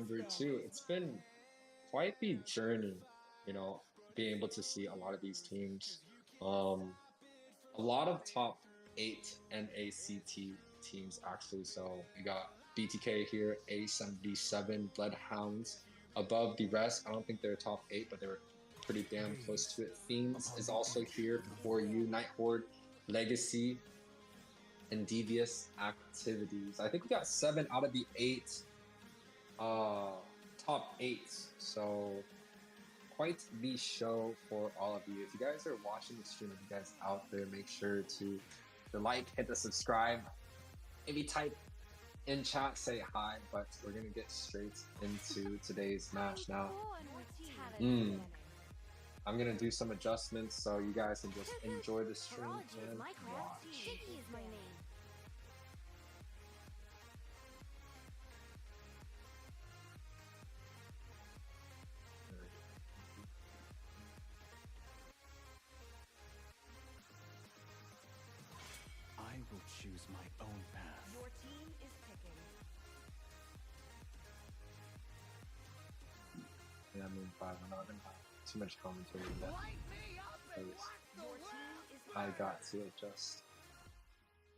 number 2. It's been quite the journey, you know, being able to see a lot of these teams. A lot of top 8 NACT teams actually. So we got BTK here, A77, Bloodhounds above the rest. I don't think they're top 8, but they were pretty damn close to it. Fiends is also here for you. Night Horde, Legacy, and Devious Activities. I think we got 7 out of the 8 top 8s. So quite the show for all of you. If you guys are watching the stream, if you guys out there, make sure to like, hit the subscribe. Maybe type in chat, say hi, but we're gonna get straight into today's match now. I'm gonna do some adjustments so you guys can just enjoy the stream and watch. I will choose my own path. Your team is picking. Yeah, I mean, but we're not gonna have too much commentary yet. I got to adjust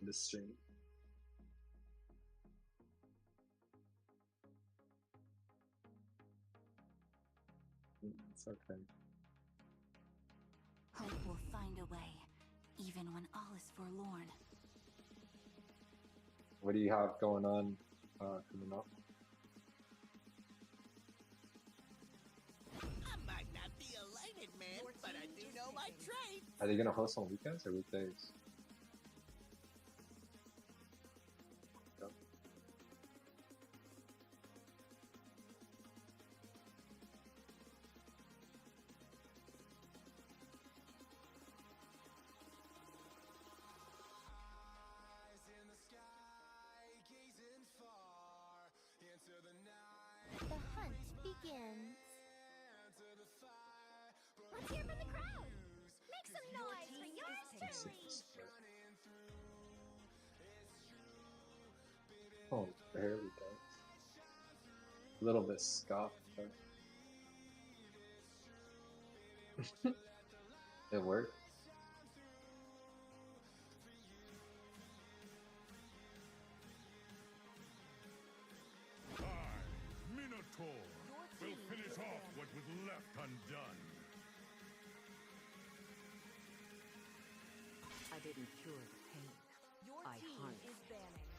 the stream. It's okay. Hope will find a way, even when all is forlorn. What do you have going on coming up? I might not be a lighted man, but I do know my trade. Are they gonna host on weekends or weekdays? Yep. The hunt begins. Let's hear from the crowd. Make some noise for yours truly. Oh, barely does. A little bit scuffed, but it worked. Will finish off what was left undone. I didn't cure the pain. Your team is banning.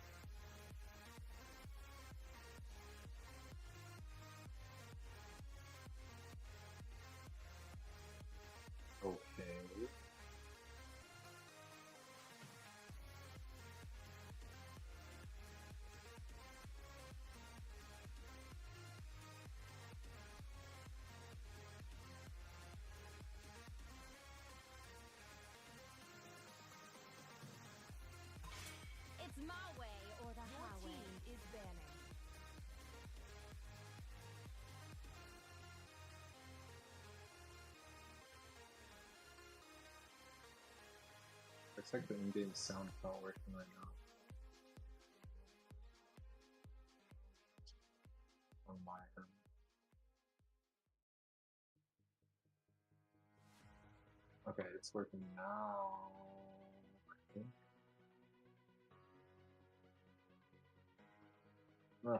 Okay. It's my way or the highway. Your team is banning. Looks like the in-game sound is not working right now. On my end. Okay, it's working now. I think. Huh.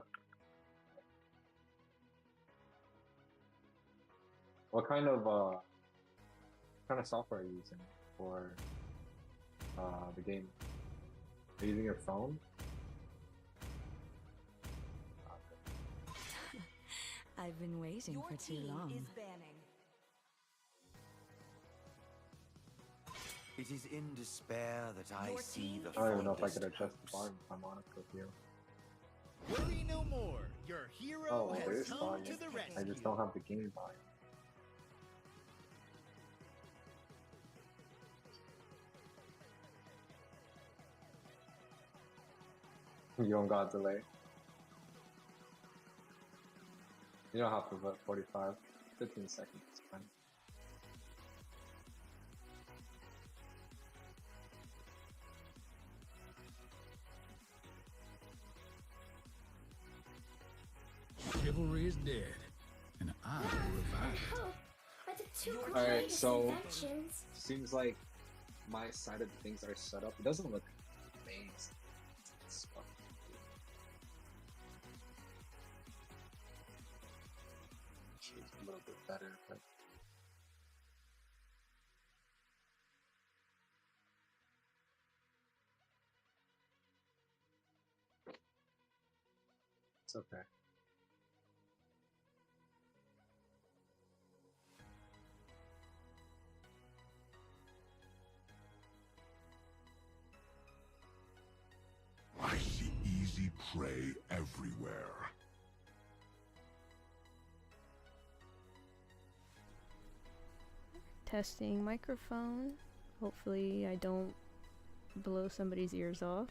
What kind of software are you using for the game? Are you using your phone? I've been waiting Your for too team long. is banning. It is in despair that I Your see team the is I don't even know if I fondest could adjust the hopes. volume if I'm honest with you. Worry no more. Your hero Oh, has there's come volume. to the rescue. I just don't have the game volume. You don't got delay. You don't have to put 45, 15 seconds, it's fine. rivalry is dead, and I will revive it. Are the two Alright, greatest so inventions. seems like my side of things are set up. It doesn't look amazing. It's fucking good. A little bit better, but it's okay. I see easy prey everywhere. Testing microphone. Hopefully I don't blow somebody's ears off.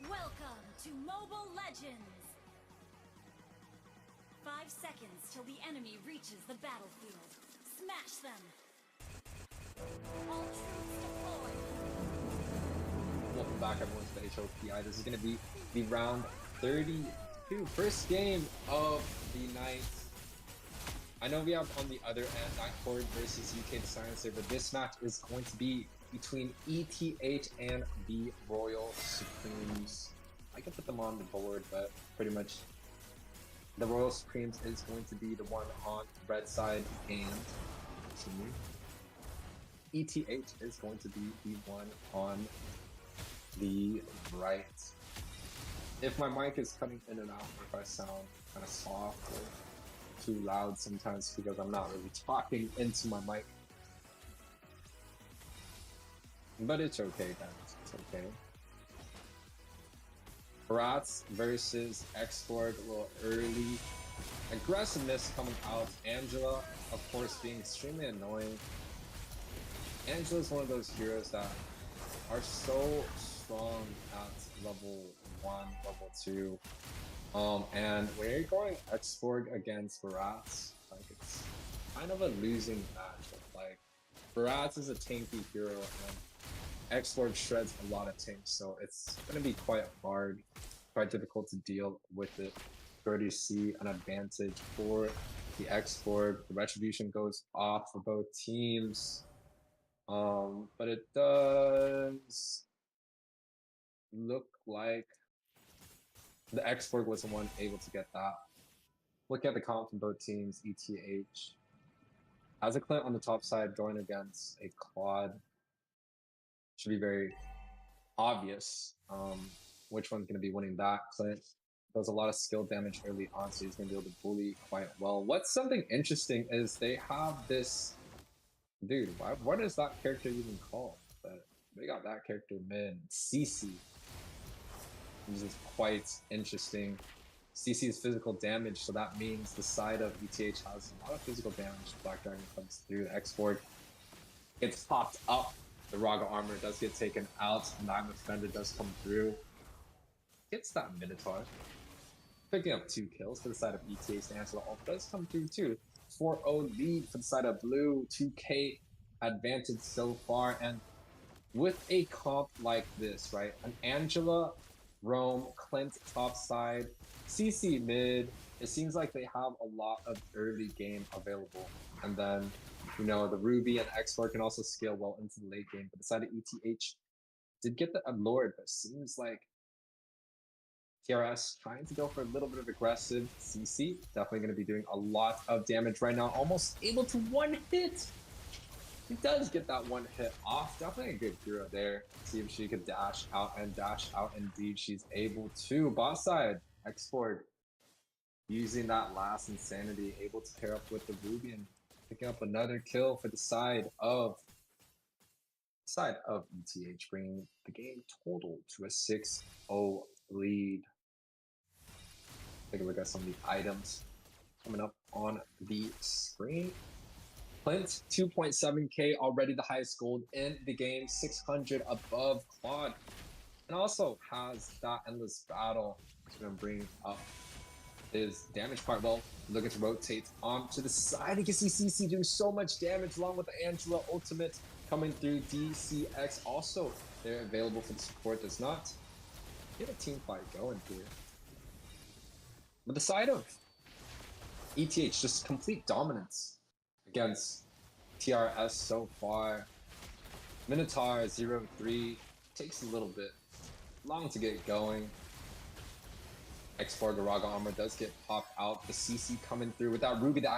Welcome to Mobile Legends! 5 seconds till the enemy reaches the battlefield. Smash them! All troops deployed! Welcome back everyone to the HOPI. This is going to be the round 32. First game of the night. I know we have on the other end NOVACORE versus UK The Silencer, but this match is going to be between ETH and the Royal Supremes. I can put them on the board, but pretty much the Royal Supremes is going to be the one on the red side, and ETH is going to be the one on the right. If my mic is cutting in and out, or if I sound kind of soft or too loud sometimes because I'm not really talking into my mic. But it's okay, guys. It's okay. Rats versus X-Borg, a little early. Aggressiveness coming out. Angela, of course, being extremely annoying. Angela's one of those heroes that are so strong at level 1, level 2. And when you're going X-Borg against Rats, like, it's kind of a losing match. Like, Rats is a tanky hero, and X-Borg shreds a lot of tanks, so it's going to be quite hard, quite difficult to deal with it. You already see an advantage for the X-Borg. The Retribution goes off for both teams, but it does look like the X-Borg was the one able to get that. Look at the comp from both teams. ETH has a Clint on the top side going against a Claude. Should be very obvious which one's going to be winning that. Clint does a lot of skill damage early on, so he's going to be able to bully quite well. What's something interesting is they have this... Dude, what is that character even called? But they got that character mid, CC. This is quite interesting. CC's physical damage, so that means the side of ETH has a lot of physical damage. Black Dragon comes through, the X-Borg gets popped up. The Raga armor does get taken out. Magma Fender does come through. Gets that Minotaur. Picking up 2 kills for the side of ETH. The Angela ult does come through too. 4-0 lead for the side of Blue. 2K advantage so far. And with a comp like this, right? An Angela, Rome, Clint top side, CC mid. It seems like they have a lot of early game available. And then, you know, the Ruby and X4 can also scale well into the late game. But the side of ETH did get the Lord, but seems like TRS trying to go for a little bit of aggressive. CC definitely going to be doing a lot of damage right now. Almost able to one hit. He does get that one hit off. Definitely a good hero there. See if she could dash out and dash out. Indeed, she's able to. Boss side, X4 using that last insanity, able to pair up with the Ruby and picking up another kill for the side of ETH, bringing the game total to a 6-0 lead. Take a look at some of the items coming up on the screen. Clint, 2.7k, already the highest gold in the game, 600 above Claude. And also has that endless battle. It's going to bring up his damage part. Well, looking to rotate onto the side. You can see CC doing so much damage along with the Angela ultimate coming through. DCX also they're available for the support. Does not get a team fight going here. But the side of ETH, just complete dominance against TRS so far. Minotaur 0-3 takes a little bit long to get going. X4 Garaga armor does get popped out. The CC coming through with that Ruby, the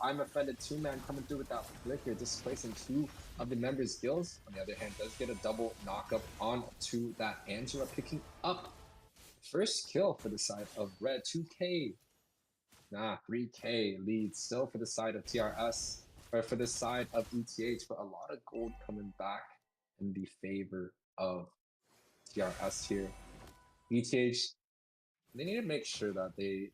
I'm offended 2-man coming through with that flicker, displacing 2 of the members' skills. On the other hand, does get a double knockup onto that Angela, picking up first kill for the side of Red. 2k, 3k lead still for the side of TRS, or for the side of ETH, but a lot of gold coming back in the favor of TRS here. ETH, they need to make sure that they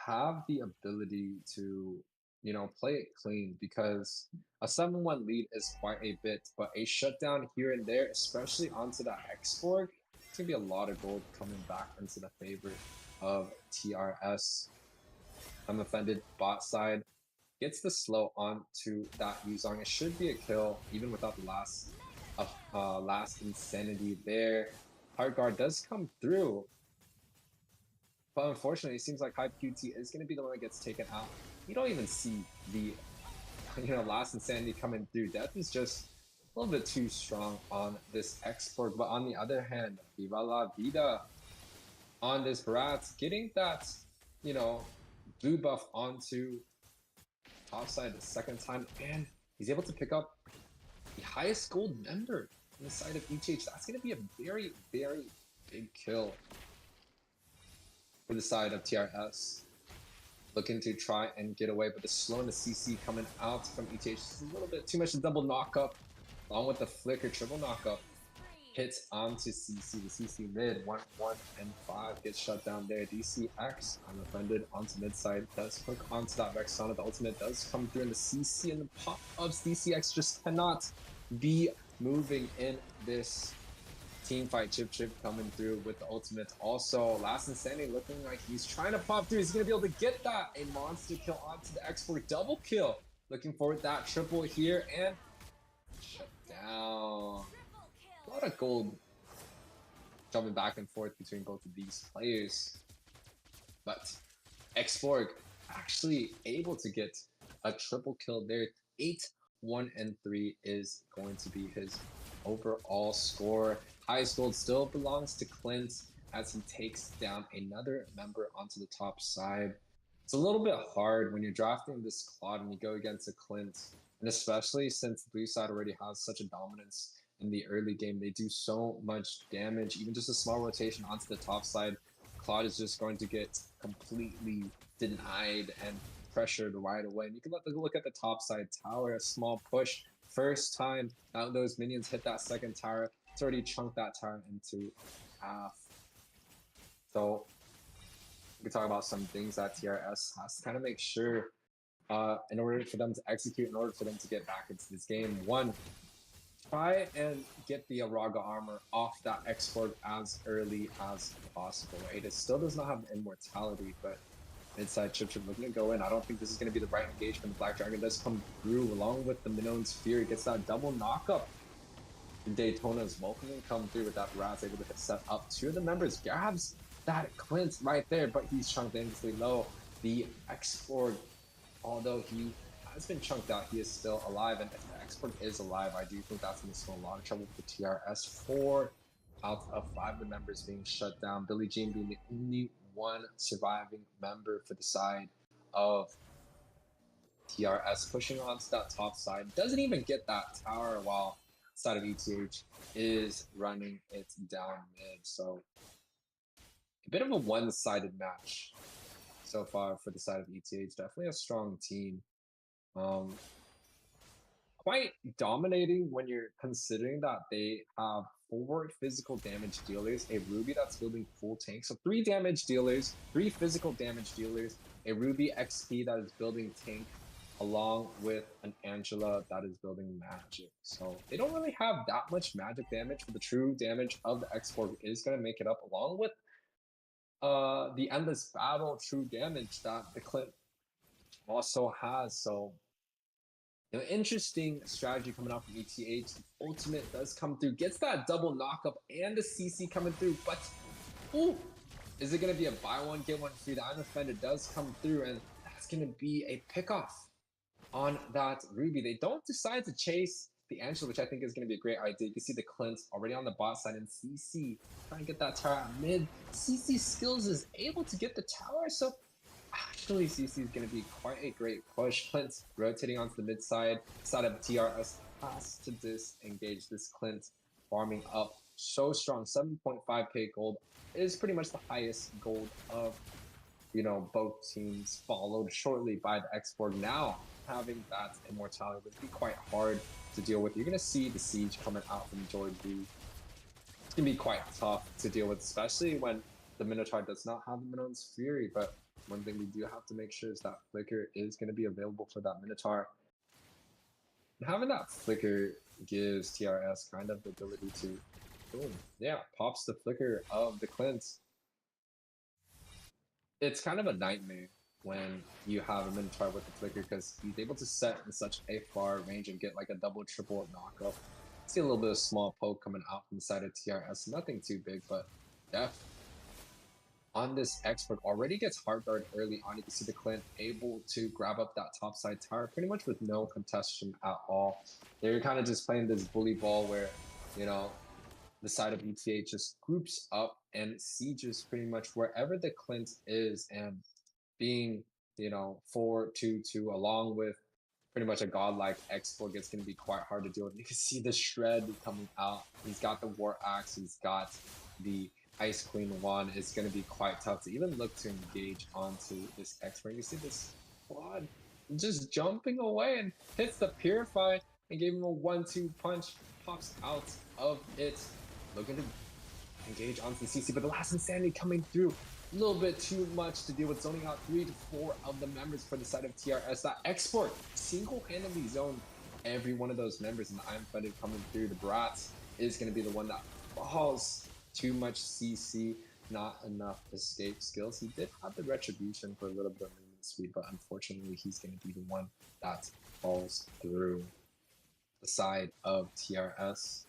have the ability to, you know, play it clean, because a 7-1 lead is quite a bit, but a shutdown here and there, especially onto that X-Borg, it's gonna be a lot of gold coming back into the favor of TRS. I'm offended bot side gets the slow onto that Yuzong. It should be a kill even without the last insanity there. Hard guard does come through, but unfortunately it seems like Hype QT is going to be the one that gets taken out. You don't even see the last insanity coming through. Death is just a little bit too strong on this export. But on the other hand, Viva la Vida on this Brat, getting that, you know, blue buff onto top side the second time, and he's able to pick up the highest gold member on the side of ETH. That's going to be a very, very big kill for the side of TRS. Looking to try and get away, but the slowness CC coming out from ETH is a little bit too much. The double knockup along with the flicker, triple knockup hits onto CC. The CC mid 1-1 and 5 gets shut down there. DCX unoffended onto mid side, does hook onto that Vexana. The ultimate does come through, and the CC and the pop-ups. DCX just cannot be moving in this team fight. Chip coming through with the ultimate. Also, Last Insanity looking like he's trying to pop through. He's gonna be able to get that. A monster kill onto the export. Double kill. Looking for that triple here, and shut down. A lot of gold jumping back and forth between both of these players. But X4 actually able to get a triple kill there. 8-1-3 is going to be his overall score. Highest gold still belongs to Clint as he takes down another member onto the top side. It's a little bit hard when you're drafting this Claude and you go against a Clint, and especially since the blue side already has such a dominance in the early game. They do so much damage. Even just a small rotation onto the top side, Claude is just going to get completely denied and pressured right away. And you can look at the top side tower, a small push. First time that those minions hit that second tower, it's already chunked that tower into half. So we can talk about some things that TRS has to kind of make sure in order for them to execute, in order for them to get back into this game. One, try and get the Araga armor off that export as early as possible. Right? It still does not have immortality, but inside Chip looking to go in. I don't think this is going to be the right engagement. The Black Dragon does come through along with the Minoan's Fury. Gets that double knockup. Daytona's welcoming come through with that Raz, able to hit set up. 2 of the members grabs that Clint right there, but he's chunked dangerously low. The export, although he has been chunked out, he is still alive, and if the export is alive, I do think that's going to spell a lot of trouble for TRS. 4 out of 5 of the members being shut down. Billie Jean being the only one surviving member for the side of TRS, pushing onto that top side. Doesn't even get that tower while side of ETH is running it down mid. So a bit of a one-sided match so far for the side of ETH. Definitely a strong team Quite dominating when you're considering that they have 4 physical damage dealers, a Ruby that's building full tank, so 3 damage dealers, 3 physical damage dealers, a Ruby XP that is building tank, along with an Angela that is building magic. So they don't really have that much magic damage, but the true damage of the X-Borg is going to make it up, along with the endless battle true damage that the Clint also has. So interesting strategy coming out from ETH. The ultimate does come through, gets that double knockup and the CC coming through, but ooh, is it going to be a buy one get one free? The Iron Defender does come through, and that's going to be a pickoff on that Ruby. They don't decide to chase the Angela, which I think is going to be a great idea. You can see the Clint already on the bot side, and CC trying to get that tower at mid. CC skills is able to get the tower, so actually CC is going to be quite a great push. Clint rotating onto the mid side of TRS has to disengage this Clint, farming up so strong. 7.5k gold is pretty much the highest gold of, you know, both teams, followed shortly by the X-Borg. Now having that immortality would be quite hard to deal with. You're going to see the siege coming out from George B. It's going to be quite tough to deal with, especially when the Minotaur does not have the Minotaur's Fury. But one thing we do have to make sure is that Flicker is going to be available for that Minotaur. And having that Flicker gives TRS kind of the ability to, boom, yeah, pops the Flicker of the Clint. It's kind of a nightmare when you have a Minotaur with the Flicker, because he's able to set in such a far range and get like a double, triple knockup. See a little bit of small poke coming out from the side of TRS. Nothing too big, but Def on this Expert already gets hard guard early on. You can see the Clint able to grab up that top side tower pretty much with no contestation at all. They're kind of just playing this bully ball where, you know, the side of ETH just groups up and sieges pretty much wherever the Clint is, and being, you know, 4-2-2 along with pretty much a godlike X-Borg, it's going to be quite hard to deal with. You can see the shred coming out. He's got the War Axe. He's got the Ice Queen wand. It's going to be quite tough to even look to engage onto this X-Borg. You see this quad just jumping away and hits the Purify and gave him a 1-2 punch. Pops out of it. Looking to engage onto the CC, but the last Insanity coming through. A little bit too much to deal with, zoning out 3 to 4 of the members for the side of TRS. That Export single-handedly zoned every one of those members, and the Iron Fetid coming through. The Brats is going to be the one that falls. Too much CC, not enough escape skills. He did have the Retribution for a little bit of movement speed, but unfortunately he's going to be the one that falls through the side of TRS.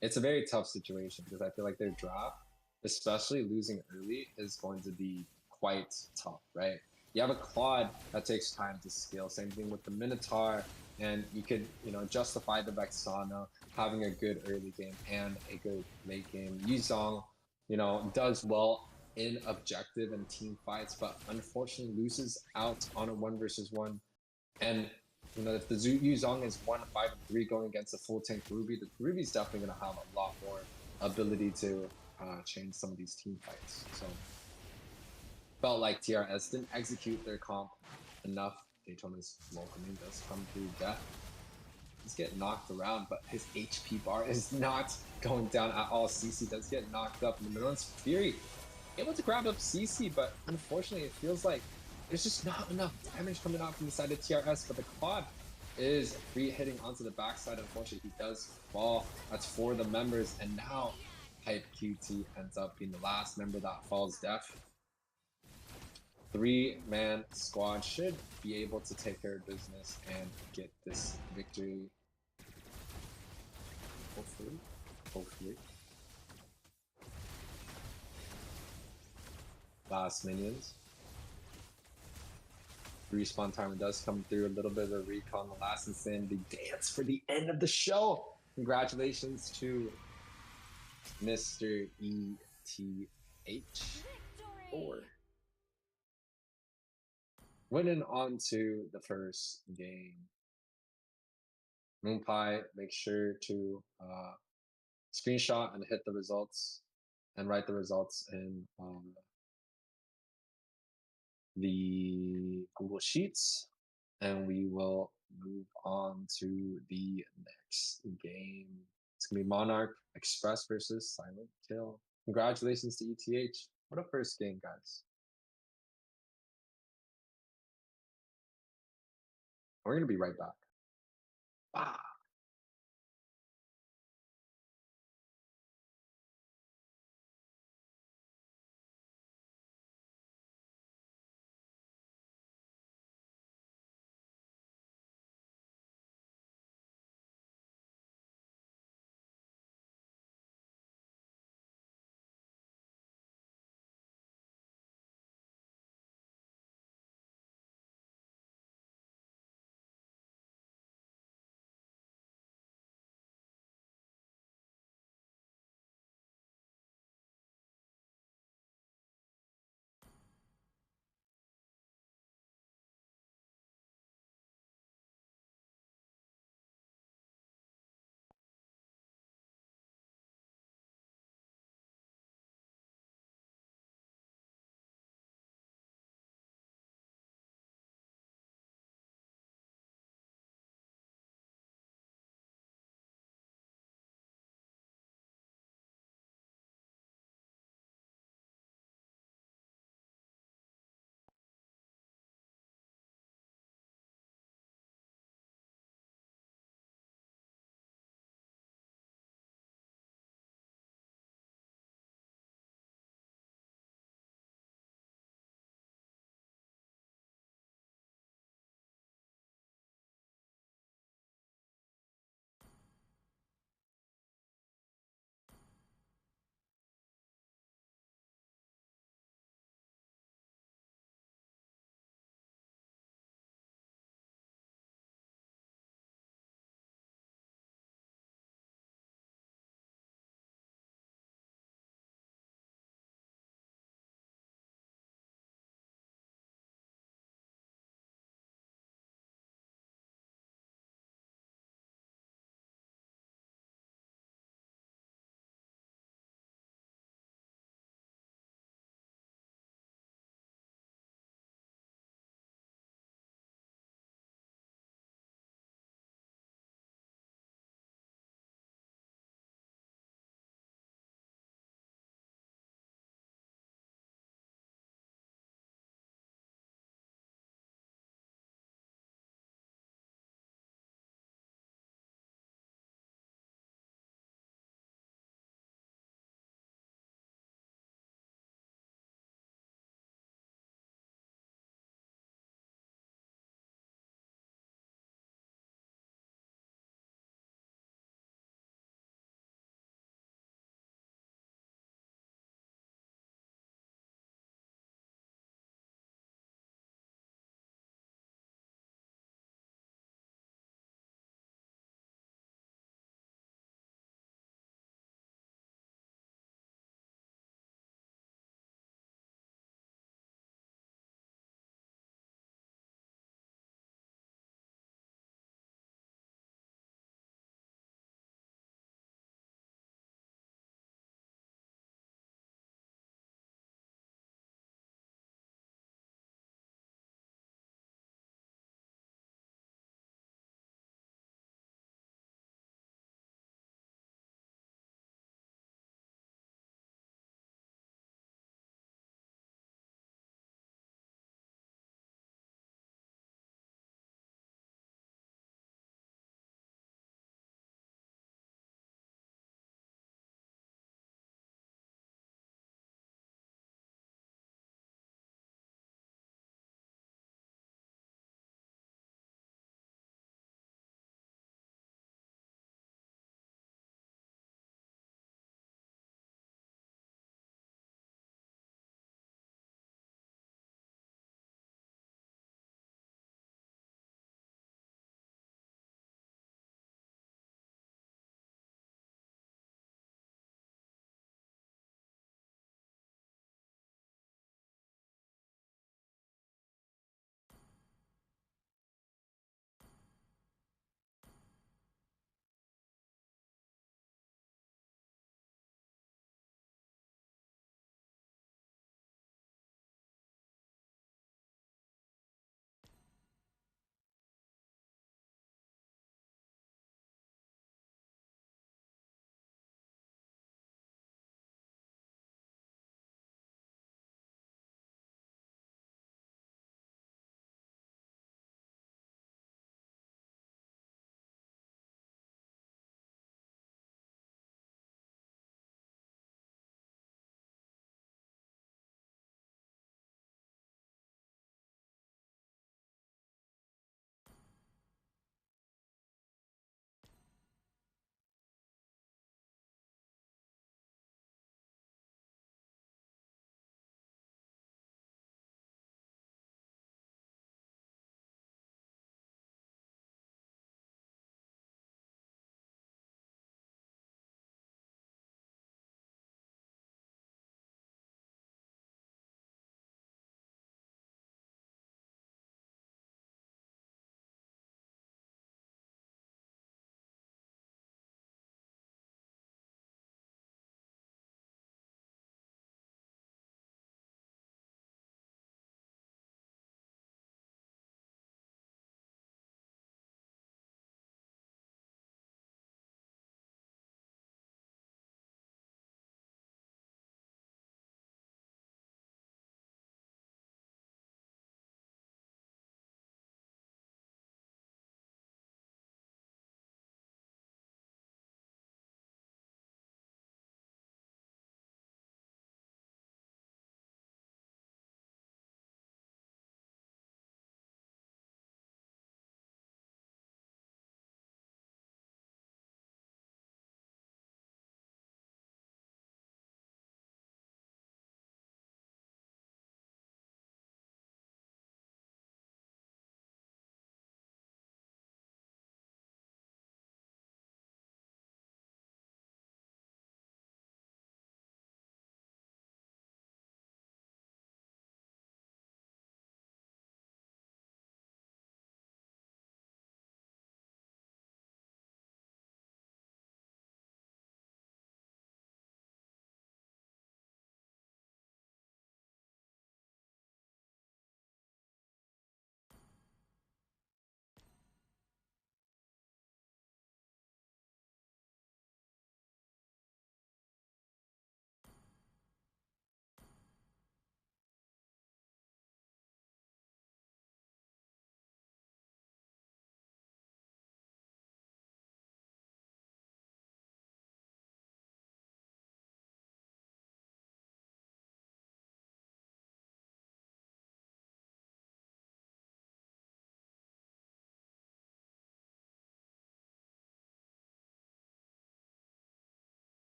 It's a very tough situation because I feel like their draft, especially losing early, is going to be quite tough, right? You have a Claude that takes time to scale. Same thing with the Minotaur, and you could, you know, justify the Vexana having a good early game and a good late game. Yuzong, you know, does well in objective and team fights, but unfortunately loses out on a 1 versus 1. And you know, if the Yuzong is 1-5-3 going against a full tank Ruby, the Ruby's definitely going to have a lot more ability to change some of these team fights. So felt like TRS didn't execute their comp enough. Daytona's welcoming does come through death. He's getting knocked around, but his HP bar is not going down at all. CC does get knocked up. And the Minotaur's Fury able to grab up CC, but unfortunately it feels like there's just not enough damage coming out from the side of TRS, but the Claude is free hitting onto the backside. Unfortunately, he does fall. That's 4 of the members, and now Hype QT ends up being the last member that falls deaf. 3-man squad should be able to take care of business and get this victory. Hopefully. Last minions. Respawn timer does come through. A little bit of a recon. The last Insanity dance for the end of the show. Congratulations to Mr. ETH4 winning on to the first game. Moonpie, make sure to screenshot and hit the results and write the results in the Google Sheets. and we will move on to the next game. It's gonna be Monarch Express versus Silent Kill. Congratulations to ETH. What a first game, guys. We're gonna be right back. Bye.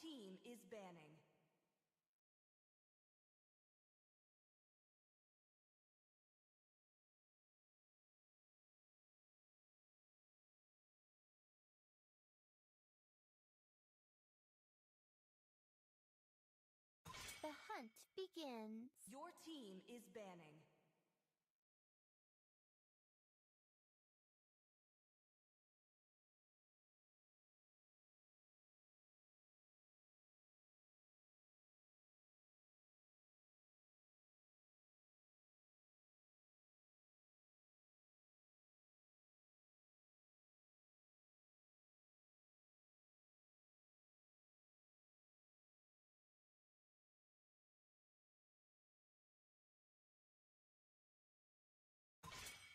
team is banning. The hunt begins. Your team is banning.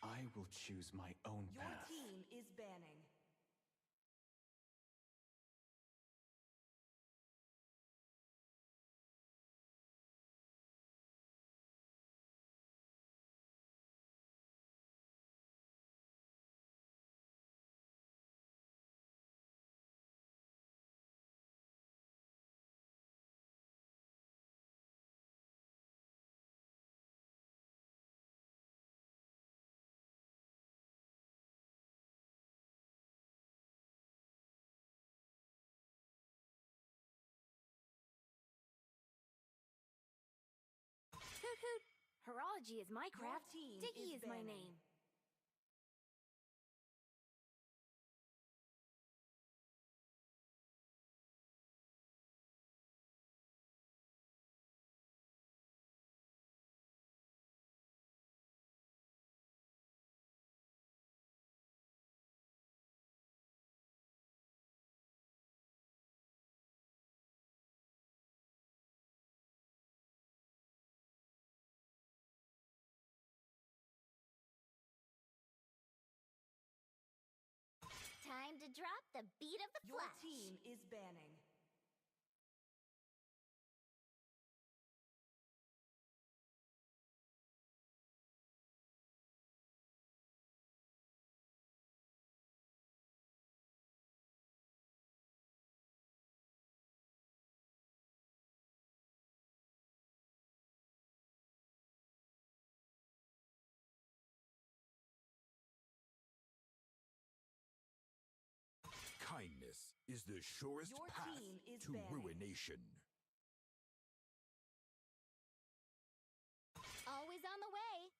I will choose my own Your path. team is banning. Hoot hoot! Horology is my Your craft. team Diggy is my banning. name. Time to drop the beat of the Your flash. team is banning. Kindness is the surest Your path team is to banning. ruination. Always on the way.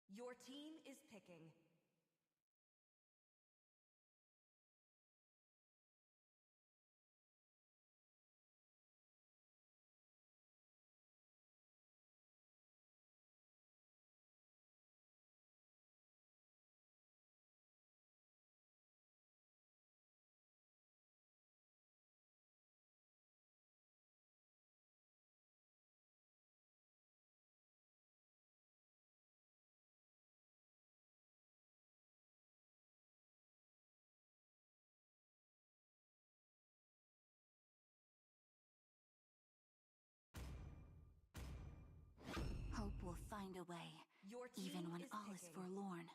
Your team is picking. Hope will find a way, Your team even when is all is picking. forlorn.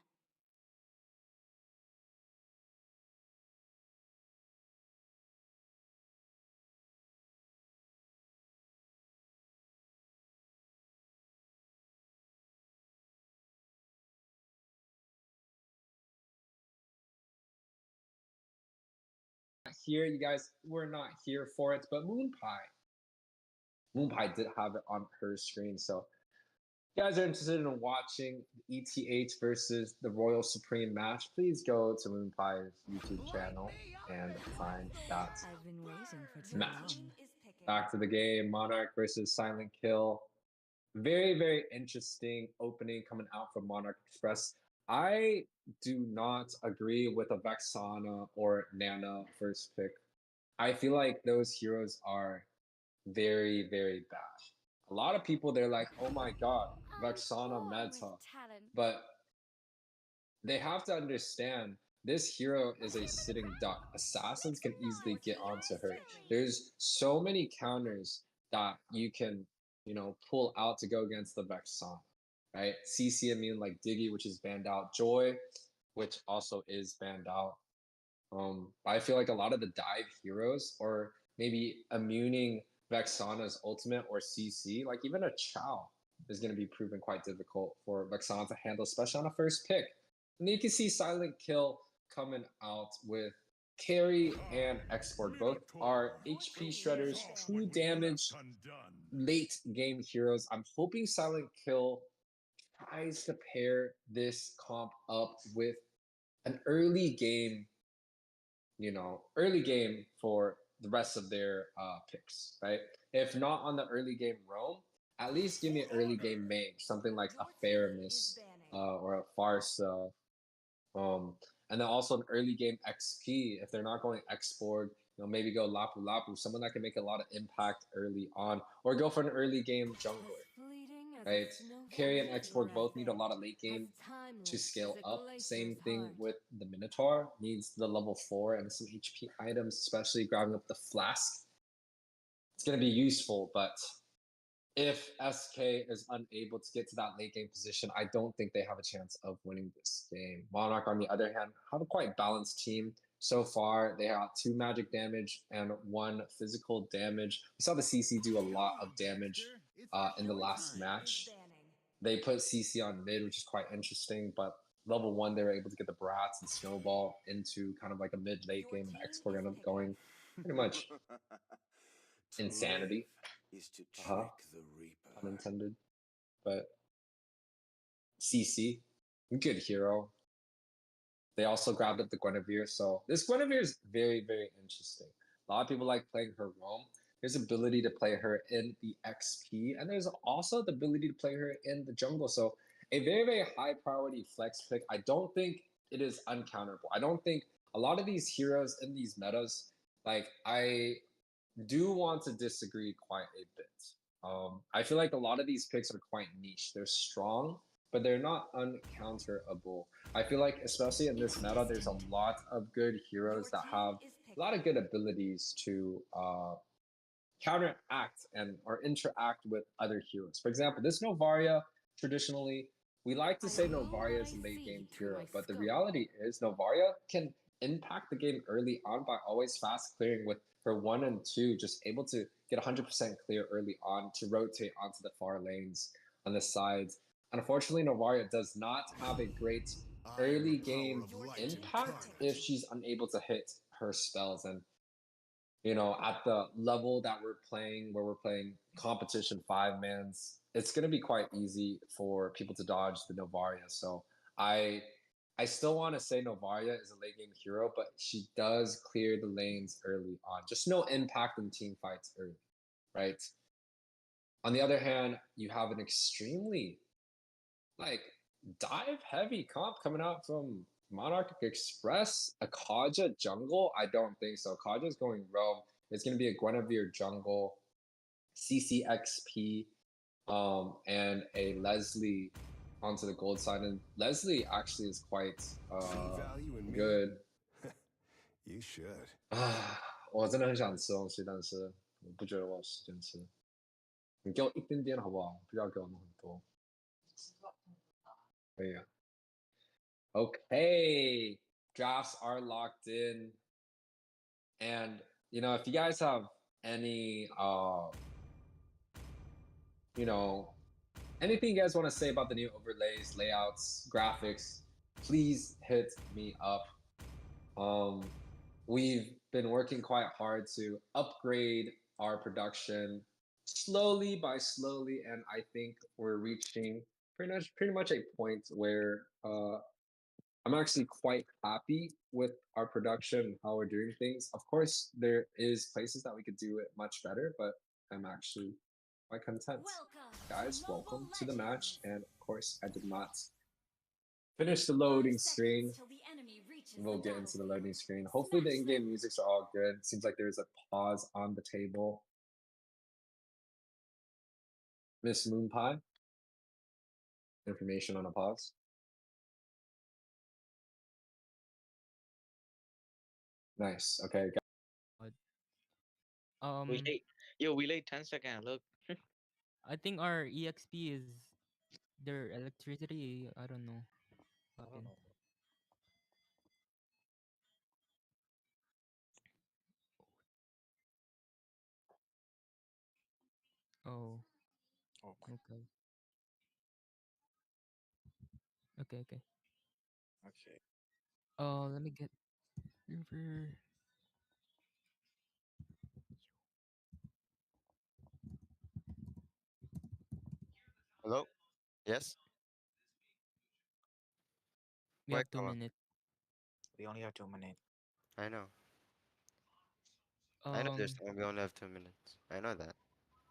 Here, you guys were not here for it, but Moonpie did have it on her screen. So, if you guys are interested in watching ETH versus the Royal Supreme match, please go to Moonpie's YouTube channel and find that I've been waiting for too match. long. Is picking. Back to the game, Monarch versus Silent Kill. Very, very interesting opening coming out from Monarch Express. I do not agree with a Vexana or Nana first pick. I feel like those heroes are very, very bad. A lot of people, they're like, oh my god, Vexana meta. But they have to understand this hero is a sitting duck. Assassins can easily get onto her. There's so many counters that you can, pull out to go against the Vexana, right? CC immune like Diggy, which is banned out. Joy, which also is banned out. I feel like a lot of the dive heroes, or maybe immuning Vexana's ultimate or CC, like even a Chow is going to be proven quite difficult for Vexana to handle, especially on a first pick. And you can see Silent Kill coming out with Carry and Export. Both are HP shredders, true damage, late game heroes. I'm hoping Silent Kill tries to pair this comp up with an early game, early game for the rest of their picks, right? If not on the early game roam, at least give me an early game mage, something like a Faramis or a Farsa. And then also an early game XP. If they're not going export, maybe go Lapu Lapu, someone that can make a lot of impact early on, or go for an early game jungler, right? Carry and export both need a lot of late game to scale up. Same thing with the Minotaur, needs the level 4 and some HP items, especially grabbing up the flask. It's going to be useful, but if SK is unable to get to that late game position, I don't think they have a chance of winning this game. Monarch, on the other hand, have a quite balanced team. So far, they have 2 magic damage and 1 physical damage. We saw the CC do a lot of damage in the last match. They put CC on mid, which is quite interesting, but level 1, they were able to get the Brats and Snowball into kind of like a mid-late game, and Export ended up going pretty much insanity. Unintended. But CC, good hero. They also grabbed up the Guinevere, so this Guinevere is very, very interesting. A lot of people like playing her roam. There's ability to play her in the XP, and there's also the ability to play her in the jungle. So a very, very high priority flex pick. I don't think it is uncounterable. I don't think a lot of these heroes in these metas, like I do want to disagree quite a bit. I feel like a lot of these picks are quite niche. They're strong, but they're not uncounterable. I feel like, especially in this meta, there's a lot of good heroes that have a lot of good abilities to counteract and or interact with other heroes. For example, this Novaria, traditionally, we like to say Novaria is a late game hero, but the reality is Novaria can impact the game early on by always fast clearing with her 1 and 2, just able to get 100% clear early on to rotate onto the far lanes on the sides. Unfortunately, Novaria does not have a great early game impact if she's unable to hit her spells. And at the level that we're playing, where we're playing competition 5-mans, it's going to be quite easy for people to dodge the Novaria. So I still want to say Novaria is a late game hero, but she does clear the lanes early on. Just no impact in team fights early, right? On the other hand, you have an extremely dive heavy comp coming out from Monarch Express. A Kaja jungle? I don't think so. Kaja's going roam. It's going to be a Guinevere jungle, CCXP, and a Leslie onto the gold side. And Leslie actually is quite good. You should. 我真的很想吃东西，但是我不觉得我有时间吃。你给我一点点好不好？不要给我弄很多。可以啊。Okay, drafts are locked in, and if you guys have any anything you guys want to say about the new overlays, layouts, graphics, please hit me up. We've been working quite hard to upgrade our production slowly by slowly, and I think we're reaching pretty much a point where I'm actually quite happy with our production, how we're doing things. Of course, there is places that we could do it much better, but I'm actually quite content. Guys, welcome to the match, and of course, I did not finish the loading screen. We'll get into the loading screen. Hopefully the in-game musics are all good. It seems like there's a pause on the table. Miss Moonpie, information on a pause. Nice. Okay. We late 10 seconds. Look. I think our EXP is their electricity. I don't know. Oh, Oh my. okay. Okay, okay. Okay. Oh, let me get river. Hello? Yes? We Why have two come up? minutes. We only have 2 minutes. I know. I know Um, we only have 2 minutes. I know that.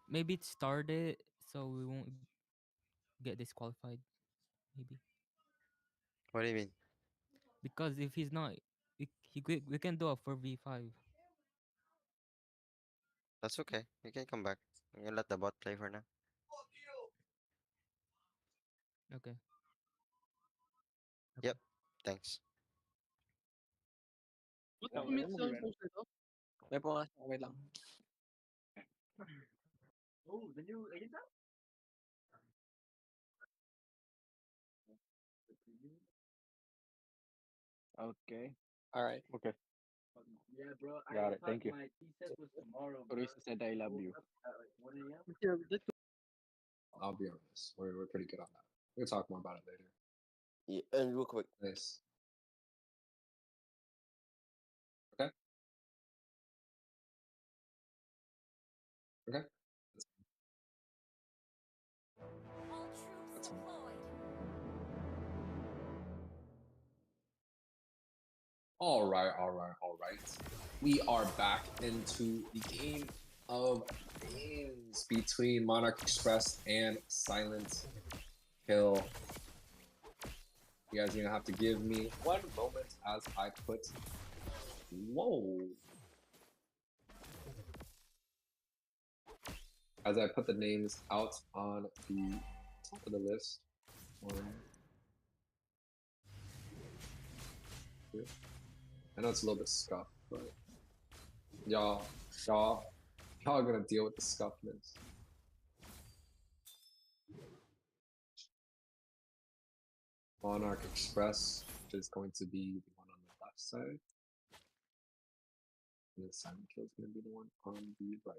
maybe it started, so we won't get disqualified. Maybe What do you mean? because if he's not, we can do a 4v5. That's okay. You can come back. I'm gonna let the bot play for now. Okay. Yep. Okay. Thanks. What 2 minutes lang poster to? May pangas na, wait lang. Oh, the new agent now? Okay. Alright. Okay. Yeah, bro. Got it. Thank you. My thesis was tomorrow. Teresa said I love you. 1 a.m. I'll be honest. We're pretty good on that. We'll talk more about it later. Yeah, and real quick. Nice. Okay. Okay. All troops deployed. All right, all right, all right. We are back into the game of games between Monarch Express and Silent Hill. You guys are gonna have to give me one moment as I put. Whoa. As I put the names out on the top of the list. One. Two. I know it's a little bit scuffed, but y'all are gonna deal with the scuffness. Monarch Express, which is going to be the one on the left side. And the Silent Kill is going to be the one on the right.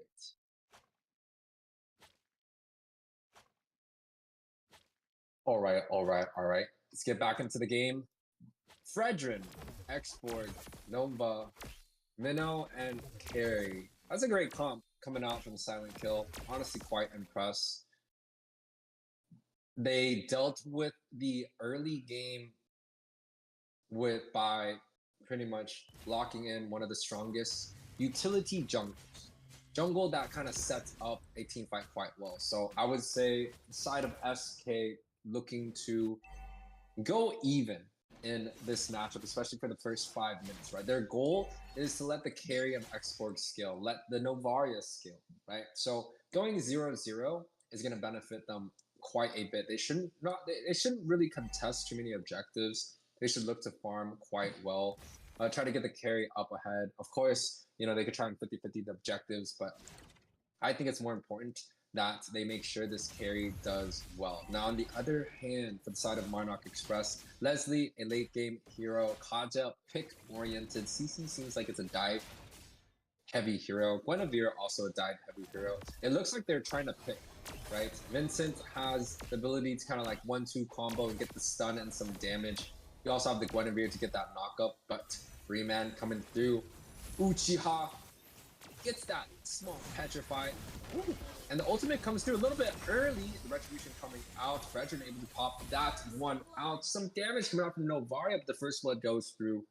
All right, all right, all right. Let's get back into the game. Fredrin, Export, Nova, Minnow, and Carry. That's a great comp coming out from Silent Kill. Honestly, quite impressed. They dealt with the early game by pretty much locking in one of the strongest utility jungles. Jungle that kind of sets up a team fight quite well. So I would say the side of SK looking to go even in this matchup, especially for the first 5 minutes, right? Their goal is to let the carry of Export scale, let the Novaria scale, right? So going 0-0 is going to benefit them quite a bit. They shouldn't really contest too many objectives. They should look to farm quite well. Try to get the carry up ahead. Of course, you know, they could try and 50-50 the objectives, but I think it's more important that they make sure this carry does well. Now, on the other hand, for the side of Monarch Express, Leslie, a late game hero, Kaja, pick-oriented, CC seems like it's a dive-heavy hero. Guinevere, also a dive-heavy hero. It looks like they're trying to pick, right? Vincent has the ability to kind of like 1-2 combo and get the stun and some damage. You also have the Guinevere to get that knock-up, but Freeman coming through. Uchiha gets that small petrify. Ooh. And the ultimate comes through a little bit early. The retribution coming out. Fredrin able to pop that one out. Some damage coming out from Novaria, but the first blood goes through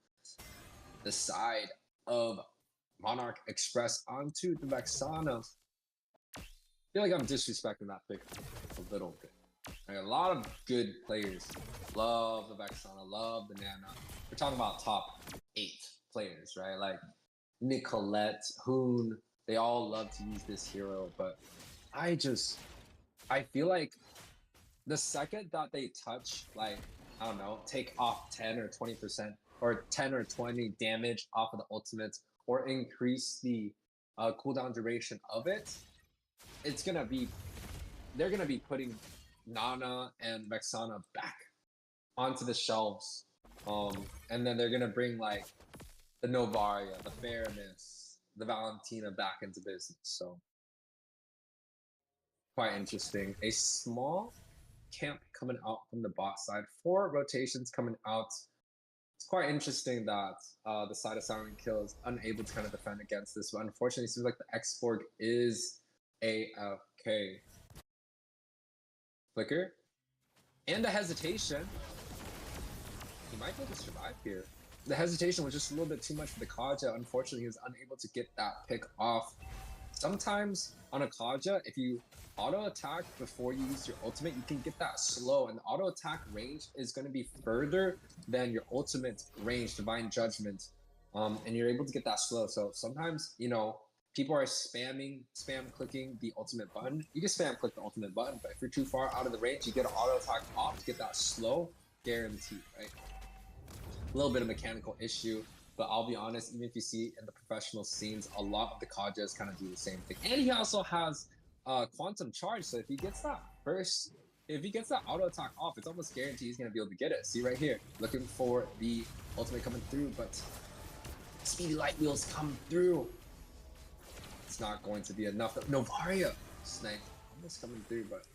the side of Monarch Express onto the Vexana. I feel like I'm disrespecting that pick a little bit. Right, a lot of good players love the Vexana, love the Nana. We're talking about top 8 players, right? Like Nicolette, Hoon, they all love to use this hero, but I feel like the second that they touch, like, I don't know, take off 10 or 20% or 10 or 20 damage off of the ultimate or increase the cooldown duration of it, they're gonna be putting Nana and Vexana back onto the shelves. And then they're gonna bring like the Novaria, the Fairness, the Valentina back into business. So quite interesting. A small camp coming out from the bot side, 4 rotations coming out. It's quite interesting that the side of Silent Kill is unable to kind of defend against this, but unfortunately, it seems like the X-Borg is AFK. Flicker. And the hesitation. He might be able to survive here. The hesitation was just a little bit too much for the Kaja. Unfortunately, he was unable to get that pick off. Sometimes on a Kaja, if you auto attack before you use your ultimate, you can get that slow, and the auto attack range is going to be further than your ultimate range, Divine Judgment, and you're able to get that slow. So sometimes, you know, people are spam clicking the ultimate button. You can spam click the ultimate button, but if you're too far out of the range, you get an auto attack off to get that slow guarantee, right? A little bit of mechanical issue, but I'll be honest, even if you see in the professional scenes, a lot of the Kajas kind of do the same thing. And he also has quantum charge, so if he gets that auto attack off, it's almost guaranteed he's going to be able to get it. See right here, looking for the ultimate coming through, but speedy light wheels come through. It's not going to be enough. Novaria snipe almost coming through, but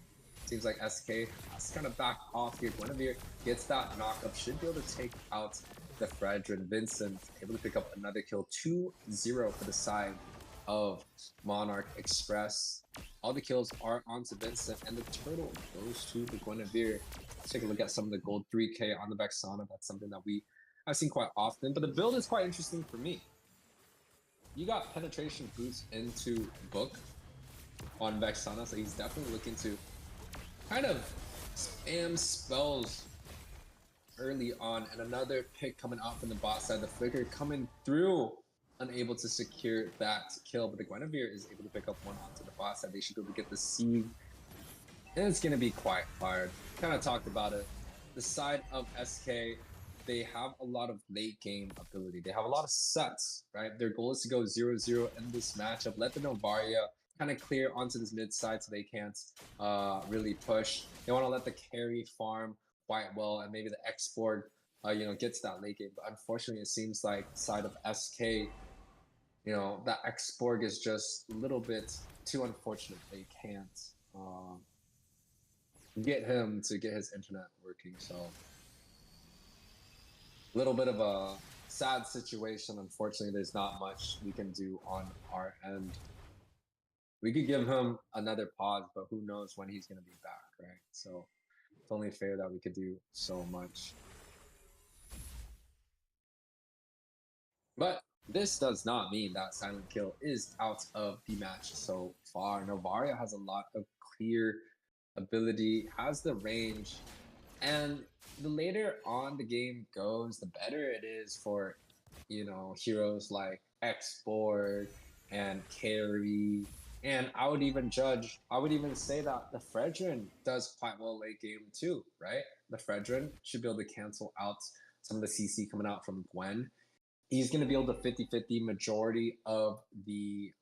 seems like SK has kind of back off here. Guinevere gets that knockup, should be able to take out the Fredrin. Vincent able to pick up another kill, 2-0 for the side of Monarch Express. All the kills are onto Vincent, and the turtle goes to the Guinevere. Let's take a look at some of the gold 3K on the Vexana. That's something that I've seen quite often, but the build is quite interesting for me. You got penetration boost into Book on Vexana, so he's definitely looking to kind of spam spells early on, and another pick coming out from the bot side. The Flicker coming through, unable to secure that kill, but the Guinevere is able to pick up one onto the bot side. They should be able to get the seed, and it's going to be quite hard. Kind of talked about it. The side of SK, they have a lot of late game ability. They have a lot of sets, right? Their goal is to go 0-0 in this matchup. Let the Novaria kind of clear onto this mid side so they can't really push. They want to let the carry farm quite well, and maybe the X-Borg you know, gets that late game. But unfortunately, it seems like the side of SK, you know, that X-Borg is just a little bit too unfortunate. They can't get him to get his internet working. So a little bit of a sad situation. Unfortunately, there's not much we can do on our end. We could give him another pause, but who knows when he's going to be back, right? So it's only fair that we could do so much. But this does not mean that Silent Kill is out of the match so far. Novaria has a lot of clear ability, has the range, and the later on the game goes, the better it is for, you know, heroes like X-Borg and Carry. And I would even say that the Fredrin does quite well late game too, right? The Fredrin should be able to cancel out some of the CC coming out from Gwen. He's going to be able to 50-50 majority of the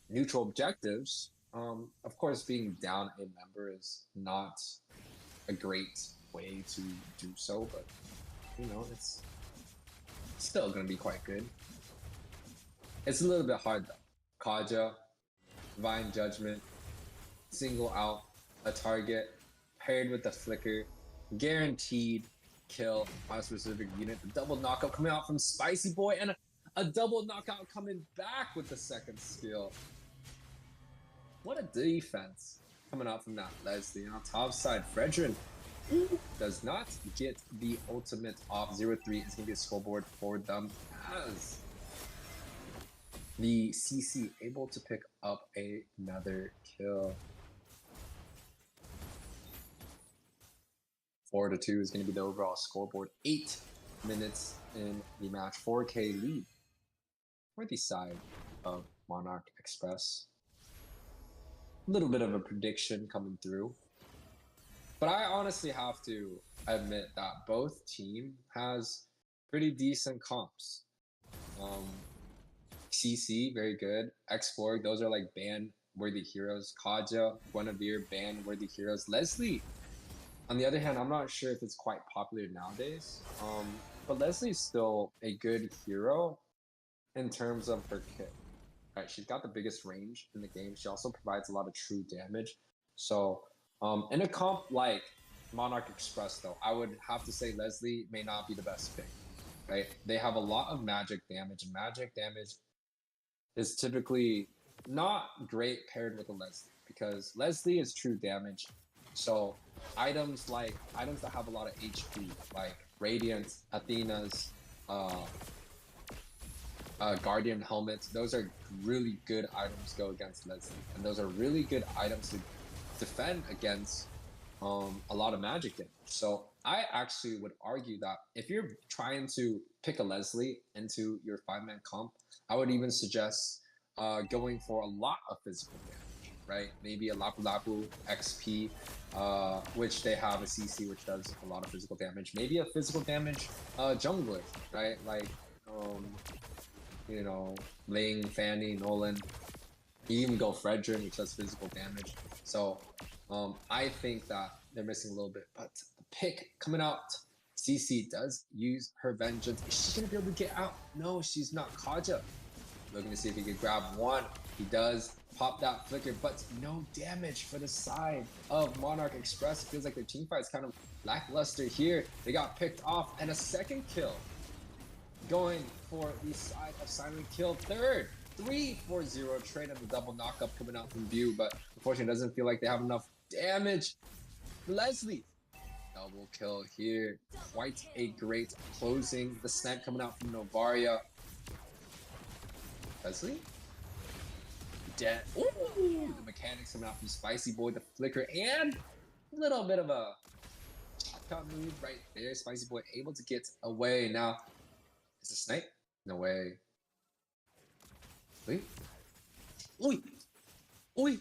neutral objectives. Of course, being down a member is not a great way to do so, but, you know, it's still going to be quite good. It's a little bit hard though. Kaja, Divine Judgment, single out a target, paired with the Flicker, guaranteed kill on a specific unit. The double knockout coming out from Spicy Boy, and a double knockout coming back with the second skill. What a defense coming out from that Leslie. And on top side, Fredrin does not get the ultimate off. 0-3 is going to be a scoreboard for them, as the CC able to pick up another kill. 4-2 is going to be the overall scoreboard. 8 minutes in the match. 4K lead for the side of Monarch Express. A little bit of a prediction coming through. But I honestly have to admit that both team has pretty decent comps. CC, very good. X-Borg, those are like ban-worthy heroes. Kaja, Guinevere, ban-worthy heroes. Leslie, on the other hand, I'm not sure if it's quite popular nowadays. But Leslie's still a good hero in terms of her kit. right? She's got the biggest range in the game. She also provides a lot of true damage. So in a comp like Monarch Express, though, I would have to say Leslie may not be the best pick, right? They have a lot of magic damage, and magic damage is typically not great paired with a Leslie, because Leslie is true damage. So items that have a lot of HP, like Radiant, Athena's, Guardian helmets, those are really good items to go against Leslie, and those are really good items to defend against a lot of magic damage. So I actually would argue that if you're trying to pick a Leslie into your 5-man comp, I would even suggest going for a lot of physical damage, right? Maybe a Lapu Lapu XP, which they have a CC which does a lot of physical damage. Maybe a physical damage jungler, right? Like you know, Ling, Fanny, Nolan. You even go Fredrin, which does physical damage. So I think that they're missing a little bit. But the pick coming out, CC does use her vengeance. Is she gonna be able to get out? No, she's not. Kaja looking to see if he could grab one. He does pop that flicker, but no damage for the side of Monarch Express. It feels like their team fight is kind of lackluster here. They got picked off, and a second kill going for the side of Silent Kill. Third, 3-4-0 trade and the double knockup coming out from View, but unfortunately it doesn't feel like they have enough damage. Leslie, double kill here. Quite a great closing. The snipe coming out from Novaria. Leslie? Dead. Ooh! The mechanics coming out from Spicy Boy, the flicker, and a little bit of a shotgun move right there. Spicy Boy able to get away. Now, is it snipe? No way. Wait. Oi! Oi!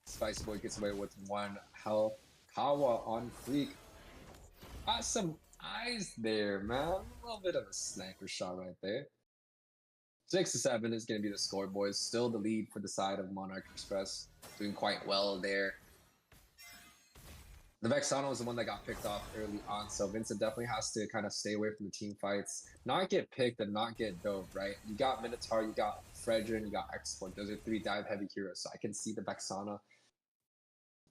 Spicy Boy gets away with one health. Kawa on fleek. Got some eyes there, man. A little bit of a sniper shot right there. 6-7 is going to be the score, boys. Still the lead for the side of Monarch Express. Doing quite well there. The Vexana was the one that got picked off early on, so Vincent definitely has to kind of stay away from the team fights. Not get picked and not get dove, right? You got Minotaur, you got Fredrin, you got Export. Those are 3 dive-heavy heroes, so I can see the Vexana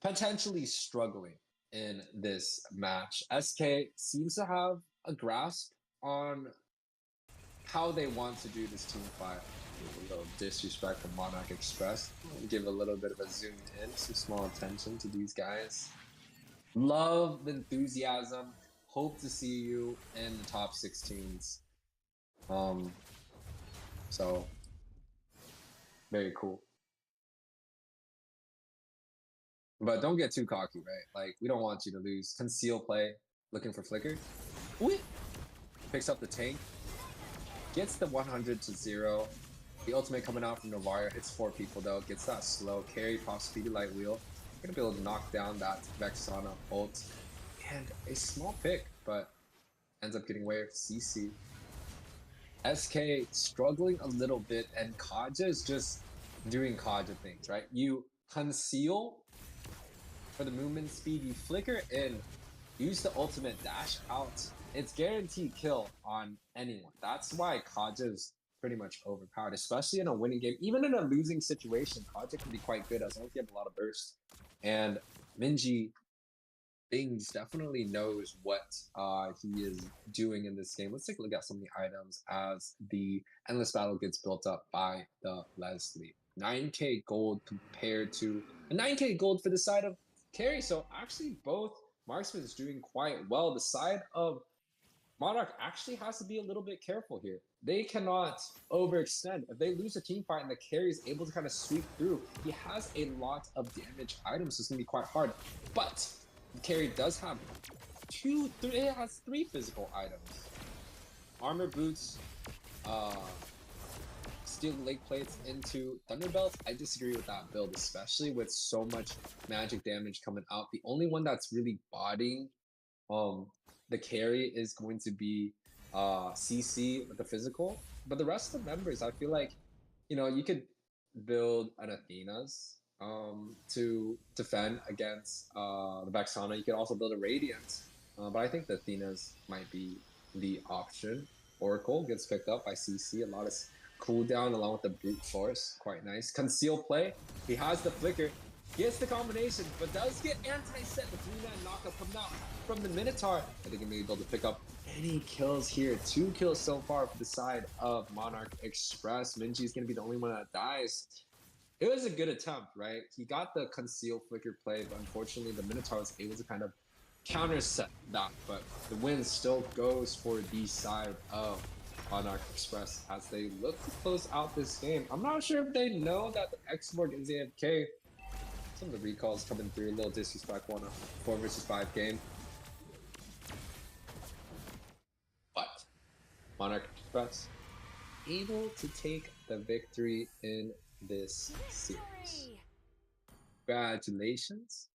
potentially struggling in this match. SK seems to have a grasp on how they want to do this team fight. A little disrespect from Monarch Express. Give a little bit of a zoom in, some small attention to these guys. Love the enthusiasm. Hope to see you in the top 16s. So very cool. But don't get too cocky, right? Like, we don't want you to lose. Conceal play, looking for flicker. Ooh. Picks up the tank. Gets the 100-0. The ultimate coming out from Novaria. Hits 4 people though. Gets that slow carry, pop speedy light wheel. Gonna be able to knock down that Vexana ult. And a small pick, but ends up getting away with CC. SK struggling a little bit, and Kaja is just doing Kaja things, right? You conceal for the movement speed, you flicker in, use the ultimate dash out. It's guaranteed kill on anyone. That's why Kaja is pretty much overpowered, especially in a winning game. Even in a losing situation, Kaja can be quite good as long as you have a lot of burst. And Minji Things definitely knows what he is doing in this game. Let's take a look at some of the items as the Endless Battle gets built up by the Leslie. 9k gold compared to a 9k gold for the side of Carry. So actually both marksmen is doing quite well. The side of Monarch actually has to be a little bit careful here. They cannot overextend. If they lose a team fight and the carry is able to kind of sweep through, he has a lot of damage items, so it's going to be quite hard. But the carry does have it has 3 physical items. Armor boots, steel leg plates into Thunderbelts. I disagree with that build, especially with so much magic damage coming out. The only one that's really bodying the carry is going to be CC with the physical, but the rest of the members, I feel like, you know, you could build an Athena's to defend against the Vexana. You could also build a Radiant, but I think the Athena's might be the option. Oracle gets picked up by CC. A lot of cooldown along with the brute force. Quite nice. Conceal play. He has the flicker. Gets the combination, but does get anti-set. The 3-man knockup coming out from the Minotaur. I think he may be able to pick up any kills here. 2 kills so far for the side of Monarch Express. Minji's going to be the only one that dies. It was a good attempt, right? He got the conceal flicker play, but unfortunately the Minotaur was able to kind of counter set that. But the win still goes for the side of Monarch Express as they look to close out this game. I'm not sure if they know that the X-Borg is AFK. Some of the recalls coming through, a little disrespectful on a 4 versus 5 game. But Monarch Express able to take the victory in this series. Congratulations.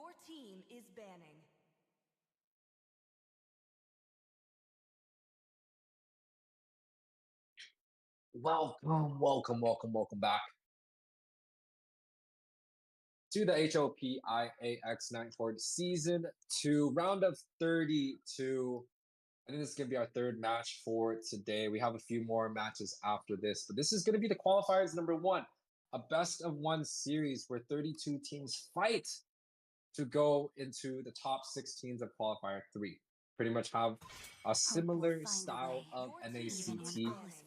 Your team is banning. Welcome back to the Hopia X Nh S2 Season 2, round of 32. I think this is going to be our third match for today. We have a few more matches after this, but this is going to be the qualifiers number 1, a best of 1 series where 32 teams fight to go into the top 16s of qualifier 3. Pretty much have a similar style of NACT.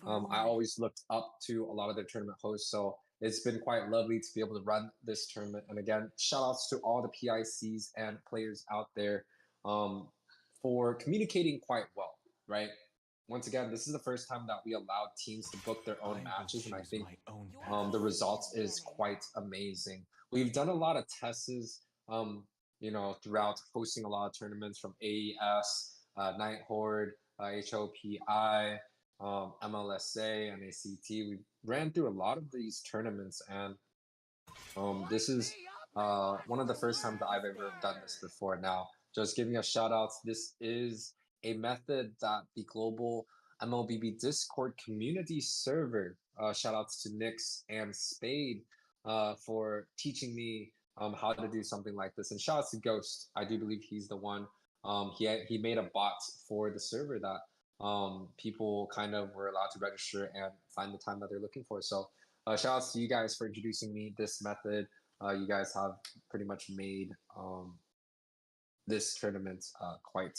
I always looked up to a lot of their tournament hosts, so it's been quite lovely to be able to run this tournament. And again, shout outs to all the PICs and players out there for communicating quite well, right? Once again, this is the first time that we allowed teams to book their own matches, and I think the results is quite amazing. We've done a lot of tests, you know, throughout hosting a lot of tournaments from AES, Night Horde, HOPI, MLSA, and ACT. We ran through a lot of these tournaments, and this is one of the first times that I've ever done this before. Now, just giving a shout out, this is a method that the global MLBB Discord community server, shout outs to NYX and Spade for teaching me how to do something like this. And shout outs to Ghost. I do believe he's the one. He made a bot for the server that people kind of were allowed to register and find the time that they're looking for. So shout outs to you guys for introducing me this method. You guys have pretty much made this tournament quite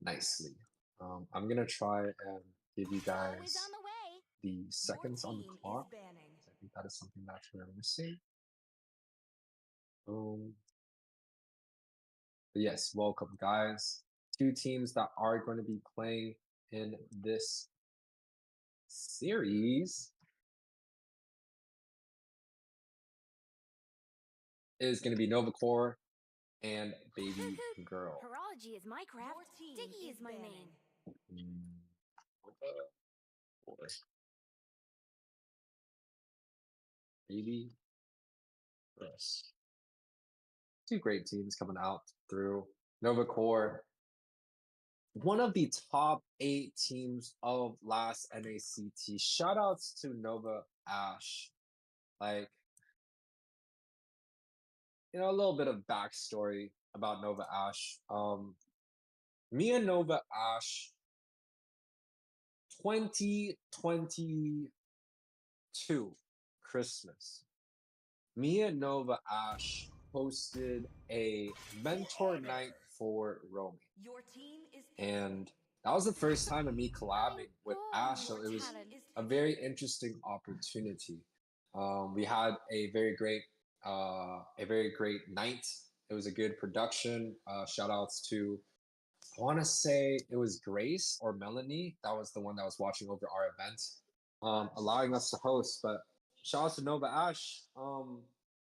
nicely. I'm gonna try and give you guys the seconds on the clock. I think that is something that we're missing. But yes, welcome guys. 2 teams that are going to be playing in this series is going to be NOVACORE and Baby Girl. Horology is my craft. Diggy is my name. Baby Girls. 2 great teams coming out through NOVACORE. One of the top 8 teams of last NACT. Shout outs to Nova Ash. Like, you know, a little bit of backstory about Nova Ash. Me and Nova Ash 2022 Christmas. Me and Nova Ash hosted a mentor night for roaming. Your team is And that was the first time of me collabing with Ash, so it was a very interesting opportunity. We had a very great night. It was a good production. Shout outs to, I want to say it was Grace or Melanie. That was the one that was watching over our event, allowing us to host. But shout out to Nova Ash.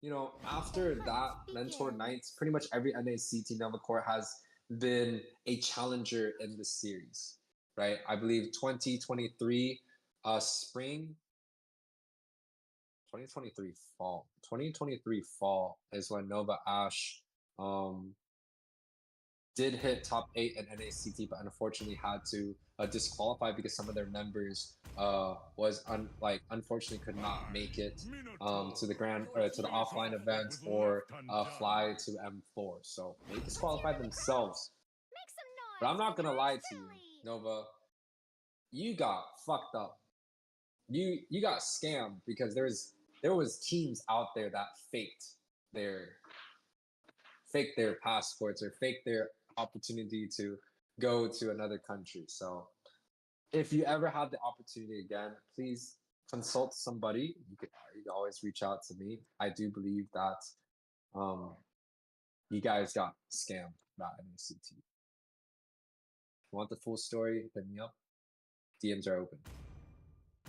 You know, after that mentor night, pretty much every NACT NOVACORE has been a challenger in the series, right? I believe 2023 spring, 2023 fall is when Nova Ash did hit top 8 in NACT, but unfortunately had to disqualify because some of their members unfortunately could not make it to the offline event or fly to M4. So they disqualified themselves. But I'm not gonna lie to you, Nova, you got fucked up. You got scammed because there was teams out there that faked their passports or faked their opportunity to go to another country. So if you ever have the opportunity again, please consult somebody. You can always reach out to me. I do believe that you guys got scammed by NACT. If you want the full story, hit me up. DMs are open.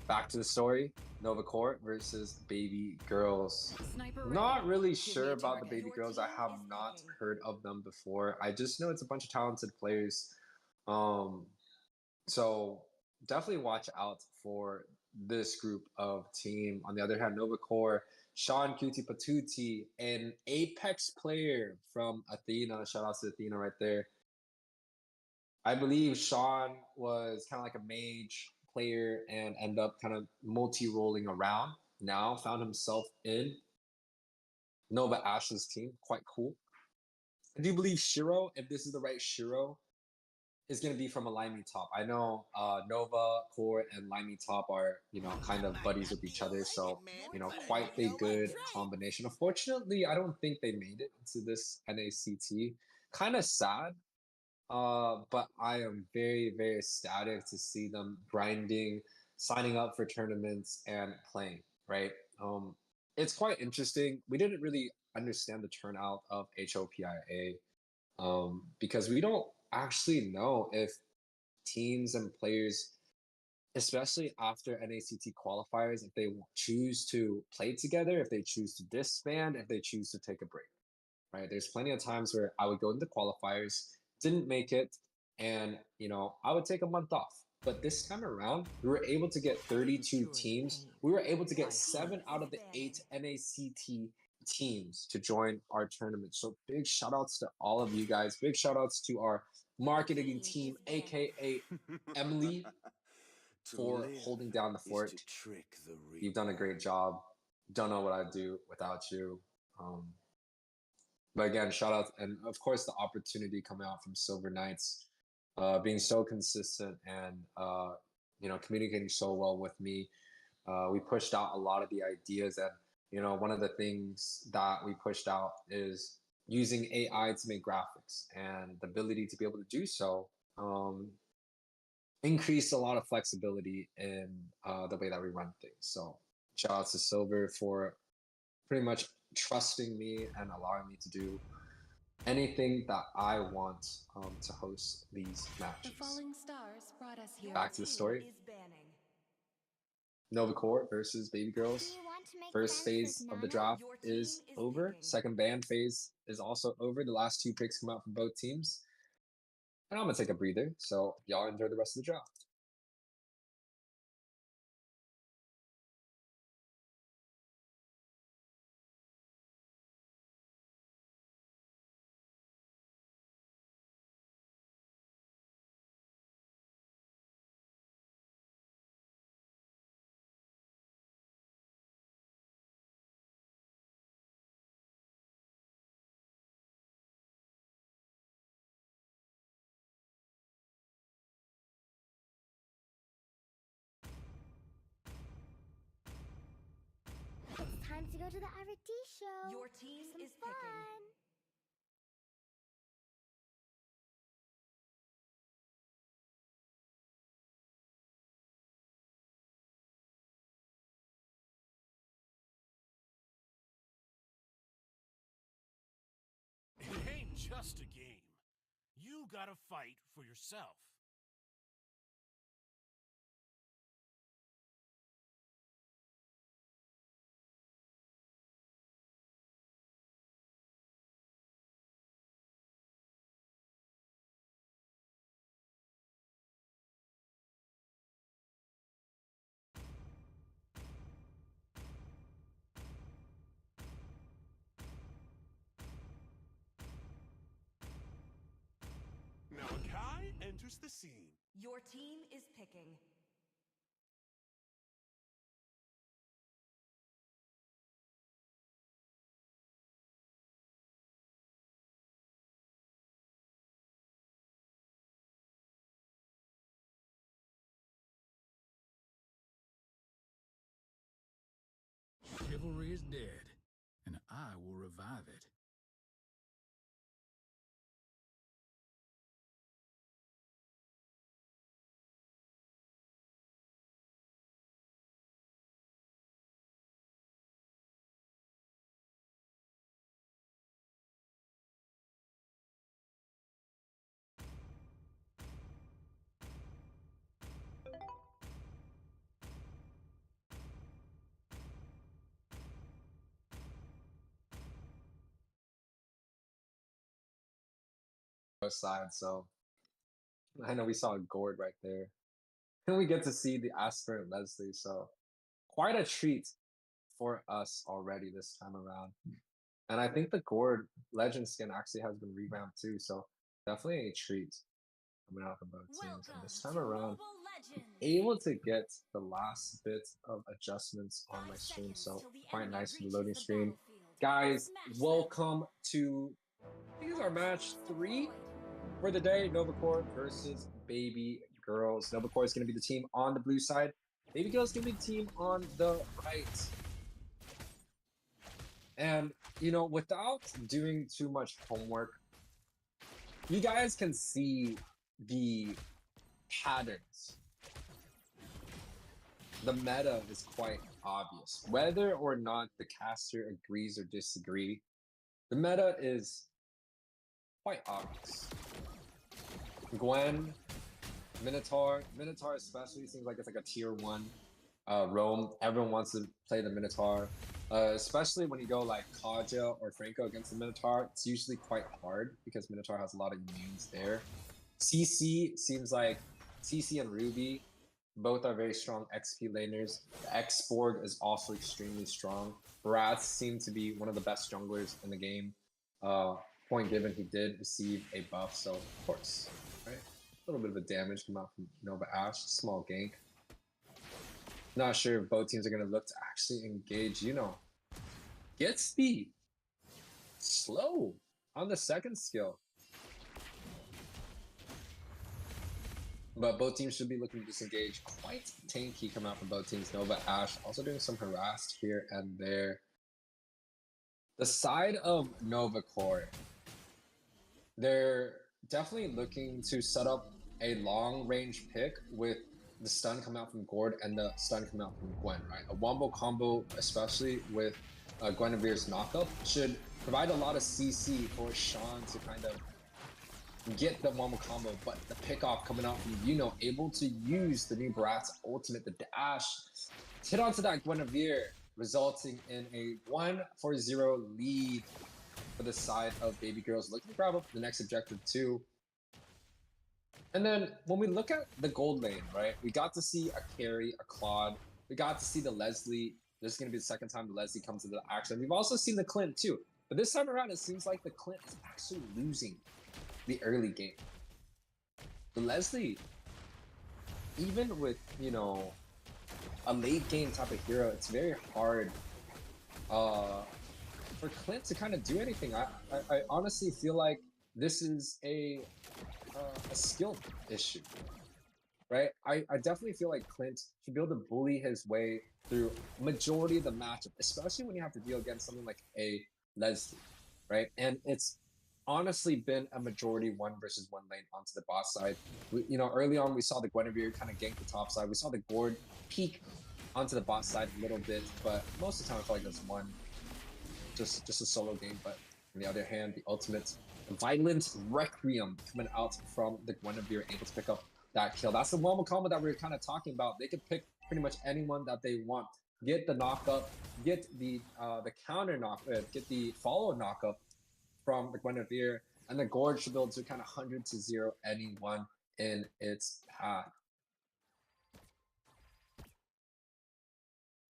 Back to the story. NOVACORE versus Baby Girls. Not really sure about the Baby Girls. I have not heard of them before. I just know it's a bunch of talented players. So definitely watch out for this group of team. On the other hand, NOVACORE Sean Cutie Patuti, an Apex player from Athena. Shout out to Athena right there. I believe Sean was kind of like a mage player and ended up kind of multi-rolling around. Now found himself in Nova Ash's team. Quite cool. I do believe Shiro, if this is the right Shiro, is going to be from a Limey Top. I know NOVACORE and Limey Top are, kind of buddies with each other. So, quite a good combination. Unfortunately, I don't think they made it into this NACT. Kind of sad. But I am very, very ecstatic to see them grinding, signing up for tournaments, and playing, right? It's quite interesting. We didn't really understand the turnout of HOPIA because we don't actually know if teams and players, especially after NACT qualifiers, if they choose to play together, if they choose to disband, if they choose to take a break, right? There's plenty of times where I would go into qualifiers, didn't make it, and I would take a month off. But this time around, we were able to get 32 teams. We were able to get 7 out of the 8 NACT teams to join our tournament. So big shout outs to all of you guys. Big shout outs to our marketing team, aka Emily, for holding down the fort. You've done a great job. Don't know what I'd do without you. But again, shout out, and of course the opportunity coming out from Silver Knights, being so consistent and communicating so well with me. We pushed out a lot of the ideas, and one of the things that we pushed out is using AI to make graphics, and the ability to be able to do so increased a lot of flexibility in the way that we run things. So shout out to Silver for pretty much trusting me and allowing me to do anything that I want to host these matches. The falling stars brought us here. Back to the story. NOVACORE versus BABYGIRLS. First phase of the draft is over. Second ban phase is also over. The last 2 picks come out from both teams. And I'm going to take a breather, so y'all enjoy the rest of the draft. It's time to go to the R&D show. Your team Some is fun. picking. It ain't just a game. You gotta fight for yourself. Malachi enters the scene. Your team is picking. Chivalry is dead, and I will revive it. Side, so I know we saw Gord right there. And we get to see the aspirant Leslie, so quite a treat for us already this time around. And I think the Gord Legend skin actually has been revamped too, so definitely a treat coming out from both teams. And this time around, able to get the last bit of adjustments on my stream, so quite nice for the loading stream. Guys, welcome to, I think it's our match 3 for the day, NOVACORE versus Baby Girls. NOVACORE is going to be the team on the blue side. Baby Girls is going to be the team on the right. And, you know, without doing too much homework, you guys can see the patterns. The meta is quite obvious. Whether or not the caster agrees or disagree, the meta is quite obvious. Gwen, Minotaur especially seems like it's like a tier 1 roam. Everyone wants to play the Minotaur. Especially when you go like Kaja or Franco against the Minotaur, it's usually quite hard because Minotaur has a lot of immunes there. CC seems like CC and Ruby both are very strong XP laners. The X-Borg is also extremely strong. Bratz seemed to be one of the best junglers in the game. Point given, he did receive a buff, so of course, right? A little bit of a damage come out from Nova Ash, small gank. Not sure if both teams are going to look to actually engage, you know. Get speed. Slow on the second skill. But both teams should be looking to disengage. Quite tanky coming out from both teams. Nova Ash also doing some harassed here and there. The side of NOVACORE, they're definitely looking to set up a long range pick with the stun coming out from Gord and the stun coming out from Gwen, right? A wombo combo, especially with Guinevere's knockup, should provide a lot of CC for Sean to kind of get the wombo combo, but the pick off coming out from Yuno, able to use the new Bratz ultimate, the dash, hit onto that Guinevere, resulting in a 1-0 lead for the side of Baby Girls, looking to grab up the next objective too. And then when we look at the gold lane, right, we got to see a carry, a Claude. We got to see the Leslie. This is going to be the second time the Leslie comes into the action. We've also seen the Clint too. But this time around, it seems like the Clint is actually losing the early game. The Leslie, even with, you know, a late game type of hero, it's very hard for Clint to kind of do anything. I honestly feel like this is a skill issue, right? I definitely feel like Clint should be able to bully his way through majority of the matchup, especially when you have to deal against something like a Leslie, right? And it's honestly been a majority 1 versus 1 lane onto the bot side. You know, early on we saw the Guinevere kind of gank the top side. We saw the Gord peek onto the bot side a little bit, but most of the time I feel like it was just a solo game. But on the other hand, the ultimate Violent Requiem coming out from the Guinevere, able to pick up that kill. That's the wombo combo that we were kind of talking about. They could pick pretty much anyone that they want. Get the knockup, get the counter knock, get the follow knockup from the Guinevere, and the Gord should be able to kind of 100-0 anyone in its path.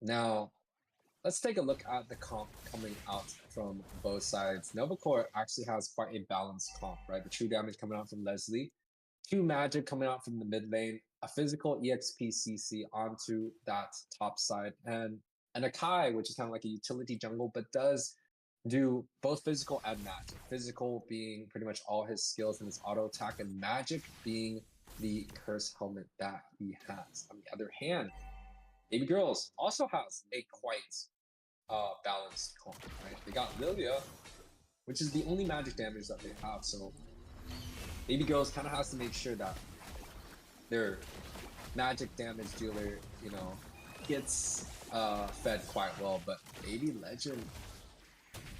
Now, let's take a look at the comp coming out from both sides. NOVACORE actually has quite a balanced comp, right? The true damage coming out from Leslie, 2 magic coming out from the mid lane, a physical EXP CC onto that top side, and an Akai, which is kind of like a utility jungle, but does do both physical and magic. Physical being pretty much all his skills and his auto attack, and magic being the curse helmet that he has. On the other hand, Baby Girls also has a quite balanced comp, right? They got Lilia, which is the only magic damage that they have, so Baby Girls kind of has to make sure that their magic damage dealer, you know, gets fed quite well. But Baby Legend,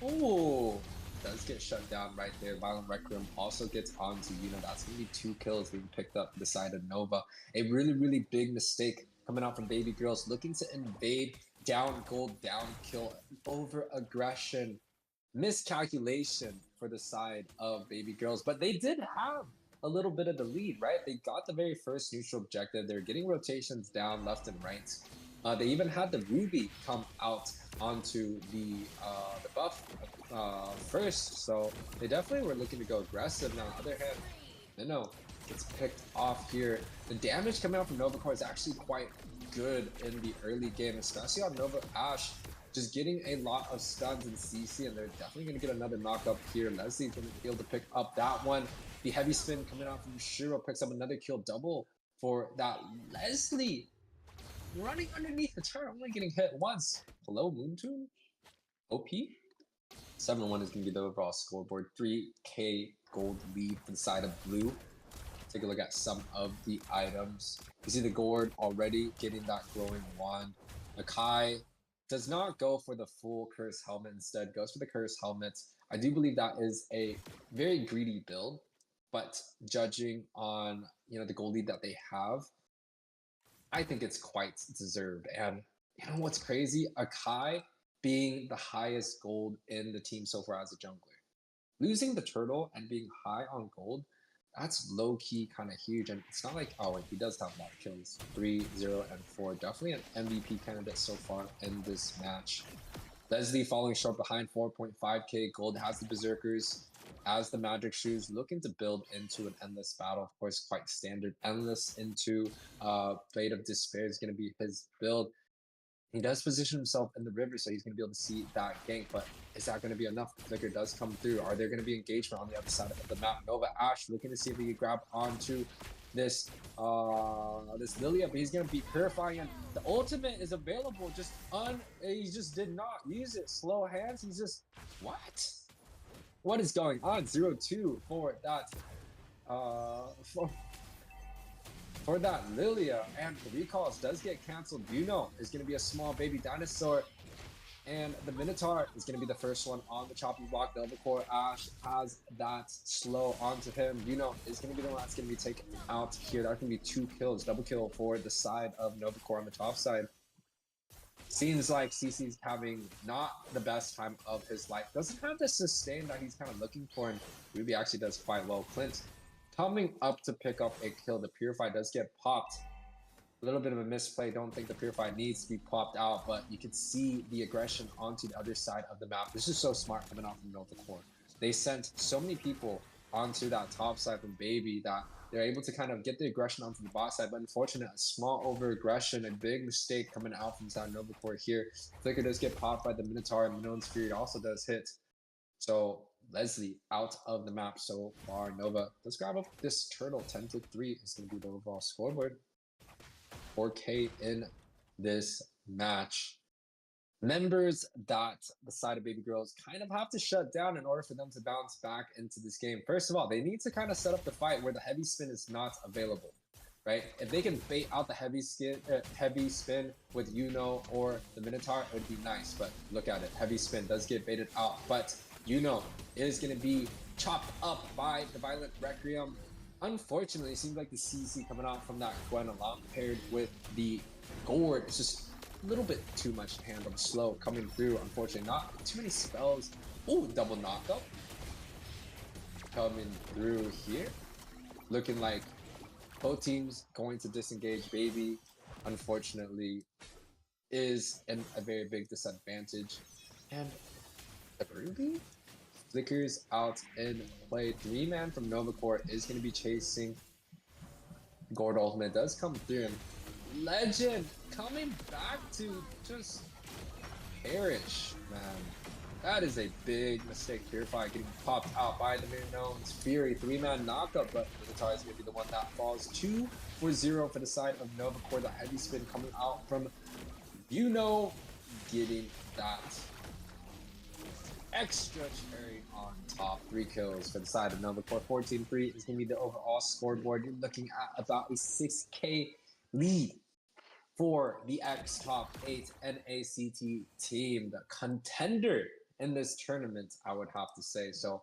oh, does get shut down right there. Violent Requiem also gets onto, you know, that's gonna be 2 kills being picked up the side of Nova. A really big mistake coming out from Baby Girls, looking to invade down gold, down kill, over aggression, miscalculation for the side of Baby Girls. But they did have a little bit of the lead, right? They got the very first neutral objective. They're getting rotations down left and right. They even had the Ruby come out onto the buff first, so they definitely were looking to go aggressive. Now, on the other hand, Minnow gets picked off here. The damage coming out from NOVACORE is actually quite good in the early game, especially on Nova Ash. Just getting a lot of stuns in CC, and they're definitely going to get another knock up here. Leslie's going to be able to pick up that one. The heavy spin coming out from Shiro picks up another kill double for that. Leslie running underneath the turret, only getting hit once. Hello, Moontoon? OP? 7-1 is going to be the overall scoreboard. 3k gold lead for the side of blue. Take a look at some of the items. You see the Gourd already getting that glowing wand. Akai does not go for the full curse helmet, instead goes for the curse helmet. I do believe that is a very greedy build, but judging on the gold lead that they have, I think it's quite deserved. And you know what's crazy? Akai being the highest gold in the team so far as a jungler. Losing the turtle and being high on gold, that's low-key kind of huge. And it's not like, oh, wait, he does have a lot of kills. 3, 0, and 4. Definitely an MVP candidate so far in this match. Leslie falling short behind 4.5k gold, has the Berserkers as the Magic Shoes, looking to build into an endless battle. Of course, quite standard. Endless into Blade of Despair is going to be his build. He does position himself in the river, so he's going to be able to see that gank, but is that going to be enough? The flicker does come through. Are there going to be engagement on the other side of the map? Nova Ash looking to see if he can grab onto this Lilia, but he's going to be purifying, and the ultimate is available. He just did not use it. Slow hands. He's just, what is going on? 0-2 for that for that Lilia, and the recalls does get canceled. Yuno is going to be a small baby dinosaur, and the Minotaur is going to be the first one on the chopping block. NOVACORE Ash has that slow onto him. Yuno is going to be the one that's going to be taken out here. That's going to be 2 kills, double kill for the side of NOVACORE on the top side. Seems like CC's having not the best time of his life. Doesn't have the sustain that he's kind of looking for, and Ruby actually does quite well. Clint coming up to pick up a kill. The Purify does get popped. A little bit of a misplay. Don't think the Purify needs to be popped out, but you can see the aggression onto the other side of the map. This is so smart coming out from NOVACORE. They sent so many people onto that top side from Baby that they're able to kind of get the aggression onto the bot side, but unfortunate, a small over-aggression, a big mistake coming out from side NOVACORE here. Flicker does get popped by the Minotaur, and Minoan's Fury also does hit. So Leslie out of the map so far. Nova, let's grab up this turtle. 10-3 is going to be the overall scoreboard. 4k in this match. Members that the side of Baby Girls kind of have to shut down in order for them to bounce back into this game. First of all, they need to kind of set up the fight where the heavy spin is not available, right? If they can bait out the heavy spin with Yuno or the Minotaur, it would be nice. But look at it, heavy spin does get baited out, but Yuno is going to be chopped up by the Violent Requiem. Unfortunately, it seems like the CC coming out from that Gwen along paired with the Gourd, it's just a little bit too much to handle. Slow coming through, unfortunately. Not too many spells. Oh, double knockup coming through here. Looking like both teams going to disengage. Baby, unfortunately, is in a very big disadvantage. And the Ruby flickers out in play. 3-man from NOVACORE is going to be chasing. Gourd ultimate does come through, and Legend coming back to just perish, man. That is a big mistake. Purify getting popped out by the Minoan's Fury. 3-man knockup, but Minotaur is going to be the one that falls. 2-0 for the side of NOVACORE. The heavy spin coming out from Yuno, getting that extra cherry on top. 3 kills for the side of NOVACORE. 14-3 is going to be the overall scoreboard. You're looking at about a 6k lead for the X Top 8 NACT team, the contender in this tournament, I would have to say. So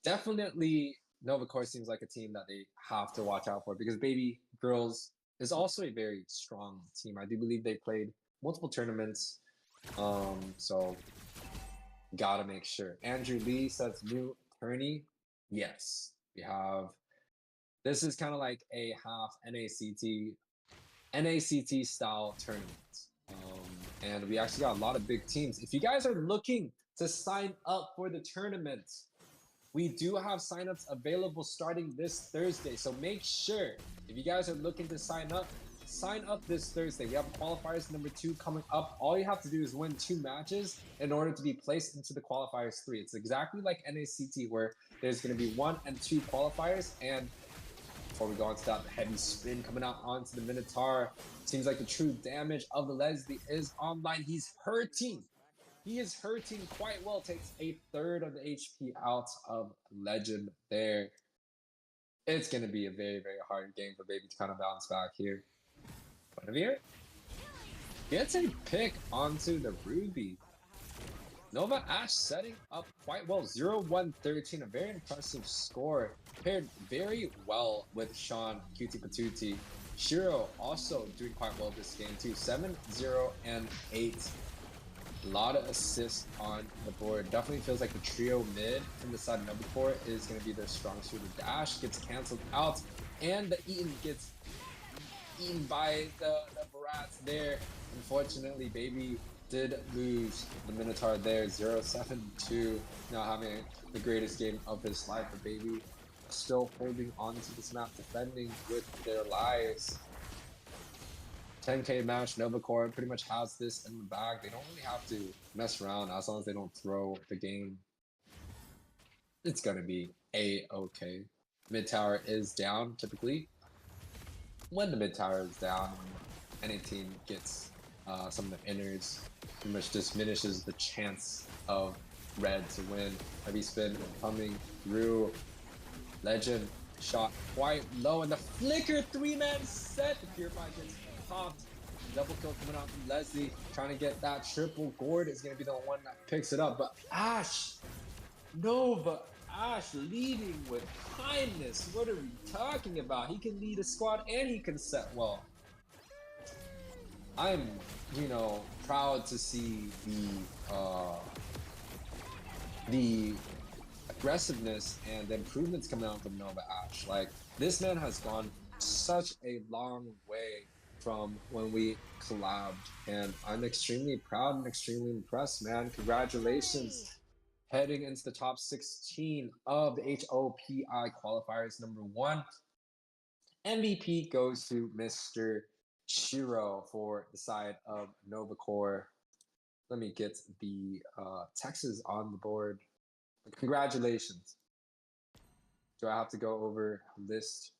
definitely NOVACORE seems like a team that they have to watch out for, because Baby Girls is also a very strong team. I do believe they played multiple tournaments, so gotta make sure. Andrew Lee says new tourney. Yes, we have. This is kind of like a half NACT NACT style tournament. And we actually got a lot of big teams. If you guys are looking to sign up for the tournament, we do have signups available starting this Thursday. So make sure, if you guys are looking to sign up this Thursday. We have qualifiers number 2 coming up. All you have to do is win 2 matches in order to be placed into the qualifiers 3. It's exactly like NACT, where there's going to be 1 and 2 qualifiers. And before we go on to that, the heavy spin coming out onto the Minotaur. Seems like the true damage of the Leslie is online. He's hurting. He is hurting quite well. Takes a third of the HP out of Legend there. It's going to be a very, very hard game for Baby to kind of bounce back here. Guinevere gets a pick onto the Ruby. Nova Ash setting up quite well. 0-1-13, a very impressive score. Paired very well with Sean Cutie Patootie. Shiro also doing quite well this game too. 7-0 and 8. A lot of assists on the board. Definitely feels like the trio mid from the side of NOVACORE is going to be their strong suit. The dash gets canceled out, and the Eaton gets eaten by the Barats there. Unfortunately, Baby did lose the Minotaur there. 0-7-2. Now having the greatest game of his life. But Baby still holding on to this map, defending with their lives. 10k match. NOVACORE pretty much has this in the bag. They don't really have to mess around as long as they don't throw the game. It's gonna be a-okay. Mid tower is down typically. When the mid tower is down, any team gets some of the inners, pretty much diminishes the chance of red to win. Heavy spin coming through. Legend shot quite low, and the flicker 3-man set. The Purify gets popped. Double kill coming out from Leslie, trying to get that triple. Gord is going to be the one that picks it up, but Ash, Nova Ash leading with kindness. What are we talking about? He can lead a squad and he can set well. I'm, proud to see the aggressiveness and the improvements coming out from Nova Ash. Like, this man has gone such a long way from when we collabed, and I'm extremely proud and extremely impressed, man. Congratulations. Heading into the top 16 of the HOPI qualifiers number 1. MVP goes to Mr. Shiro for the side of NOVACORE. Let me get the Texas on the board. Congratulations. Do I have to go over list?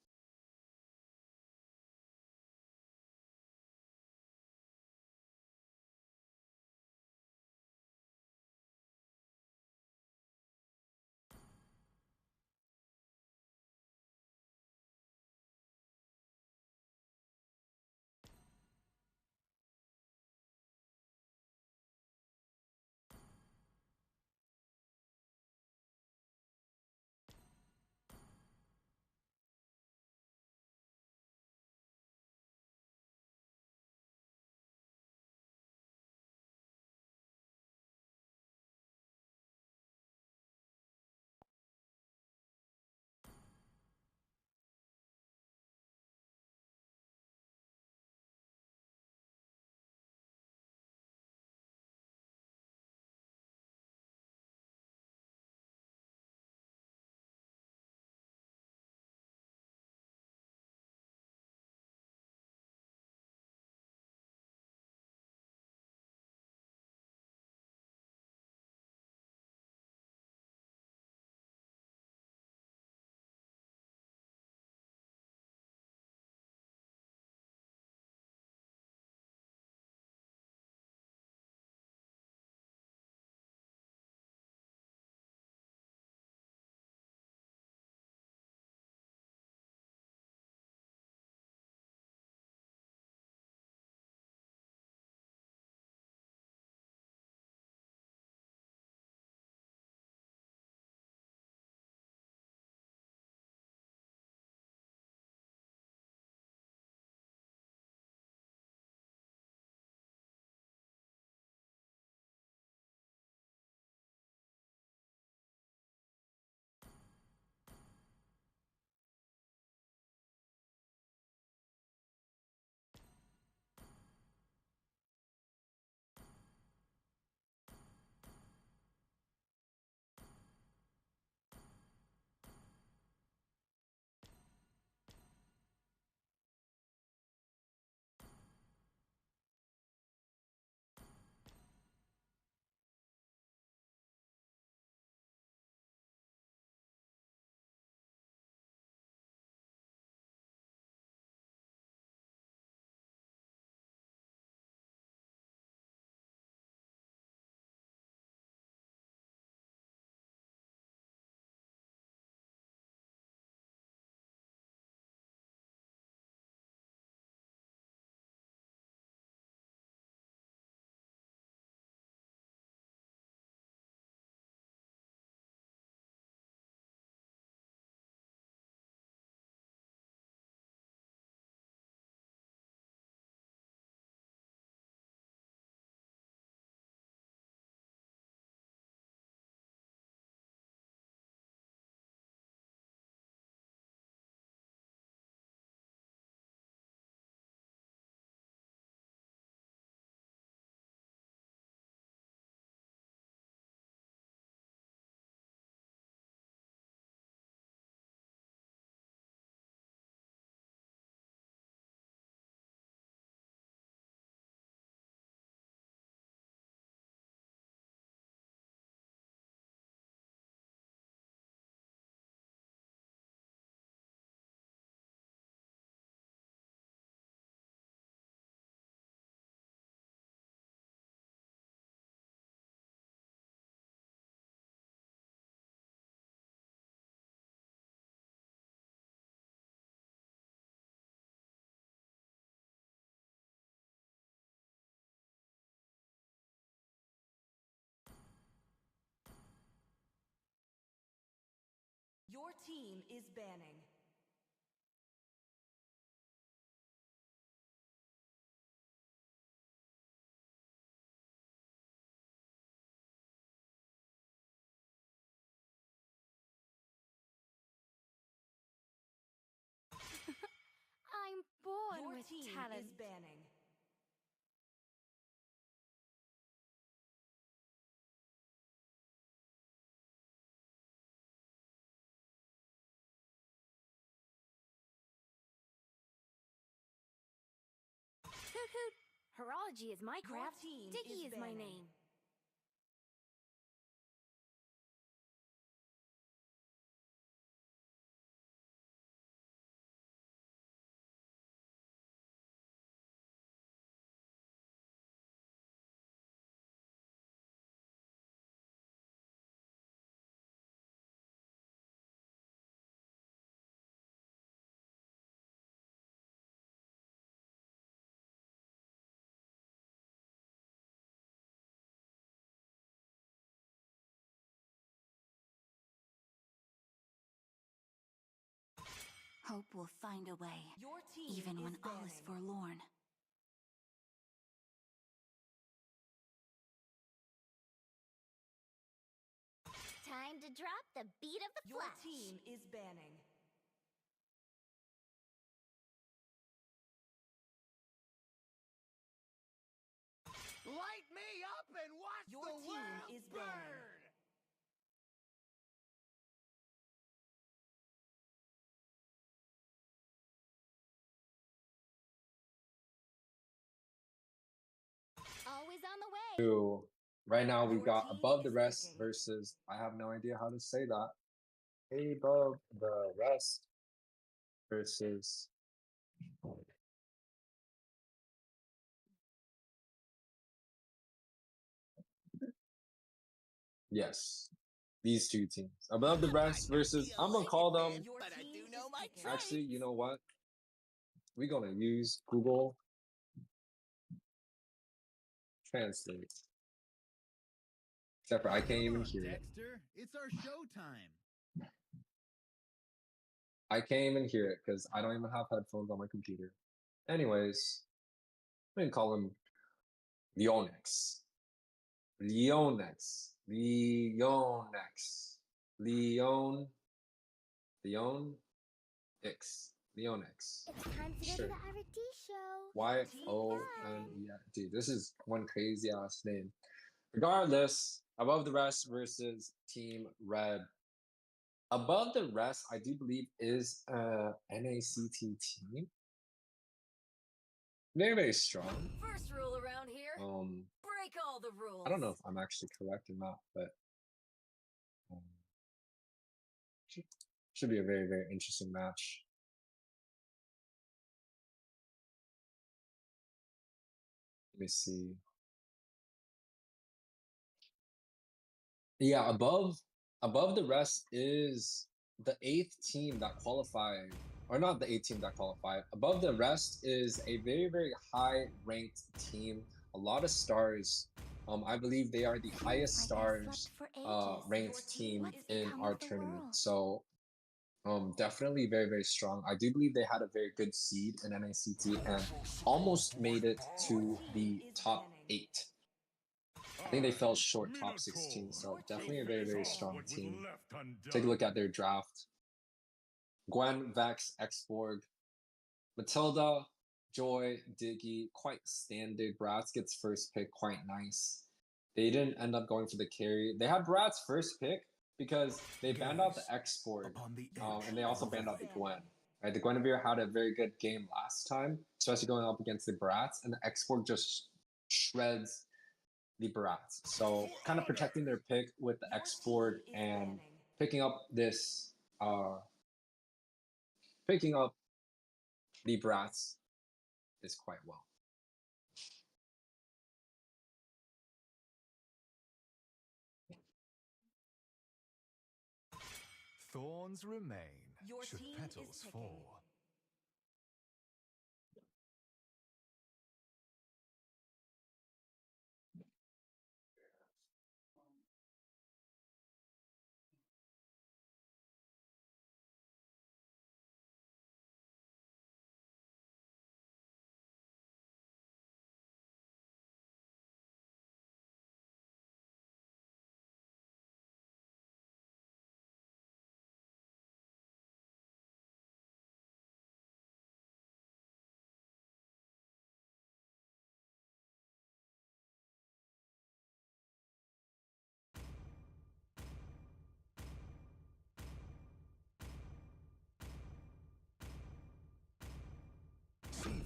Your team is banning. I'm born Your with team talent. is banning. Hoot hoot. Horology is my craft. team Dicky is is my banning. name. Hope will find a way, Your team even is when all is banning. forlorn. Time to drop the beat of the Your flash. team is banning. Light me up and watch Your the team world is banning. burn! Always on the way. So, right now we Your got team above the is rest picking. versus, I have no idea how to say that. Above the rest versus yes, these two teams. Above the rest versus, I'm gonna call them, Your But I team do know is my picking. trade. actually, you know what? We're gonna use Google Translate. Except for I can't even hear it. Dexter, it's our showtime. I can't even hear it because I don't even have headphones on my computer. Anyways, I'm gonna call him LYONYX. LYONYX. LYONYX. LYONYX. LYONYX. It's time to go Sure. to the R&D show. YONE. Dude, this is one crazy ass name. Regardless, above the rest versus Team Red. Above the rest, I do believe is a NACT team. Very, very strong. First rule around here. Break all the rules. I don't know if I'm actually correct or not, but should be a very, very interesting match. Let me see. Yeah, above the rest is the 8th team that qualified, or not the 8th team that qualified. Above the rest is a very, very high ranked team. A lot of stars. I believe they are the highest stars ranked team in our tournament. So definitely very, very strong. I do believe they had a very good seed in NACT and almost made it to the top 8. I think they fell short top 16, so definitely a very, very strong team. Take a look at their draft. Gwen, Vex, Xborg, Matilda, Joy, Diggy, quite standard. Bratz gets first pick, quite nice. They didn't end up going for the carry. They had Bratz first pick because they banned out the Xborg, and they also banned out the Gwen. Right, the Guinevere had a very good game last time, especially going up against the Bratz, and the Xborg just shreds the Bratz. So kind of protecting their pick with the Xborg and picking up this, picking up the Bratz is quite well. Thorns remain Your should team is petals picking. fall.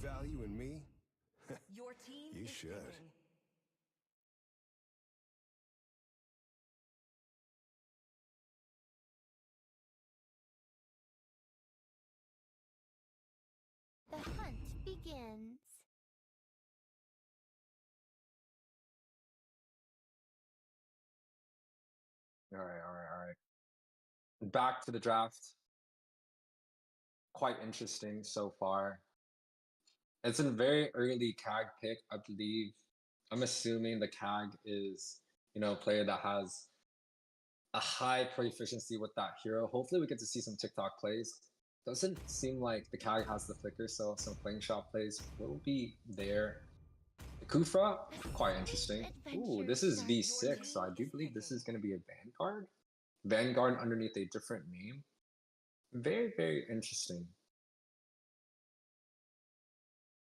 value in me? Your team You is should. picking. The hunt begins. All right. Back to the draft. Quite interesting so far. It's a very early CAG pick, I believe. I'm assuming the CAG is, a player that has a high proficiency with that hero. Hopefully we get to see some TikTok plays. Doesn't seem like the CAG has the flicker, so some playing shot plays will be there. The Kufra, quite interesting. Ooh, this is V6, so I do believe this is going to be a Vanguard. Vanguard underneath a different name. Very, very interesting.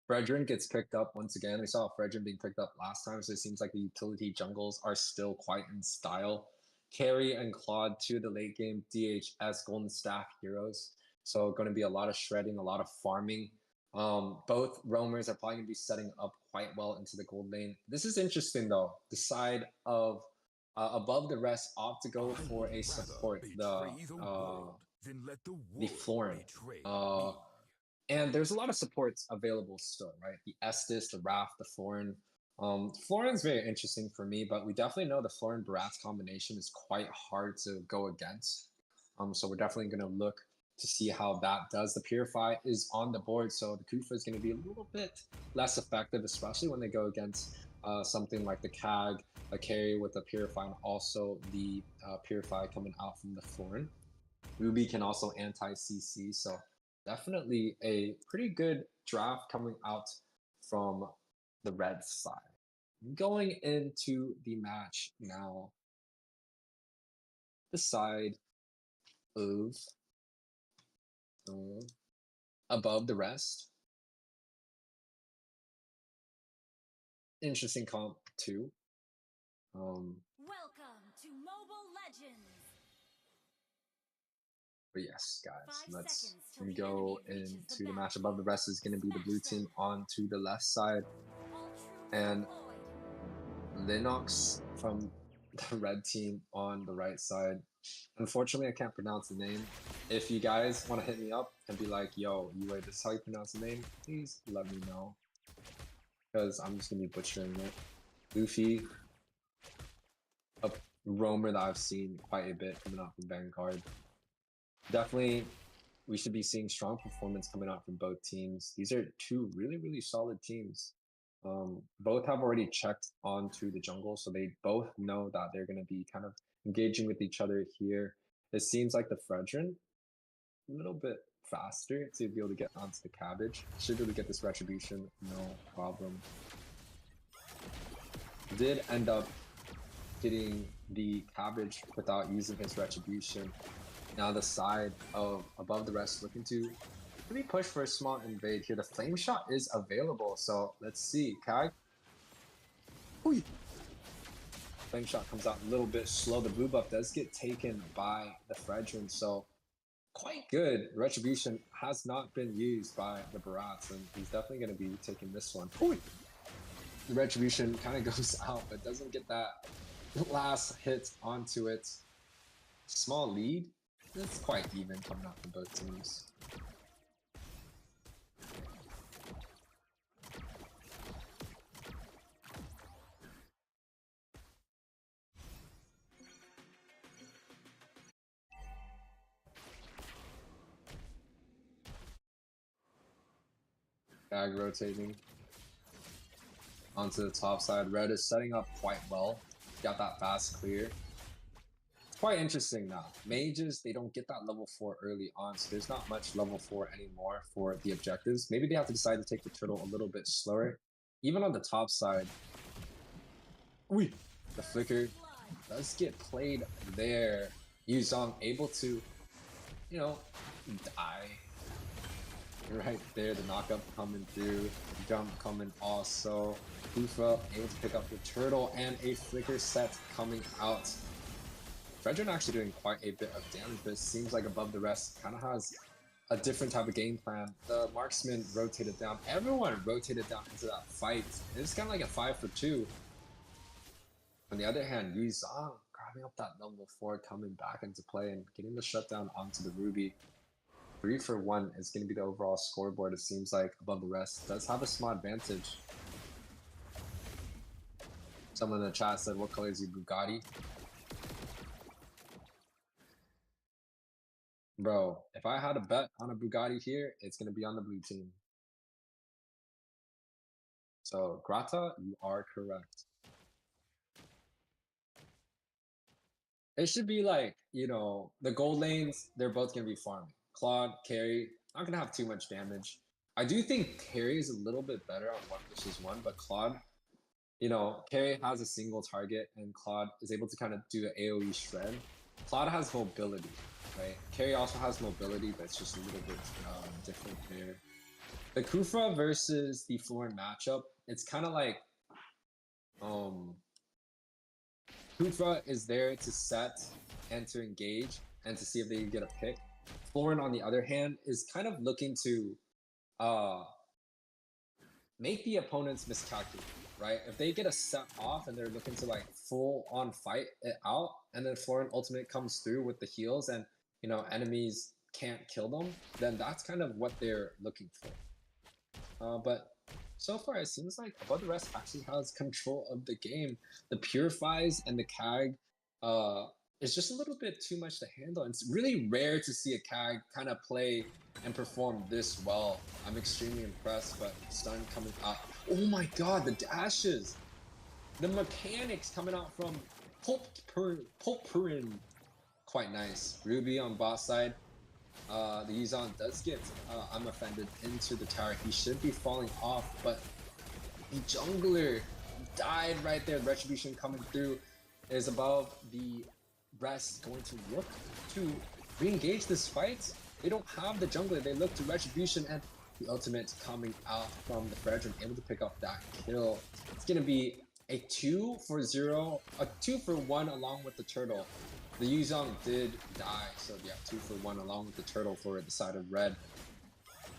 Fredrin gets picked up once again. We saw Fredrin being picked up last time, so it seems like the utility jungles are still quite in style. Carry and Claude, two of the late game DHS Golden Staff heroes. So going to be a lot of shredding, a lot of farming. Both roamers are probably going to be setting up quite well into the gold lane. This is interesting though. The side of above the rest opt to go for a support, the Florin. And there's a lot of supports available still, right? The Estes, the Raft, the Florin. Florin's very interesting for me, but we definitely know the Florin Baratz combination is quite hard to go against. So we're definitely going to look to see how that does. The Purify is on the board, so the Kufa is going to be a little bit less effective, especially when they go against something like the CAG, a carry with the Purify, and also the Purify coming out from the Florin. Ruby can also anti-CC, so definitely a pretty good draft coming out from the red side. Going into the match now, the side of above the rest. Interesting comp too. Welcome to Mobile Legends. But yes, guys, let's go into the match. Above the rest is going to be the blue team on to the left side, and LYONYX from the red team on the right side. Unfortunately, I can't pronounce the name. If you guys want to hit me up and be like, yo, UA, this is how you pronounce the name, please let me know, because I'm just going to be butchering it. Luffy, a roamer that I've seen quite a bit coming out from Vanguard. Definitely, we should be seeing strong performance coming out from both teams. These are two really, really solid teams. Both have already checked onto the jungle, so they both know that they're going to be kind of engaging with each other here. It seems like the Fredrin a little bit faster to be able to get onto the cabbage. Should be able to get this retribution, no problem. Did end up getting the cabbage without using his retribution. Now the side of above the rest looking to maybe push for a small invade here. The flame shot is available, so let's see. Kai. Ooh. Flame shot comes out a little bit slow. The blue buff does get taken by the Fredrin, so quite good. Retribution has not been used by the Baratz, and he's definitely going to be taking this one. Ooh. The retribution kind of goes out, but doesn't get that last hit onto it. Small lead. It's quite even coming out from both teams. Bag rotating onto the top side. Red is setting up quite well. Got that fast clear. Quite interesting now. Mages, they don't get that level 4 early on, so there's not much level 4 anymore for the objectives. Maybe they have to decide to take the turtle a little bit slower. Even on the top side, the flicker does get played there. Yuzong able to, die. Right there, the knockup coming through, jump coming also. Kufa able to pick up the turtle and a flicker set coming out. Fredrin actually doing quite a bit of damage, but it seems like above the rest kind of has a different type of game plan. The marksman rotated down. Everyone rotated down into that fight. It was kind of like a 5 for 2. On the other hand, Yu Zhang grabbing up that level 4, coming back into play and getting the shutdown onto the Ruby. 3 for 1 is going to be the overall scoreboard, it seems like, above the rest. Does have a small advantage. Someone in the chat said, what color is your Bugatti? Bro, if I had a bet on a Bugatti here, it's going to be on the blue team. So, Grata, you are correct. It should be like, you know, the gold lanes, they're both going to be farming. Claude, Carry, not going to have too much damage. I do think Carry is a little bit better on 1 versus 1, but Claude, you know, Carry has a single target and Claude is able to kind of do an AoE shred. Claude has mobility, right? Carry also has mobility, but it's just a little bit different there. The Kufra versus the Florin matchup, it's kind of like, Kufra is there to set and to engage and to see if they can get a pick. Florin, on the other hand, is kind of looking to make the opponents miscalculate, right? If they get a set off and they're looking to like full on fight it out, and then Florin ultimate comes through with the heals and, you know, enemies can't kill them, then that's kind of what they're looking for. But so far, it seems like Above the Rest actually has control of the game. The Purifies and the CAG is just a little bit too much to handle. It's really rare to see a CAG kind of play and perform this well. I'm extremely impressed, but stun coming out. Oh my god, the dashes! The mechanics coming out from Pulpurin. Quite nice. Ruby on bot side. The Yuzan does get I'm offended into the tower. He should be falling off, but the jungler died right there. Retribution coming through is above the rest, going to look to re-engage this fight. They don't have the jungler. They look to Retribution and the ultimate coming out from the Fredrin, able to pick up that kill. It's gonna be a 2 for 0, a 2 for 1 along with the turtle. The Yuzong did die, so yeah, 2 for 1 along with the turtle for the side of red.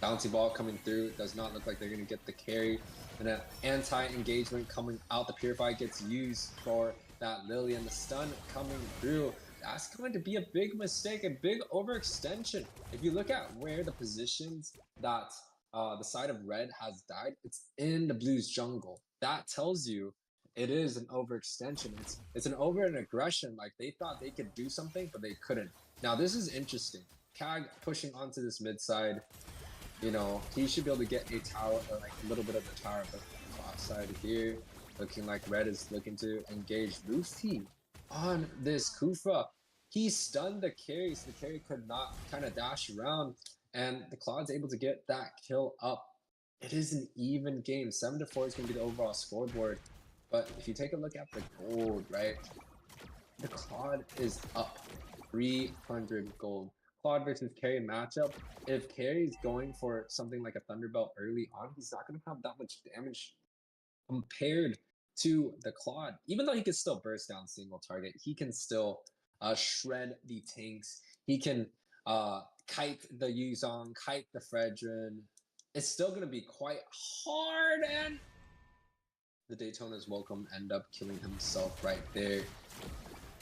Bouncy ball coming through. Does not look like they're going to get the carry. And an anti-engagement coming out. The Purify gets used for that Lily, and the stun coming through. That's going to be a big mistake, a big overextension. If you look at where the positions that the side of red has died, it's in the blue's jungle. That tells you it is an overextension. It's an over an aggression. Like, they thought they could do something, but they couldn't. Now, this is interesting. CAG pushing onto this mid side. You know, he should be able to get a tower, or like a little bit of the tower, but top side here, looking like red is looking to engage Luffy on this Kufa. He stunned the carry, so the carry could not kind of dash around, and the Claude's able to get that kill up. It is an even game. 7 to 4 is going to be the overall scoreboard. But if you take a look at the gold, right, the Claude is up 300 gold. Claude versus Carry matchup. If Carry's going for something like a Thunderbolt early on, he's not going to have that much damage compared to the Claude. Even though he can still burst down single target, he can still shred the tanks. He can kite the Yuzong, kite the Fredrin. It's still going to be quite hard, and the Daytona's welcome end up killing himself right there.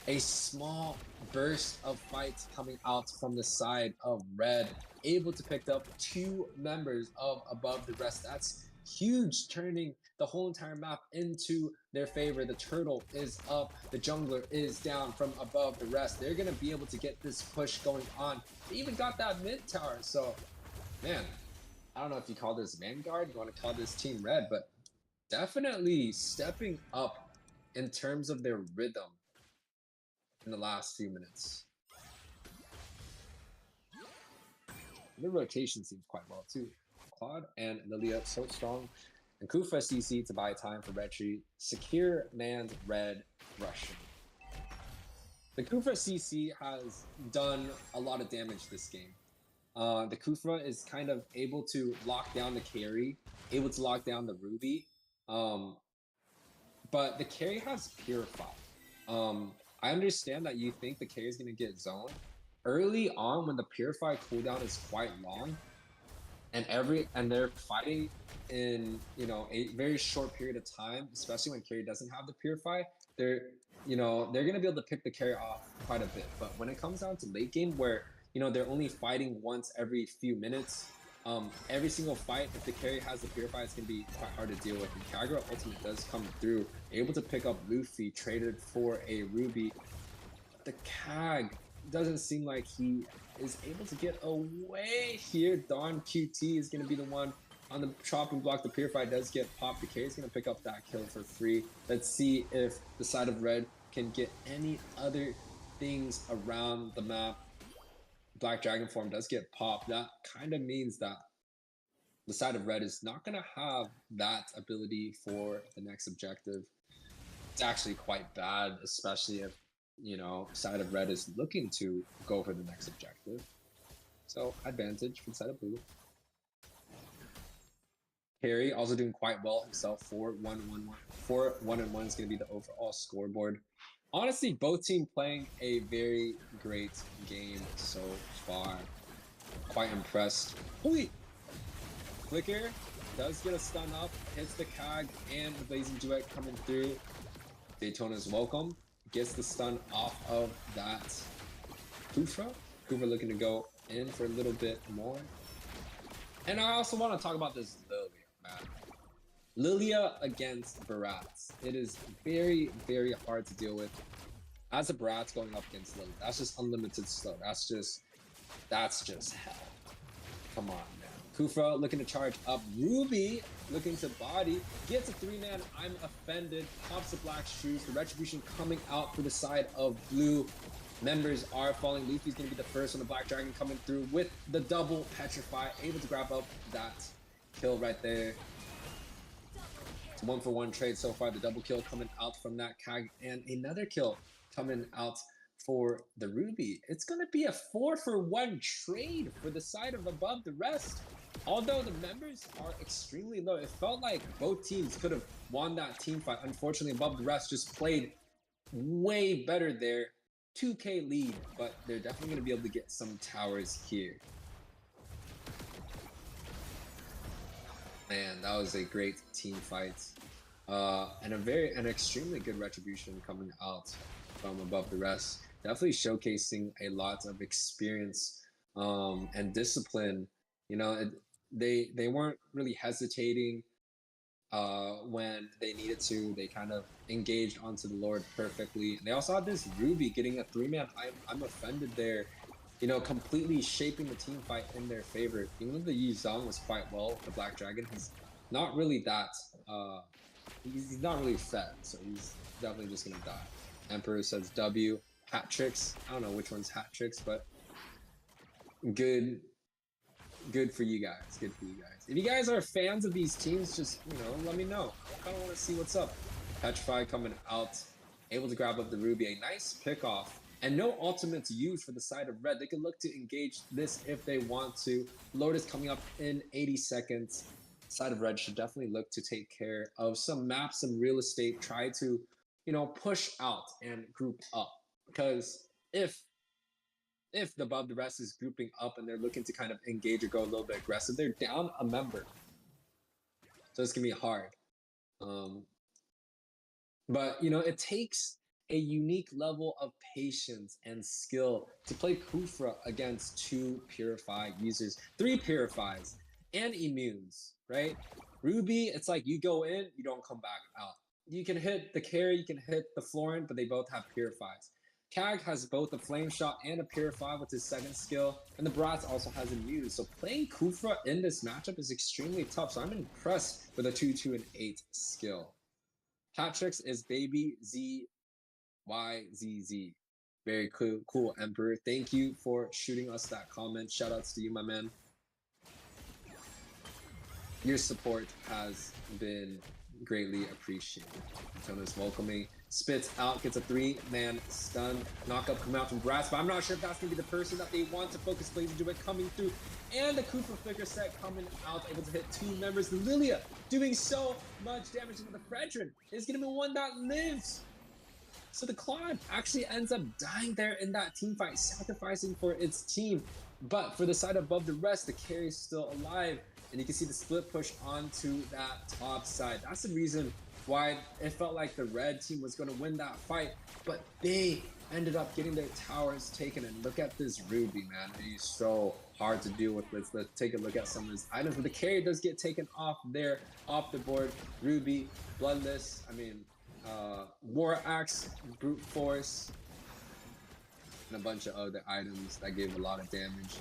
A small burst of fights coming out from the side of red, able to pick up 2 members of Above the Rest. That's huge, turning the whole entire map into their favor. The turtle is up, the jungler is down from Above the Rest. They're gonna be able to get this push going on. They even got that mid tower, so man, I don't know if you call this Vanguard, you want to call this Team Red, but definitely stepping up in terms of their rhythm in the last few minutes. The rotation seems quite well too. Claude and Lilia so strong. And Kufa CC to buy time for Retri. Secure manned red Russian. The Kufa CC has done a lot of damage this game. The Kufa is kind of able to lock down the carry, able to lock down the Ruby. But the carry has Purify. I understand that you think the carry is going to get zoned early on when the Purify cooldown is quite long, and they're fighting in, you know, a very short period of time, especially when carry doesn't have the Purify, they're gonna be able to pick the carry off quite a bit. But when it comes down to late game, where you know they're only fighting once every few minutes, every single fight, if the carry has the Purify, it's gonna be quite hard to deal with. And Kagura ultimate does come through, able to pick up Luffy, traded for a Ruby. The Kag doesn't seem like he is able to get away here. Don QT is gonna be the one on the chopping block. The Purify does get popped. The carry is gonna pick up that kill for free. Let's see if the side of red can get any other things around the map. Black Dragon form does get popped. That kind of means that the side of red is not gonna have that ability for the next objective. It's actually quite bad, especially if, you know, side of red is looking to go for the next objective. So advantage for the side of blue. Carry also doing quite well himself. 4-1-1-1. 4-1-1 is going to be the overall scoreboard. Honestly, both teams playing a very great game so far. Quite impressed. Holy! Flicker does get a stun up, hits the Kag and the Blazing Duet coming through. Daytona's welcome. Gets the stun off of that Kufra. Kufra looking to go in for a little bit more. And I also want to talk about this Lilia, man. Lilia against Barats. It is very, very hard to deal with. As a Barats going up against Lilia, that's just unlimited slow. That's just hell. Come on, man. Kufra looking to charge up. Ruby looking to body. Gets a 3-man. I'm offended. Pops the black shoes. The retribution coming out for the side of blue. Members are falling. Luffy's going to be the first one. The Black Dragon coming through with the double petrify. Able to grab up that kill right there. It's a 1-for-1 trade so far. The double kill coming out from that Kag. And another kill coming out for the Ruby. It's going to be a 4-for-1 trade for the side of above the rest. Although the members are extremely low, it felt like both teams could have won that team fight. Unfortunately, above the rest just played way better there. 2k lead, but they're definitely going to be able to get some towers here. Man, that was a great team fight. And an extremely good retribution coming out from above the rest. Definitely showcasing a lot of experience and discipline. You know, they weren't really hesitating when they needed to. They kind of engaged onto the Lord perfectly. And they also had this Ruby getting a 3-man. I'm offended there, you know, completely shaping the team fight in their favor. Even though the Yu Zhang was quite well, the Black Dragon, he's not really that, he's not really fed, so he's definitely just gonna die. Emperor says W. Hat tricks. I don't know which one's hat tricks, but good for you guys. Good for you guys. If you guys are fans of these teams, just, you know, let me know. I kind of want to see what's up. Petrify coming out, able to grab up the Ruby. A nice pick off, and no ultimates used for the side of red. They can look to engage this if they want to. Lotus coming up in 80 seconds. Side of red should definitely look to take care of some maps, some real estate. Try to, you know, push out and group up, because if the above the rest is grouping up and they're looking to kind of engage or go a little bit aggressive, they're down a member. So it's going to be hard. But, you know, it takes a unique level of patience and skill to play Kufra against 2 Purify users, 3 Purifies, and Immunes, right? Ruby, it's like you go in, you don't come back out. You can hit the carry, you can hit the Florent, but they both have Purifies. Kag has both a Flame Shot and a Purify with his 2nd skill, and the Bratz also has a Muse. So playing Kufra in this matchup is extremely tough, so I'm impressed with a 2, 2, and 8 skill. Hat tricks is Baby ZYZZ. Very cool, Emperor. Thank you for shooting us that comment. Shoutouts to you, my man. Your support has been greatly appreciated. Antonio's welcoming. Spits out, gets a 3-man stun. Knockup coming out from Bratz, but I'm not sure if that's going to be the person that they want to focus Blazing Duet coming through. And the Kufra flicker set coming out, able to hit 2 members. Lilia doing so much damage, to the Fredrin is going to be one that lives. So the Claude actually ends up dying there in that team fight, sacrificing for its team. But for the side above the rest, the carry is still alive. And you can see the split push onto that top side. That's the reason why it felt like the red team was going to win that fight. But they ended up getting their towers taken. And look at this Ruby, man. He's so hard to deal with. Let's take a look at some of his items. But the carry does get taken off there, off the board. Ruby, Bloodless, War Axe, Brute Force, and a bunch of other items that gave a lot of damage.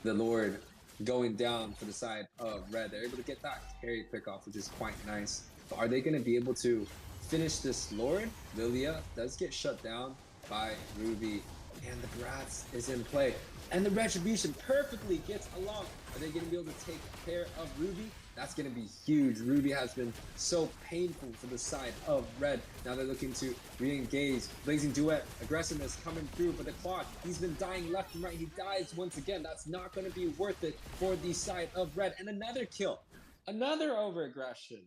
The Lord going down for the side of red. They're able to get that carry pick off, which is quite nice. But are they going to be able to finish this Lord? Lilia does get shut down by Ruby, and the Brats is in play. And the Retribution perfectly gets along. Are they going to be able to take care of Ruby? That's going to be huge. Ruby has been so painful for the side of red. Now they're looking to re-engage. Blazing Duet, aggressiveness coming through, but the Claude, he's been dying left and right. He dies once again. That's not going to be worth it for the side of red. And another kill. Another over-aggression.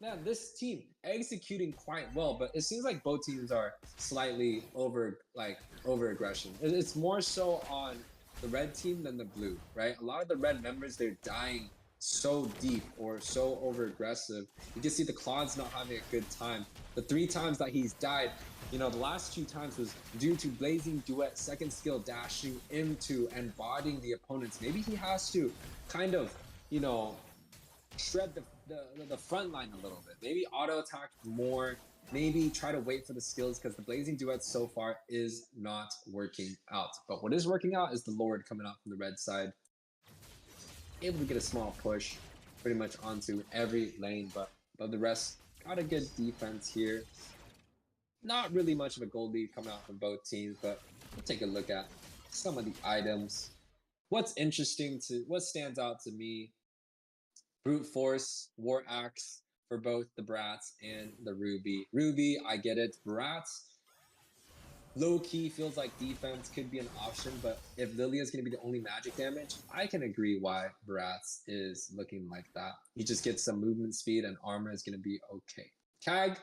Man, this team executing quite well, but it seems like both teams are slightly over-aggression. It's more so on the red team than the blue, right? A lot of the red members, they're dying so deep or so over aggressive. You can see the Claude's not having a good time. The 3 times that he's died, the last 2 times was due to Blazing Duet second skill dashing into and bodying the opponents. Maybe he has to kind of, shred the front line a little bit. Maybe auto attack more. Maybe try to wait for the skills, because the Blazing Duet so far is not working out. But what is working out is the Lord coming out from the red side. Able to get a small push pretty much onto every lane, but the rest got a good defense here. Not really much of a gold lead coming out from both teams, but we'll take a look at some of the items. What stands out to me, Brute Force, War Axe for both the Brats and the Ruby. Ruby, I get it. Brats, low-key feels like defense could be an option, but if Lilia is going to be the only magic damage, I can agree why Brats is looking like that. He just gets some movement speed and armor is going to be okay. Kag,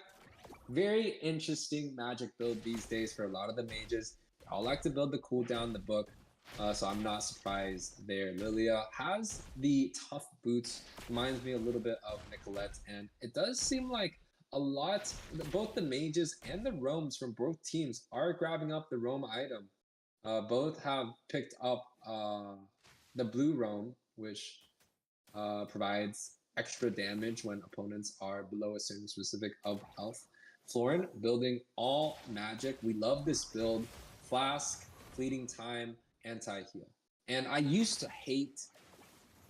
very interesting magic build these days for a lot of the mages. They all like to build the cooldown, the book, so I'm not surprised there. Lilia has the tough boots, reminds me a little bit of Nicolette, and it does seem like both the mages and the roams from both teams are grabbing up the roam item. Both have picked up the blue roam, which provides extra damage when opponents are below a certain specific of health. Florin building all magic. We love this build. Flask, fleeting time, anti-heal. And I used to hate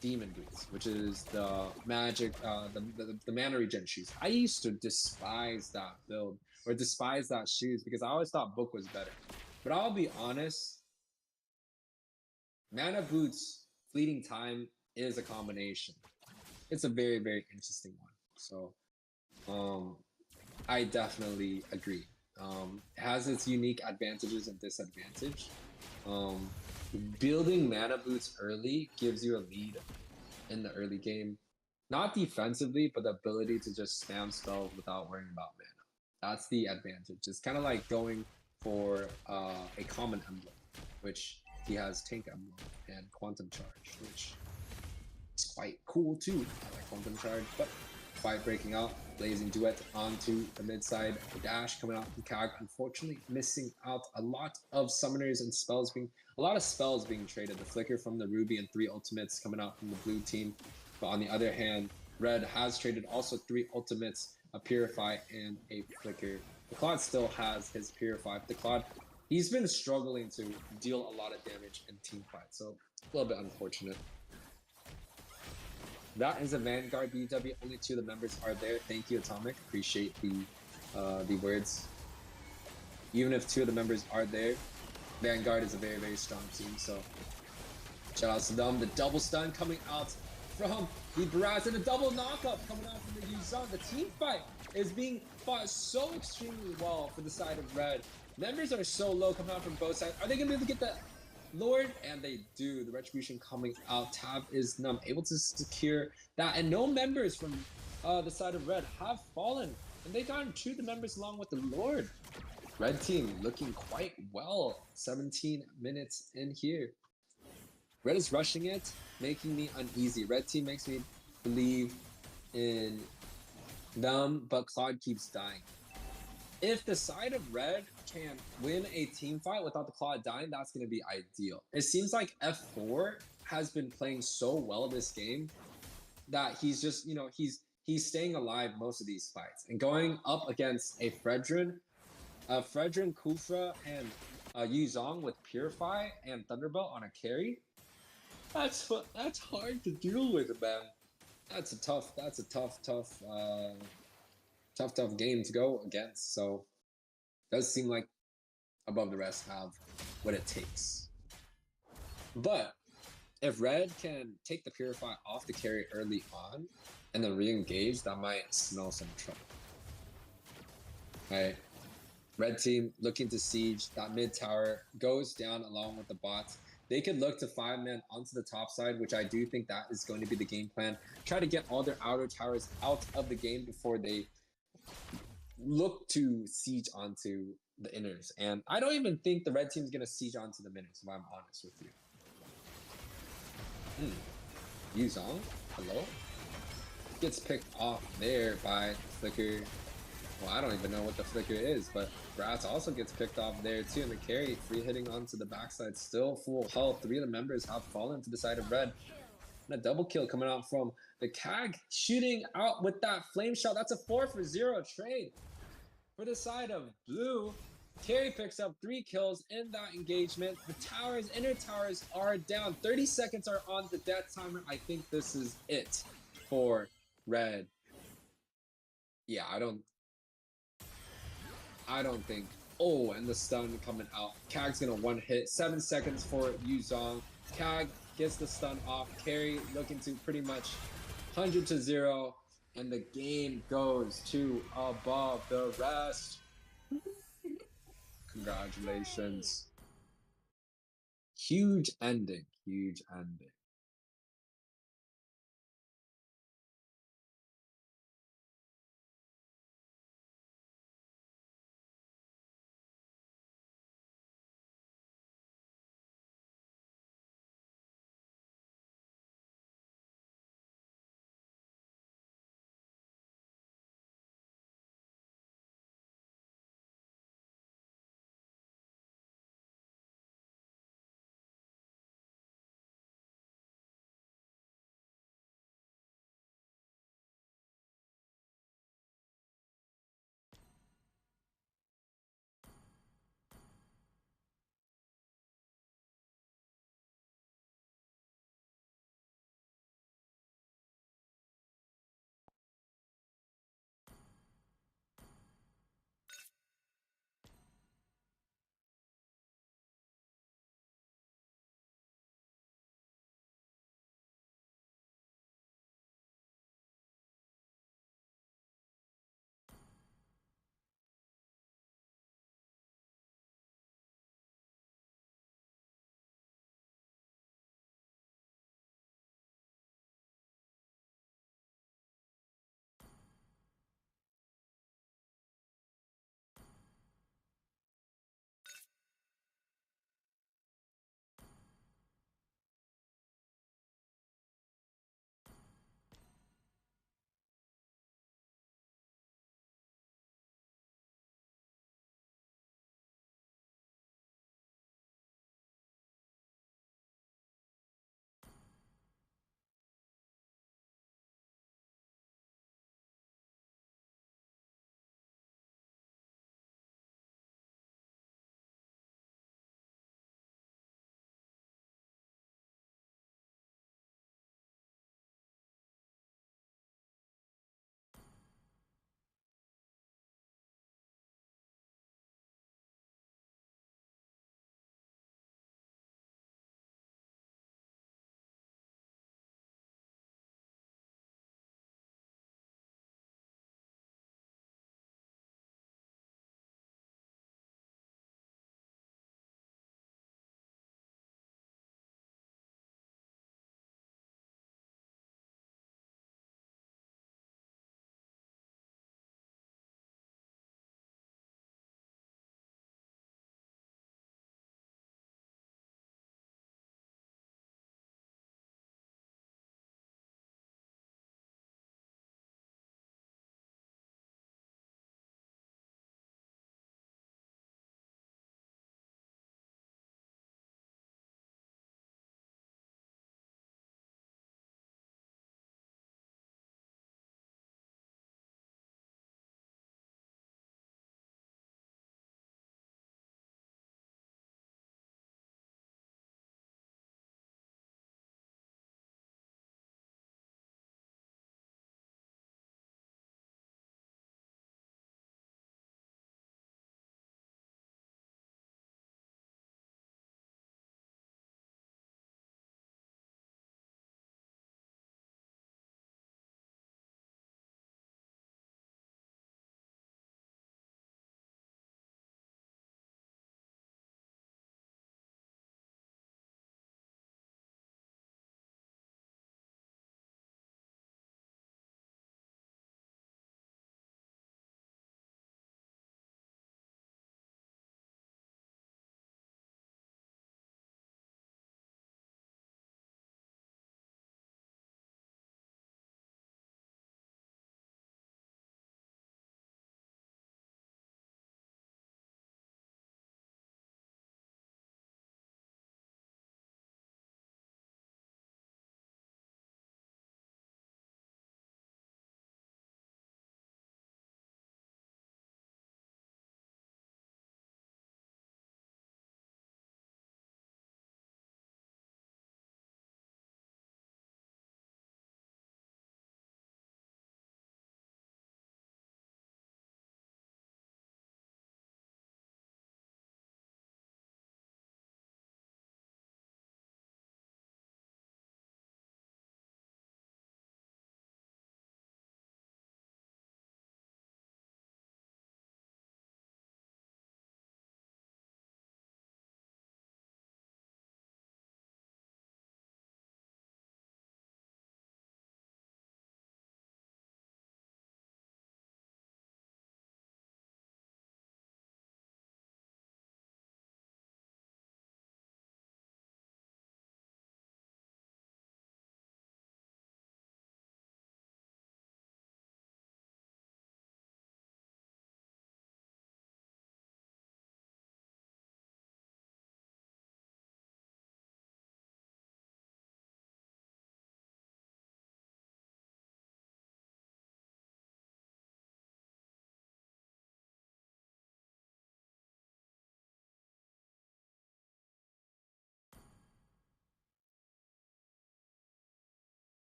Demon Boots, which is the magic, the mana regen shoes. I used to despise that build, or despise that shoes, because I always thought book was better. But I'll be honest, mana boots, fleeting time is a combination. It's a very, very interesting one. So, I definitely agree. It has its unique advantages and disadvantages. Building mana boots early gives you a lead in the early game. Not defensively, but the ability to just spam spells without worrying about mana. That's the advantage. It's kind of like going for a common emblem, which he has Tank Emblem and Quantum Charge, which is quite cool too. I like Quantum Charge, but fight breaking out. Blazing Duet onto the mid side. The dash coming out from Kag. Unfortunately, missing out a lot of summoners and spells being traded. The flicker from the Ruby and 3 ultimates coming out from the blue team. But on the other hand, red has traded also 3 ultimates, a Purify and a flicker. The Claude still has his Purify. But the Claude, he's been struggling to deal a lot of damage in team fights, so a little bit unfortunate. That is a Vanguard BW. Only 2 of the members are there. Thank you, Atomic. Appreciate the words. Even if 2 of the members are there, Vanguard is a very, very strong team. So shout out to them. The double stun coming out from the Baraz, and a double knockup coming out from the Yuzan. The team fight is being fought so extremely well for the side of red. Members are so low coming out from both sides. Are they going to be able to get that Lord? And they do. The Retribution coming out. Tab is numb, able to secure that. And no members from the side of red have fallen. And they got 2 the members along with the Lord. Red team looking quite well. 17 minutes in here. Red is rushing it, making me uneasy. Red team makes me believe in them, but Claude keeps dying. If the side of red can win a team fight without the Claude dying, that's going to be ideal. It seems like F4 has been playing so well this game that he's just, you know, he's staying alive most of these fights. And going up against a Fredrin, Kufra, and Yu Zhong with Purify and Thunderbolt on a carry, that's hard to deal with, man. That's a tough game to go against. So it does seem like Above the Rest have what it takes. But if Red can take the Purify off the carry early on and then re-engage, that might smell some trouble. Alright. Red team looking to siege. That mid tower goes down along with the bots. They could look to 5-man onto the top side, which I do think that is going to be the game plan. Try to get all their outer towers out of the game before they look to siege onto the inners. And I don't even think the red team is going to siege onto the midders, if I'm honest with you. Yu Zhong, hello? Gets picked off there by Flicker. Well, I don't even know what the Flicker is, but Bratz also gets picked off there too in the carry. Free hitting onto the backside, still full health. 3 of the members have fallen to the side of red. And a double kill coming out from the CAG, shooting out with that flame shot. That's a 4-for-0 trade. For the side of blue, Carry picks up 3 kills in that engagement. The towers, inner towers are down. 30 seconds are on the death timer. I think this is it for red. Yeah, I don't think. Oh, and the stun coming out. Kag's gonna one hit. 7 seconds for Yu Zhong. Kag gets the stun off. Carry looking to pretty much 100-0. And the game goes to Above the Rest. Congratulations. Huge ending. Huge ending.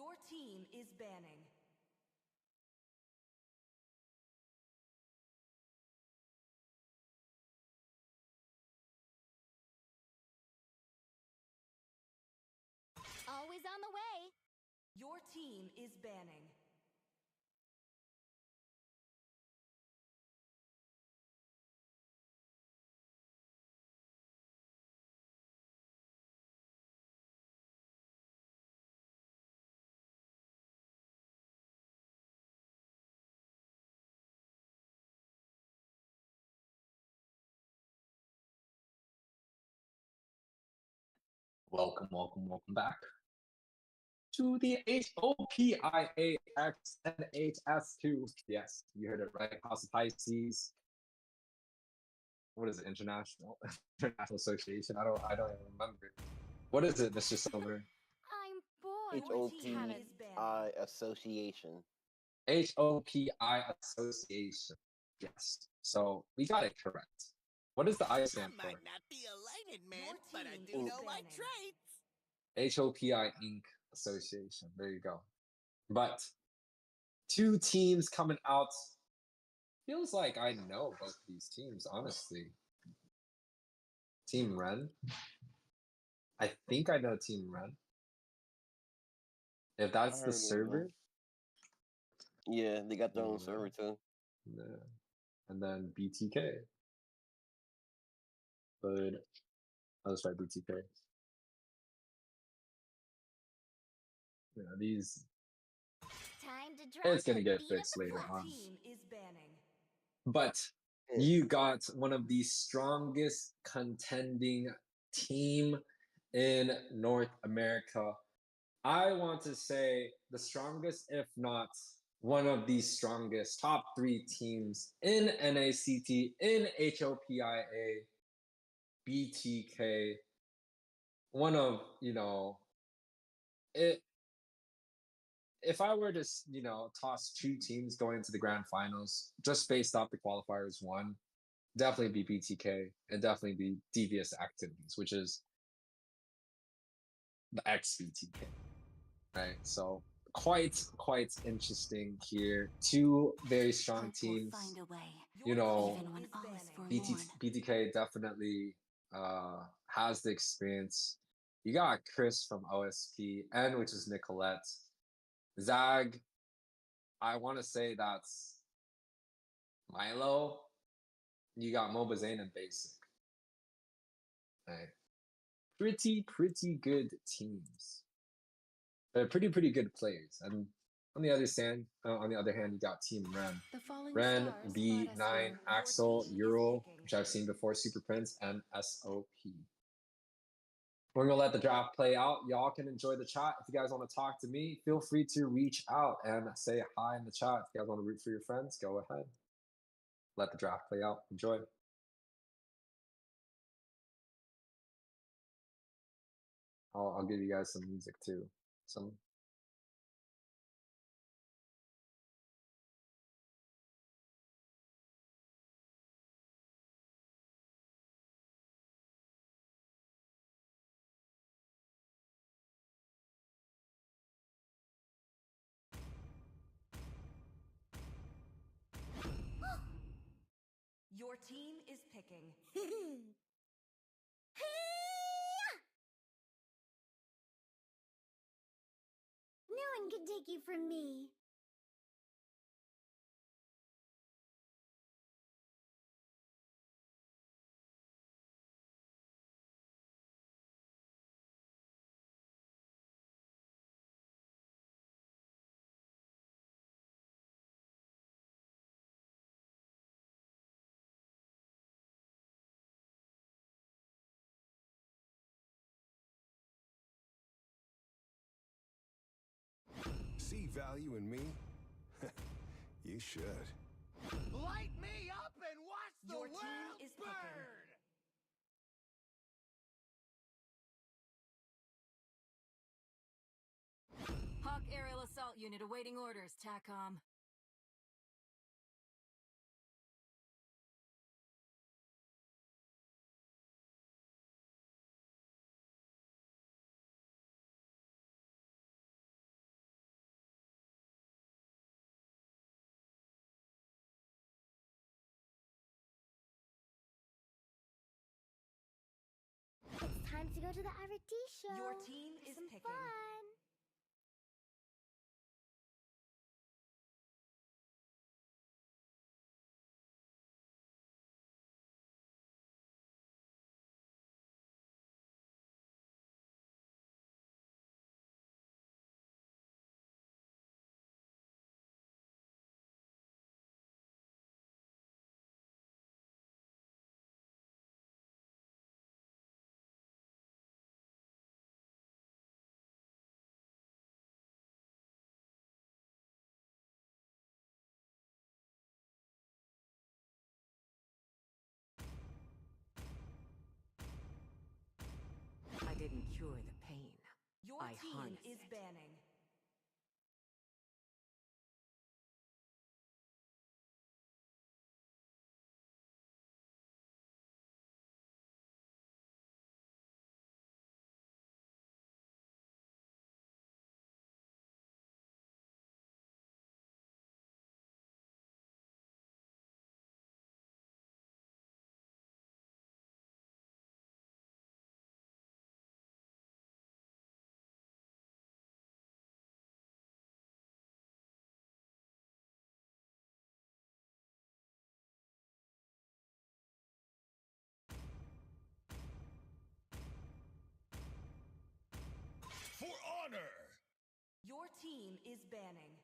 Your team is banning. Always on the way. Your team is banning. Welcome back to the Hopia X Nh S2. Yes, you heard it right. House of Pisces. What is it? International Association. I don't even remember. What is it, Mr. Silver? I'm bored. HOPI Association. HOPI Association. Yes. So we got it correct. What does the I stand for? I might not be a lighted man, but I do know my traits. HOPI Inc. Association. There you go. But two teams coming out. Feels like I know both these teams, honestly. Team Ren. I think I know Team Ren. If that's the server. Yeah, they got their own server too. Yeah. And then BTK. But I'll just write BTK. Yeah, these. Time to drop It's gonna get fixed later on. Team is banning. But you got one of the strongest contending team in North America. I want to say the strongest, if not one of the strongest top 3 teams in NACT, in HOPIA, BTK. One of, it. If I were to, toss 2 teams going into the grand finals, just based off the qualifiers one, definitely be BTK and definitely be Devious Activities, which is the ex-BTK, right? So quite interesting here. 2 very strong teams. BTK definitely has the experience. You got Chris from OSP, and which is Nicolette. Zag, I want to say that's Milo. You got Mobazane and Basic. Right. Pretty good teams. They're pretty good players. And on the other hand, you got Team Ren. Ren, B9, Axel, Euro, which I've seen before, Super Prince, and SOP. We're gonna let the draft play out. Y'all can enjoy the chat. If you guys want to talk to me, feel free to reach out and say hi in the chat. If you guys want to root for your friends, go ahead. Let the draft play out. Enjoy. I'll give you guys some music too. Some. Your team is picking. No one can take you from me. See value in me? You should. Light me up and watch the Your world team is burn! Hawk Aerial Assault Unit awaiting orders, TACOM. Time to go to the R&D show. Your team is Some picking. fun. I didn't cure the pain. Your I team harnessed is it. banning. For honor! Your team is banning.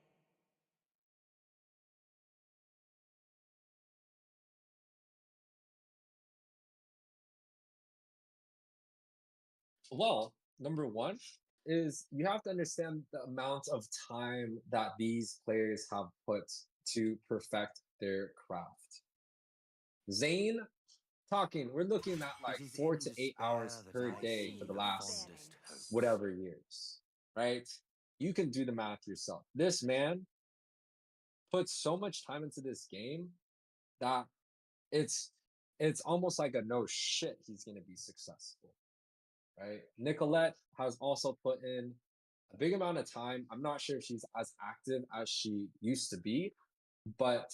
Well, number one is you have to understand the amount of time that these players have put to perfect their craft. Zane, talking, we're looking at like 4 to 8 hours per day for the last whatever years, right? You can do the math yourself. This man puts so much time into this game that it's almost like a no shit he's gonna be successful, right? Nicolette has also put in a big amount of time. I'm not sure if she's as active as she used to be, but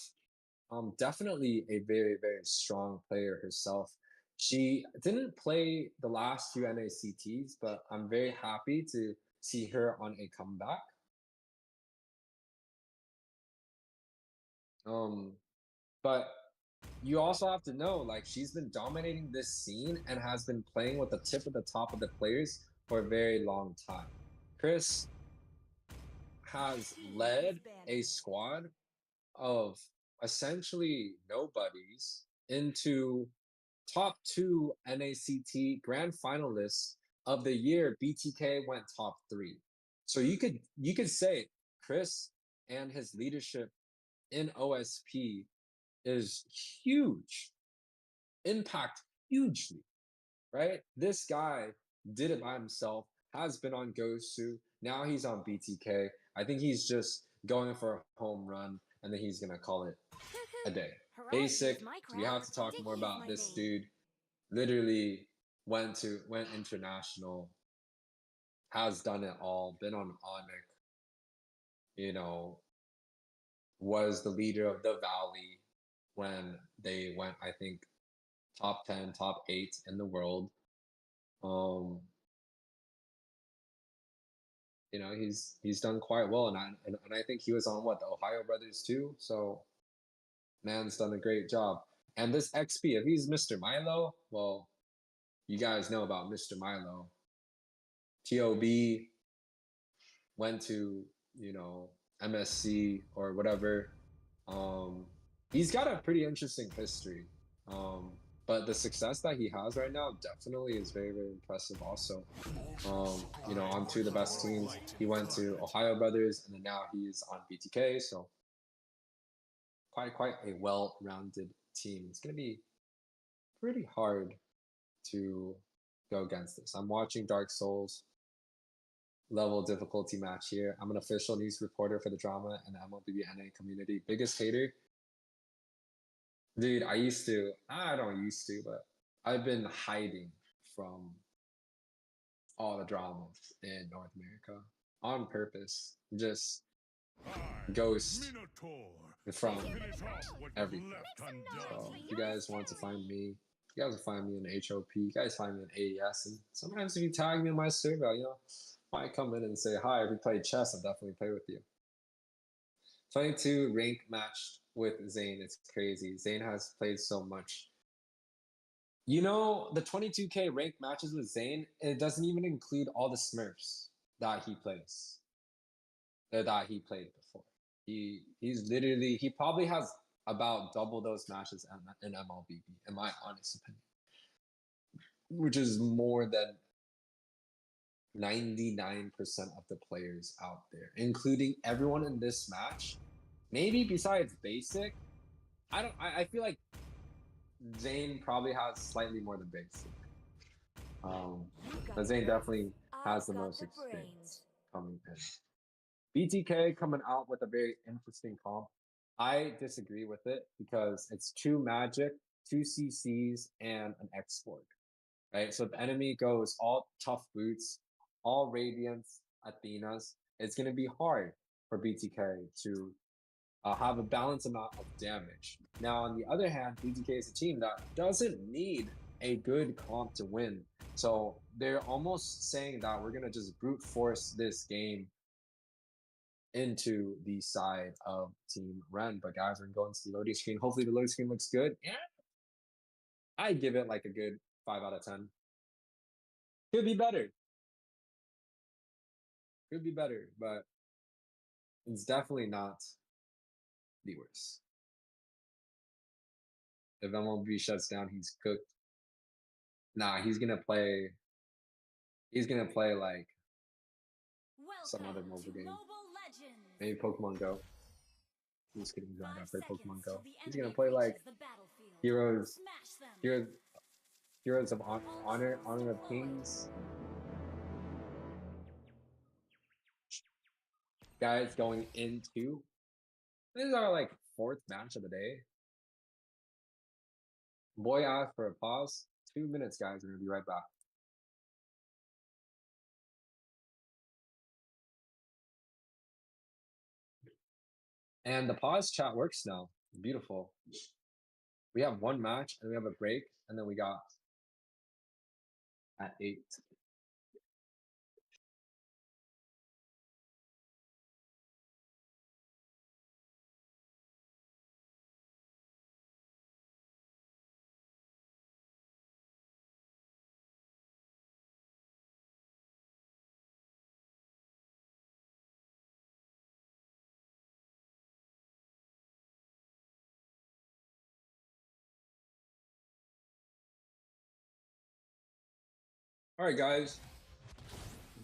definitely a very, very strong player herself. She didn't play the last few NACTs, but I'm very happy to see her on a comeback. But you also have to know, like, she's been dominating this scene and has been playing with the tip of the top of the players for a very long time. Chris has led a squad of essentially nobodies into top 2 NACT grand finalists of the year. BTK went top 3. So you could say Chris and his leadership in OSP is huge, impact hugely, right? This guy did it by himself, has been on Gosu, now he's on BTK. I think he's just going for a home run and then he's gonna call it a day. Basic, we have to talk more about this dude. Literally went international, has done it all, been on Onyx, you know, was the leader of the Valley when they went, I think, top 10, top 8 in the world. You know, he's done quite well, and I think he was on what, the Ohio Brothers too. So, man's done a great job. And this XP, if he's Mr. Milo, well, you guys know about Mr. Milo. TOB went to, you know, MSC or whatever. He's got a pretty interesting history. But the success that he has right now definitely is very, very impressive also. You know, on 2 of the best teams. He went to Ohio Brothers and then now he's on BTK, so quite a well-rounded team. It's gonna be pretty hard to go against this. I'm watching Dark Souls level difficulty match here. I'm an official news reporter for the drama and the MLBB NA community. Biggest hater? Dude, I don't used to, but I've been hiding from all the dramas in North America on purpose. Just ghost from everything. So if you guys want to find me, You guys will find me in HOP. You guys find me in AES. And sometimes if you tag me in my server, you know, might come in and say hi. If we play chess, I'll definitely play with you. 22 rank matched with Zane. It's crazy. Zane has played so much. You know, the 22K rank matches with Zane, it doesn't even include all the Smurfs that he plays. That he played before. He's literally, he probably has about double those matches in MLBB, in my honest opinion. Which is more than 99% of the players out there, including everyone in this match. Maybe besides Basic, I feel like Zane probably has slightly more than Basic. But Zane definitely has the most experience coming in. BTK coming out with a very interesting comp. I disagree with it because it's 2 Magic, 2 CCs, and an export. Right? So if the enemy goes all tough boots, all Radiants, Athenas, it's going to be hard for BTK to have a balanced amount of damage. Now, on the other hand, BTK is a team that doesn't need a good comp to win. So they're almost saying that we're going to just brute force this game into the side of Team Ren. But guys, we're going to the loading screen. Hopefully the loading screen looks good. Yeah. I give it like a good 5 out of 10. Could be better. Could be better, but it's definitely not the worst. If MLB shuts down, he's cooked. Nah, he's gonna play like some other mobile game. Maybe Pokemon Go. Just kidding, he's not gonna play Pokemon Go. He's gonna play like Heroes of Honor of Kings. Guys, going into this is our like 4th match of the day. Boy asked for a pause. 2 minutes, guys. We're gonna be right back. And the pause chat works now. Beautiful. We have 1 match and we have a break, and then we got at 8. All right, guys,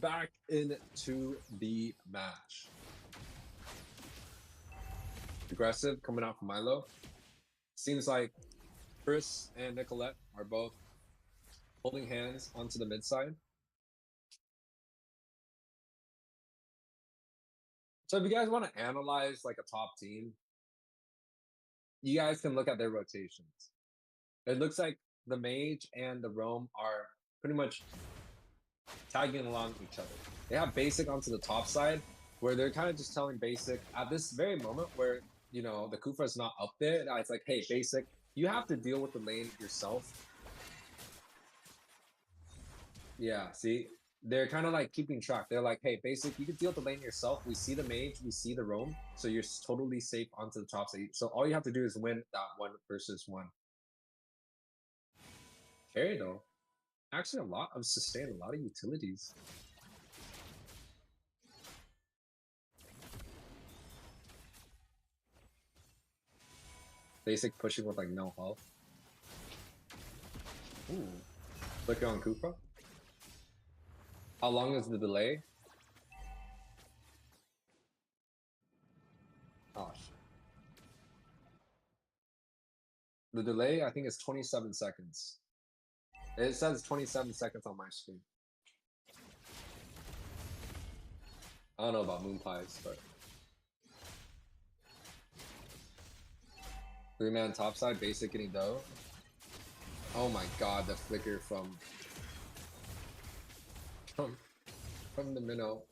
back into the match. Aggressive coming out from Milo. Seems like Chris and Nicolette are both holding hands onto the mid side. So if you guys want to analyze like a top team, you guys can look at their rotations. It looks like the Mage and the Roam are pretty much tagging along each other. They have Basic onto the top side, where they're kind of just telling Basic at this very moment where, you know, the Kufa is not up there. It's like, hey, Basic, you have to deal with the lane yourself. Yeah, see? They're kind of like keeping track. They're like, hey, Basic, you can deal with the lane yourself. We see the Mage, we see the Roam, so you're totally safe onto the top side. So all you have to do is win that 1 versus 1. Carry though. Actually, a lot of sustain, a lot of utilities. Basic pushing with like no health. Ooh. Flicker on Koopa. How long is the delay? Oh shit. The delay, I think, is 27 seconds. It says 27 seconds on my screen. I don't know about moon pies, but 3-man topside, Basic getting dough. Oh my god, the flicker from the minnow.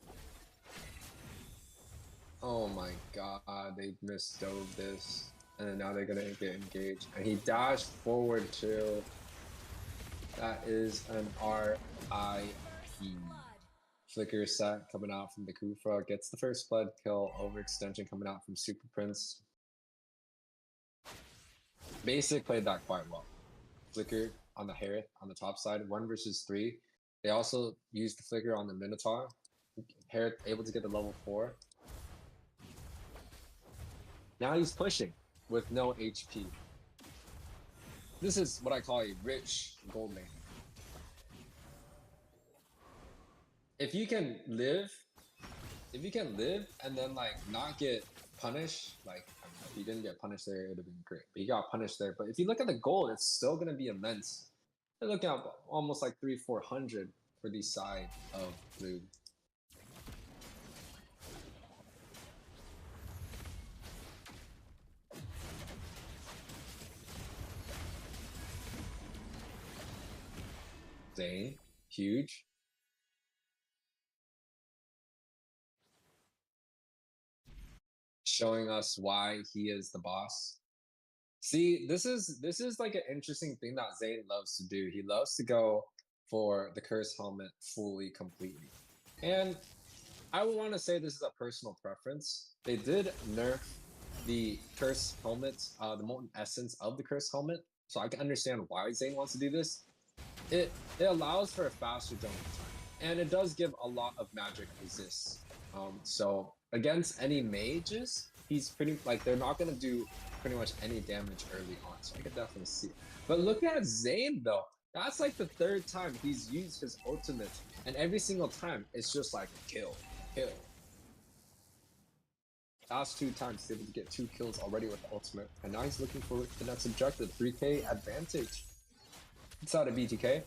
Oh my god, they misdove this. And now they're gonna get engaged. And he dashed forward too. That is an RIP. Flicker set coming out from the Kufra. Gets the first blood kill. Overextension coming out from Super Prince. Basic played that quite well. Flicker on the Harith on the top side. 1 versus 3. They also used the Flicker on the Minotaur. Harith able to get the level 4. Now he's pushing with no HP. This is what I call a rich gold laner. If you can live and then like not get punished, like I mean, if you didn't get punished there, it would have been great. But you got punished there. But if you look at the gold, it's still gonna be immense. They're looking at almost like 300-400 for the side of blue. Zane, huge. Showing us why he is the boss. See, this is like an interesting thing that Zane loves to do. He loves to go for the curse helmet fully, completely. And I would want to say this is a personal preference. They did nerf the curse helmet, the molten essence of the curse helmet, so I can understand why Zane wants to do this. It allows for a faster jumping time, and it does give a lot of magic resist. So against any mages, he's pretty like they're not gonna do pretty much any damage early on. So I could definitely see it. But look at Zane though. That's like the 3rd time he's used his ultimate, and every single time it's just like kill, kill. Last 2 times he's able to get 2 kills already with the ultimate, and now he's looking for the next objective, 3K advantage. It's out of BTK.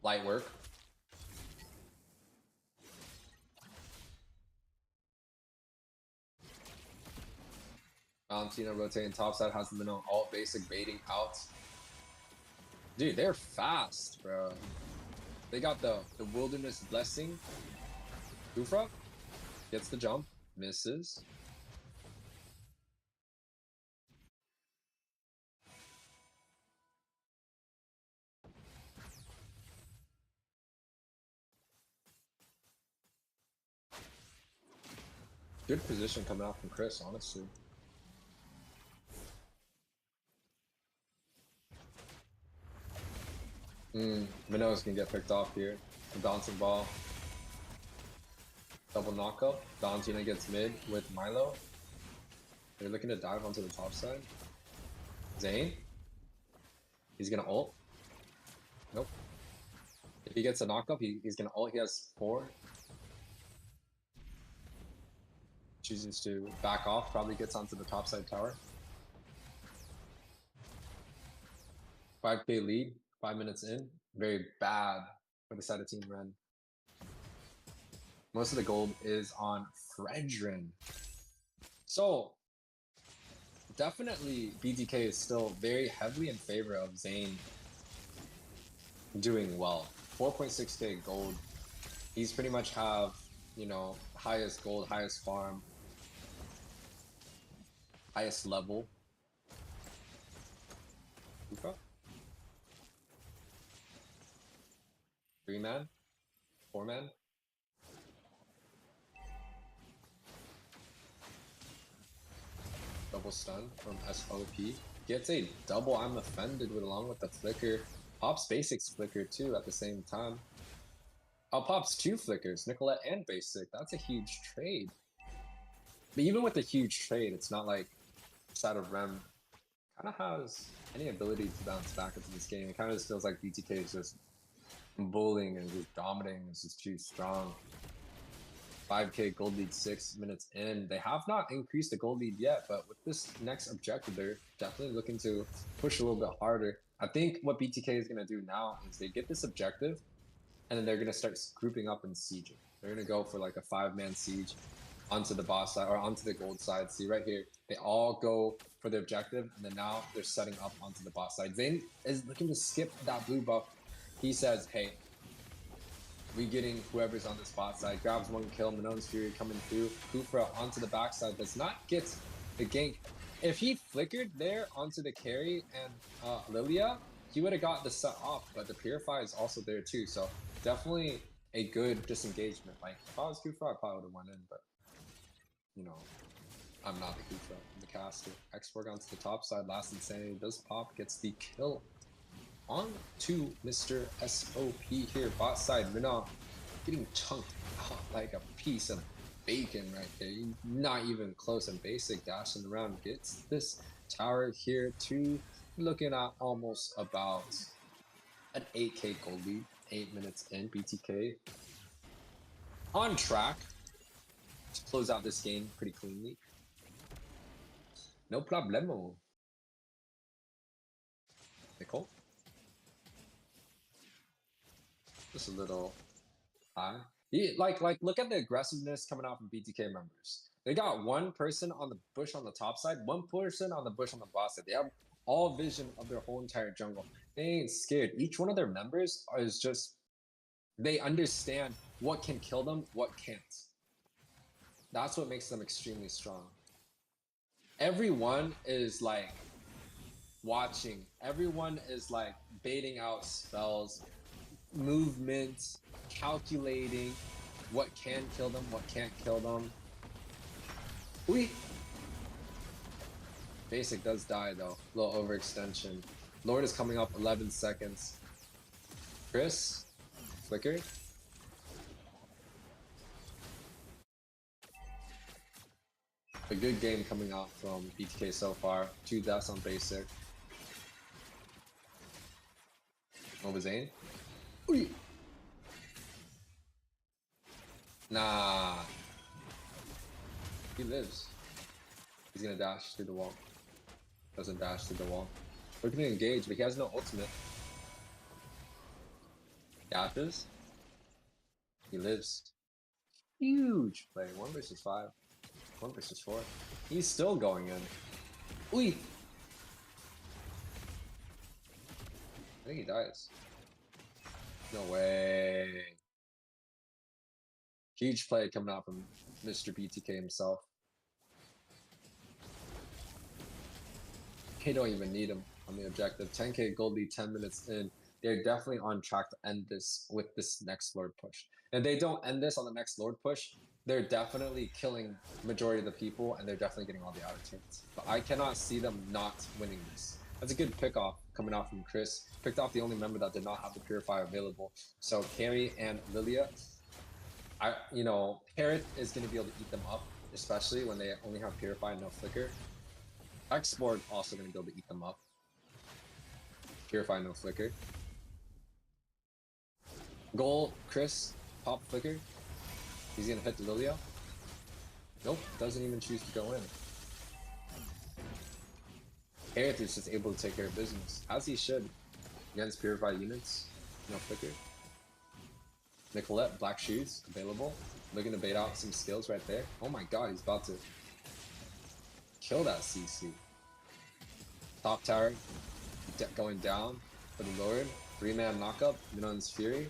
Light work. Valentina rotating topside, has the minimum alt basic baiting out. Dude, they're fast, bro. They got the wilderness blessing. Kufra gets the jump, misses. Good position coming out from Chris, honestly. Minnows can get picked off here. A bouncing ball. Double knockup. Valentina gets mid with Milo. They're looking to dive onto the top side. Zane. He's gonna ult. Nope. If he gets a knockup, he's gonna ult. He has 4. Chooses to back off, probably gets onto the top side tower. 5K lead, 5 minutes in. Very bad for the side of Team Ren. Most of the gold is on Fredrin. So, definitely BTK is still very heavily in favor of Zane doing well. 4.6K gold. He's pretty much have, you know, highest gold, highest farm, highest level. 3-man? 4-man? Double stun from SOP. Gets a double I'm offended with along with the flicker. Pops basics flicker too at the same time. Pops 2 flickers, Nicolette and basic. That's a huge trade. But even with the huge trade, it's not like side of Rem kind of has any ability to bounce back into this game. It kind of just feels like BTK is just bullying and just dominating. It's just too strong. 5K gold lead 6 minutes in. They have not increased the gold lead yet, but with this next objective, they're definitely looking to push a little bit harder. I think what BTK is going to do now is they get this objective, and then they're going to start grouping up and sieging. They're going to go for like a 5-man siege onto the boss side or onto the gold side. See right here, they all go for the objective, and then now they're setting up onto the boss side. Zane is looking to skip that blue buff. He says, hey, we getting whoever's on the spot side. Grabs 1 kill. Minone's Fury coming through. Kufra onto the backside. Does not get the gank. If he flickered there onto the carry and Lilia, he would have got the set off, but the Purify is also there too, so definitely a good disengagement. Like, if I was Kufa, I probably would have went in, but, you know, I'm not the Kufa, I'm the caster. Export onto the top side, last Insanity does pop, gets the kill on to Mr. SOP here. Bot side, Mina getting chunked out like a piece of bacon right there. Not even close, and basic dashing around gets this tower here too. Looking at almost about an 8k gold lead, 8 minutes in. BTK on track to close out this game pretty cleanly. No problemo. Nicole? Just a little high. Like, look at the aggressiveness coming out from BTK members. They got one person on the bush on the top side, one person on the bush on the bottom side. They have all vision of their whole entire jungle. They ain't scared. Each one of their members is just, they understand what can kill them, what can't. That's what makes them extremely strong. Everyone is like watching. Everyone is like baiting out spells, movement, calculating what can kill them, what can't kill them. Ooh. Basic does die though. Little overextension. Lord is coming up 11 seconds. Chris, flicker. A good game coming out from BTK so far. 2 deaths on basic. Nova Zane. Ooh. Nah. He lives. He's gonna dash through the wall. Doesn't dash through the wall. We're gonna engage, but he has no ultimate. Dashes. He lives. Huge play. 1 versus 5. 1 versus 4. He's still going in. Ooh. I think he dies. No way. Huge play coming out from Mr. BTK himself. They don't even need him on the objective. 10k gold lead 10 minutes in. They're definitely on track to end this with this next Lord push. And if they don't end this on the next Lord push, they're definitely killing majority of the people, and they're definitely getting all the outer turns. But I cannot see them not winning this. That's a good pick off coming out from Chris. Picked off the only member that did not have the Purifier available. So Carrie and Lilia, Parrot is going to be able to eat them up, especially when they only have Purify and no Flicker. Export also going to be able to eat them up. Purify, no Flicker. Goal, Chris, pop Flicker. He's going to hit the Lilia. Nope, doesn't even choose to go in. Aerith is just able to take care of business, as he should, against Purified units. No Flicker. Nicolette, Black Shoes, available. Looking to bait out some skills right there. Oh my god, he's about to kill that CC. Top tower going down for the Lord. 3-man knockup, Minon's Fury.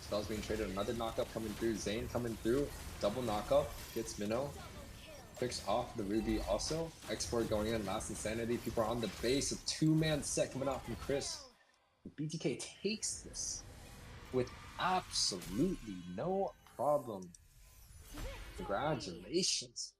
Spells being traded, another knockup coming through. Zane coming through, double knockup, gets Minnow. Picks off the Ruby also. Export going in, last Insanity. People are on the base, a 2-man set coming out from Chris. BTK takes this with absolutely no problem. Congratulations.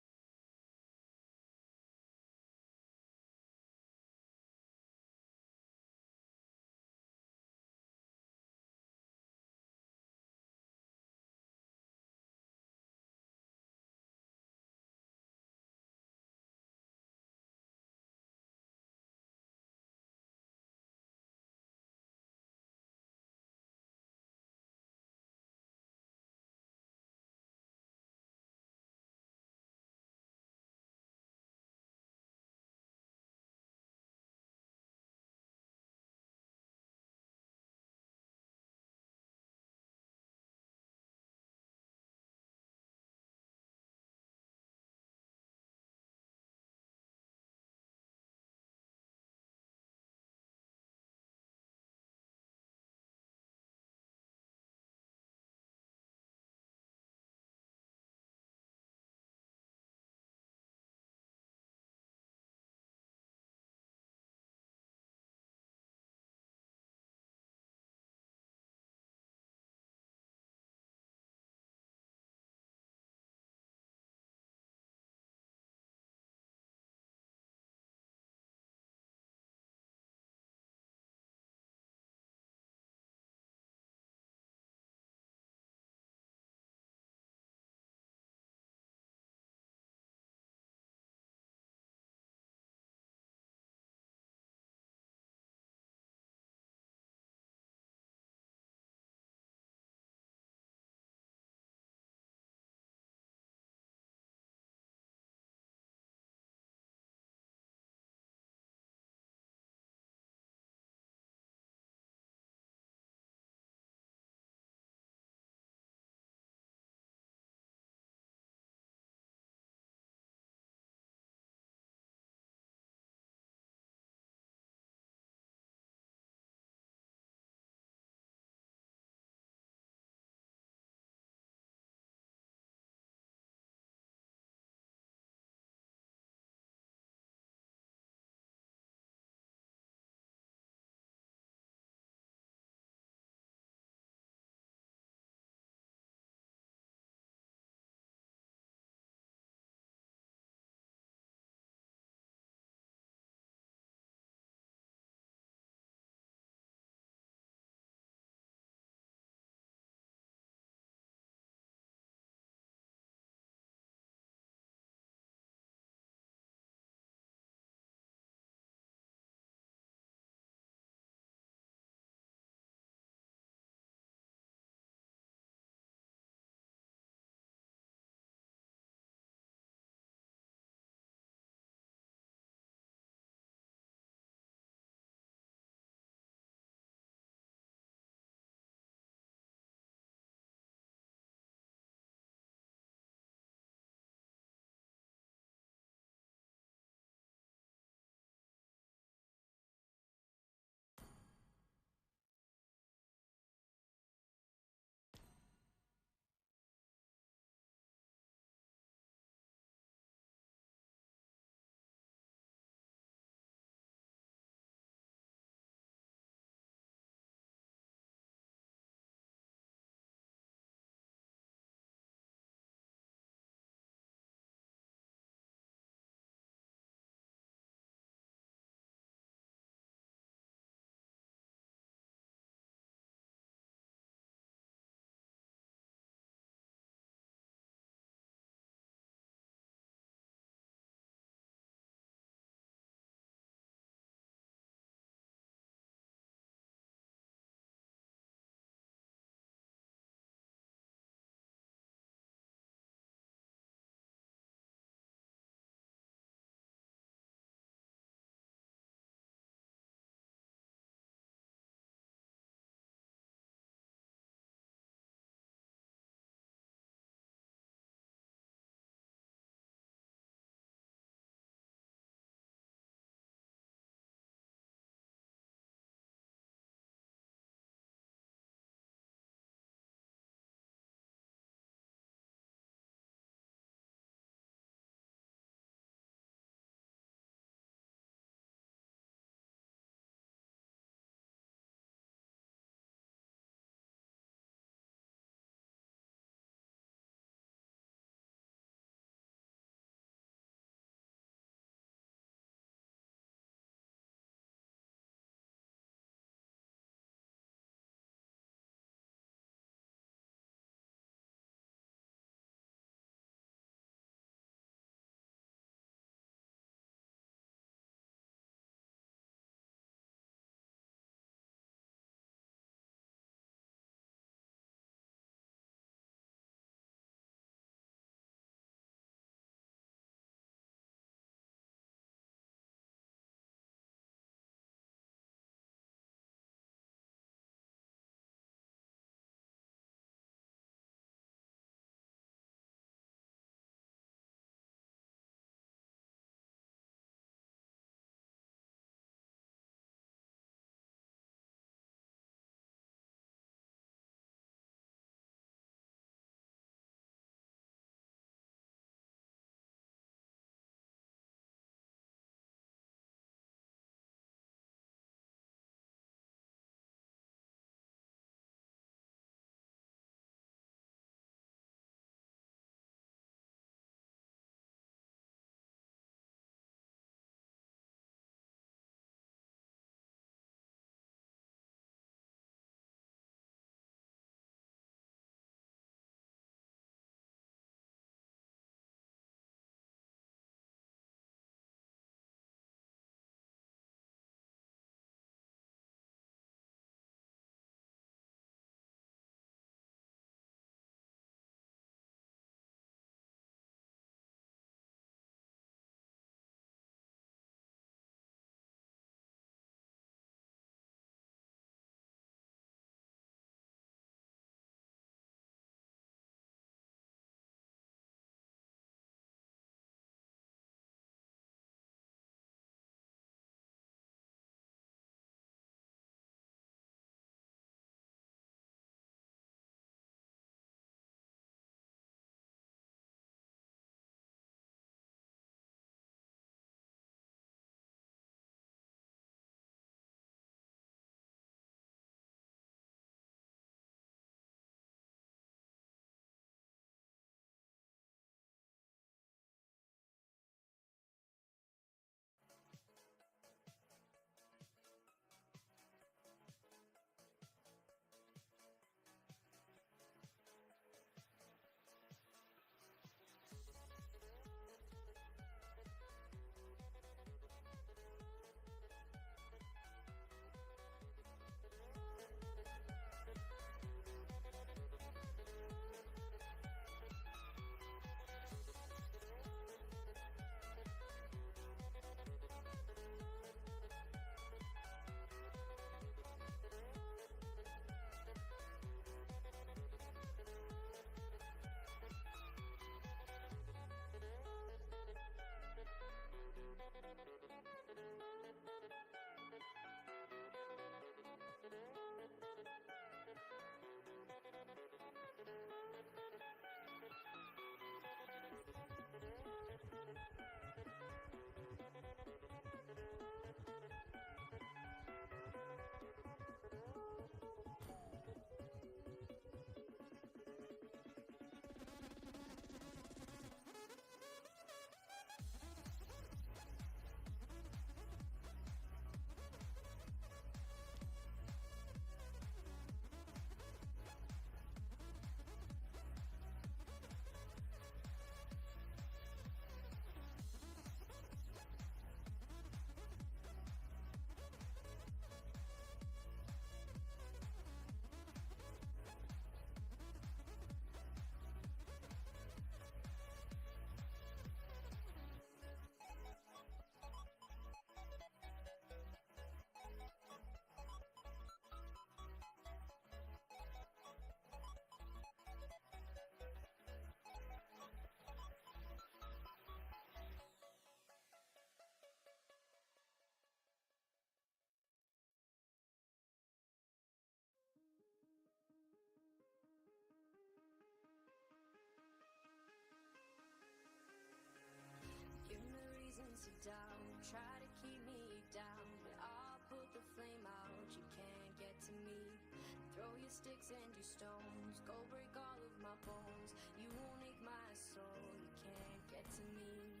sticks and your stones. Go break all of my bones. You won't ache my soul. You can't get to me.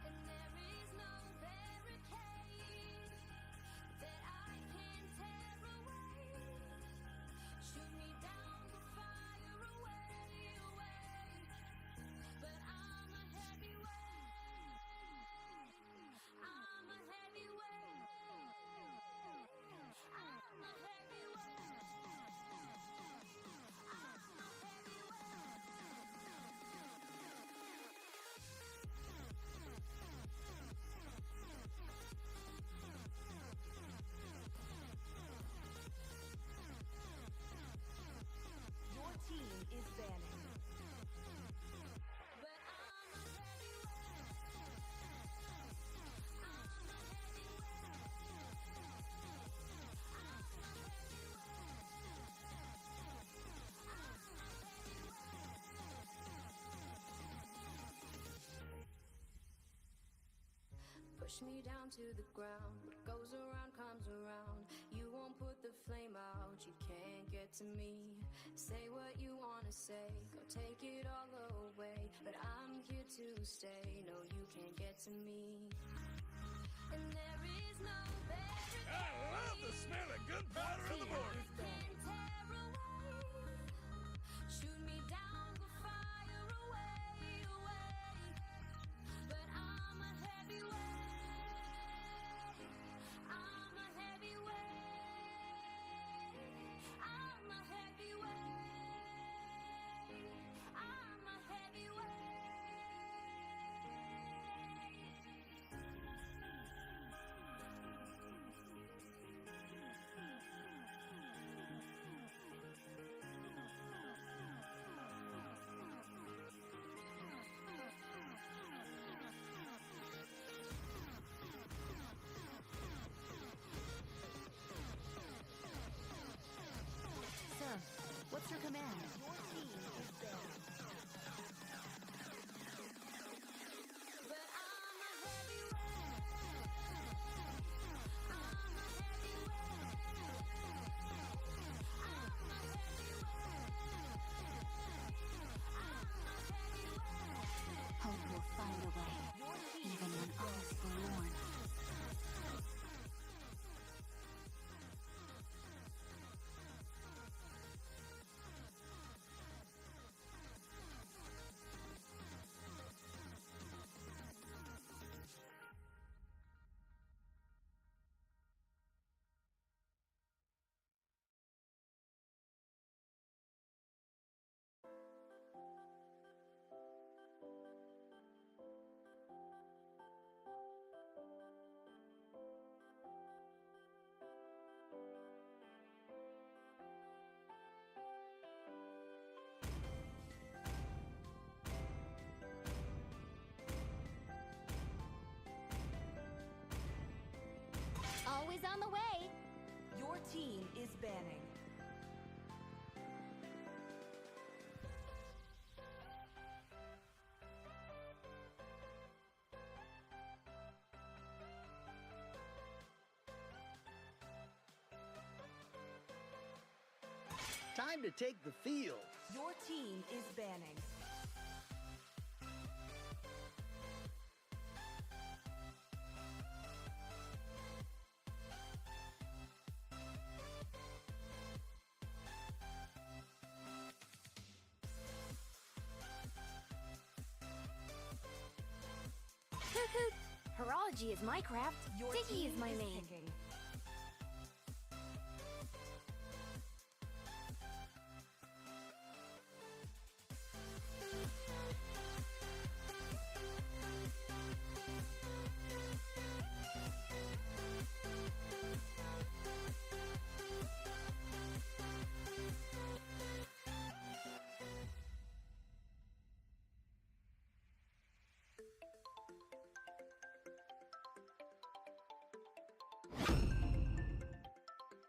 And there is no barricade that I can tear away. Shoot me down to fire away, away. But I'm a heavyweight. I'm a heavyweight. I'm a heavyweight. I'm a Your team is banning. But I'm a heavyweight. I'm a Push me down to the ground. What goes around comes around. You won't put the flame out. You can't get to me. Say what you wanna say. Go take it all away. But I'm here to stay. No, you can't get to me. And there is no barricade. I love the smell of gunpowder in the morning. Can't tear away. Shoot me down, go fire away, away. But I'm a heavyweight. I'm a heavyweight. I'm a heavyweight. I'm a Sir, what's your command? Your team is banned. But I'm a heavyweight. I'm a heavyweight. I'm a heavyweight. Hope will find a way, even when all is forlorn. Always on the way. Your team is banning. Time to take the field. Your team is banning. Horology is my craft. Your Sticky team is my main. picking.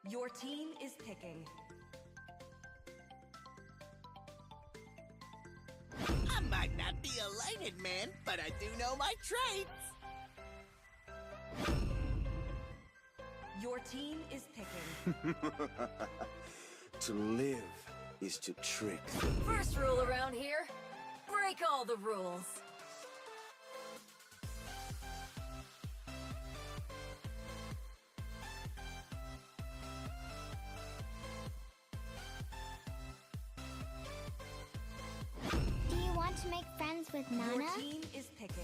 Your team is picking. I might not be a lighted man, but I do know my traits. Your team is picking. To live is to trick. First rule around here, break all the rules. Do you want to make friends with Nana? Your team is picking.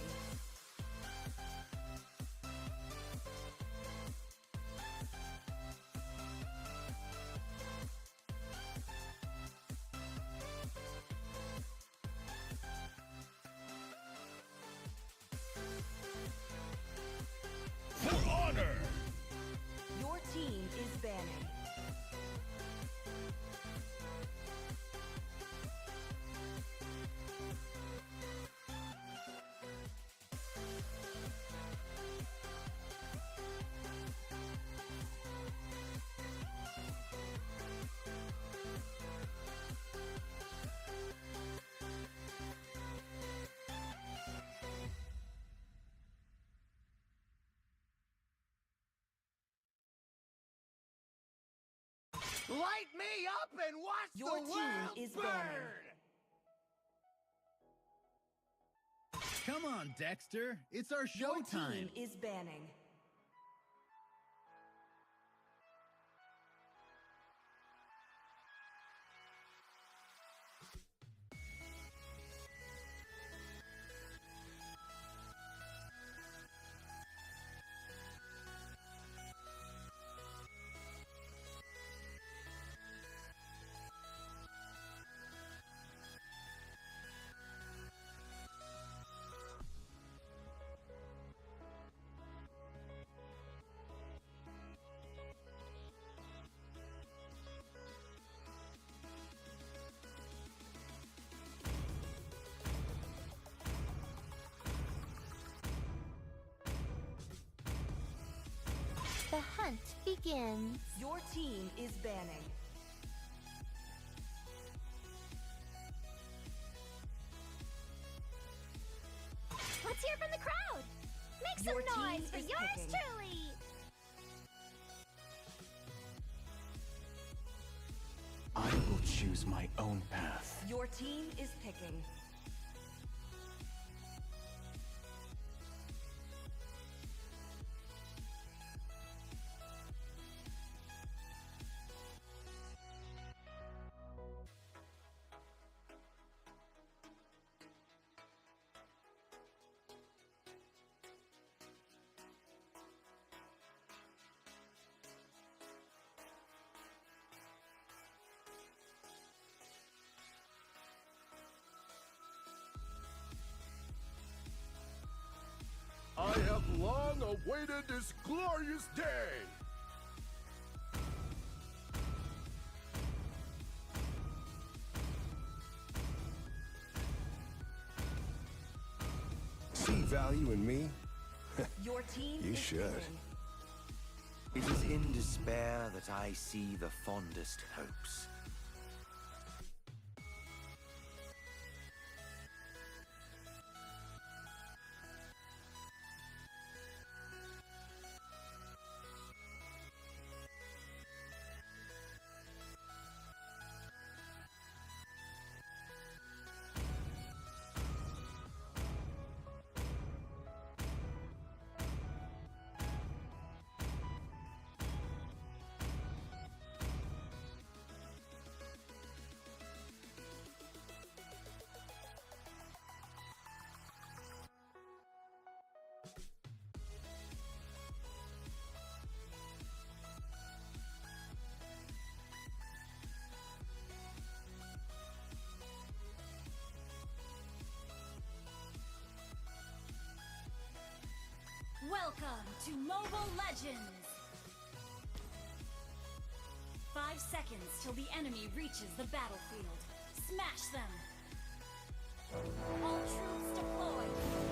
For honor! Your team is banning. Light me up and watch Your the team world is burn! banning. Come on, Dexter. It's our Your showtime. team is banning. The hunt begins. Your team is banning. Let's hear from the crowd. Make Your some team noise for is yours picking. truly. I will choose my own path. Your team is picking. I have long awaited this glorious day! See value in me? Your team You is should. picking. It is in despair that I see the fondest hopes. Welcome to Mobile Legends! 5 seconds till the enemy reaches the battlefield. Smash them! All troops deployed!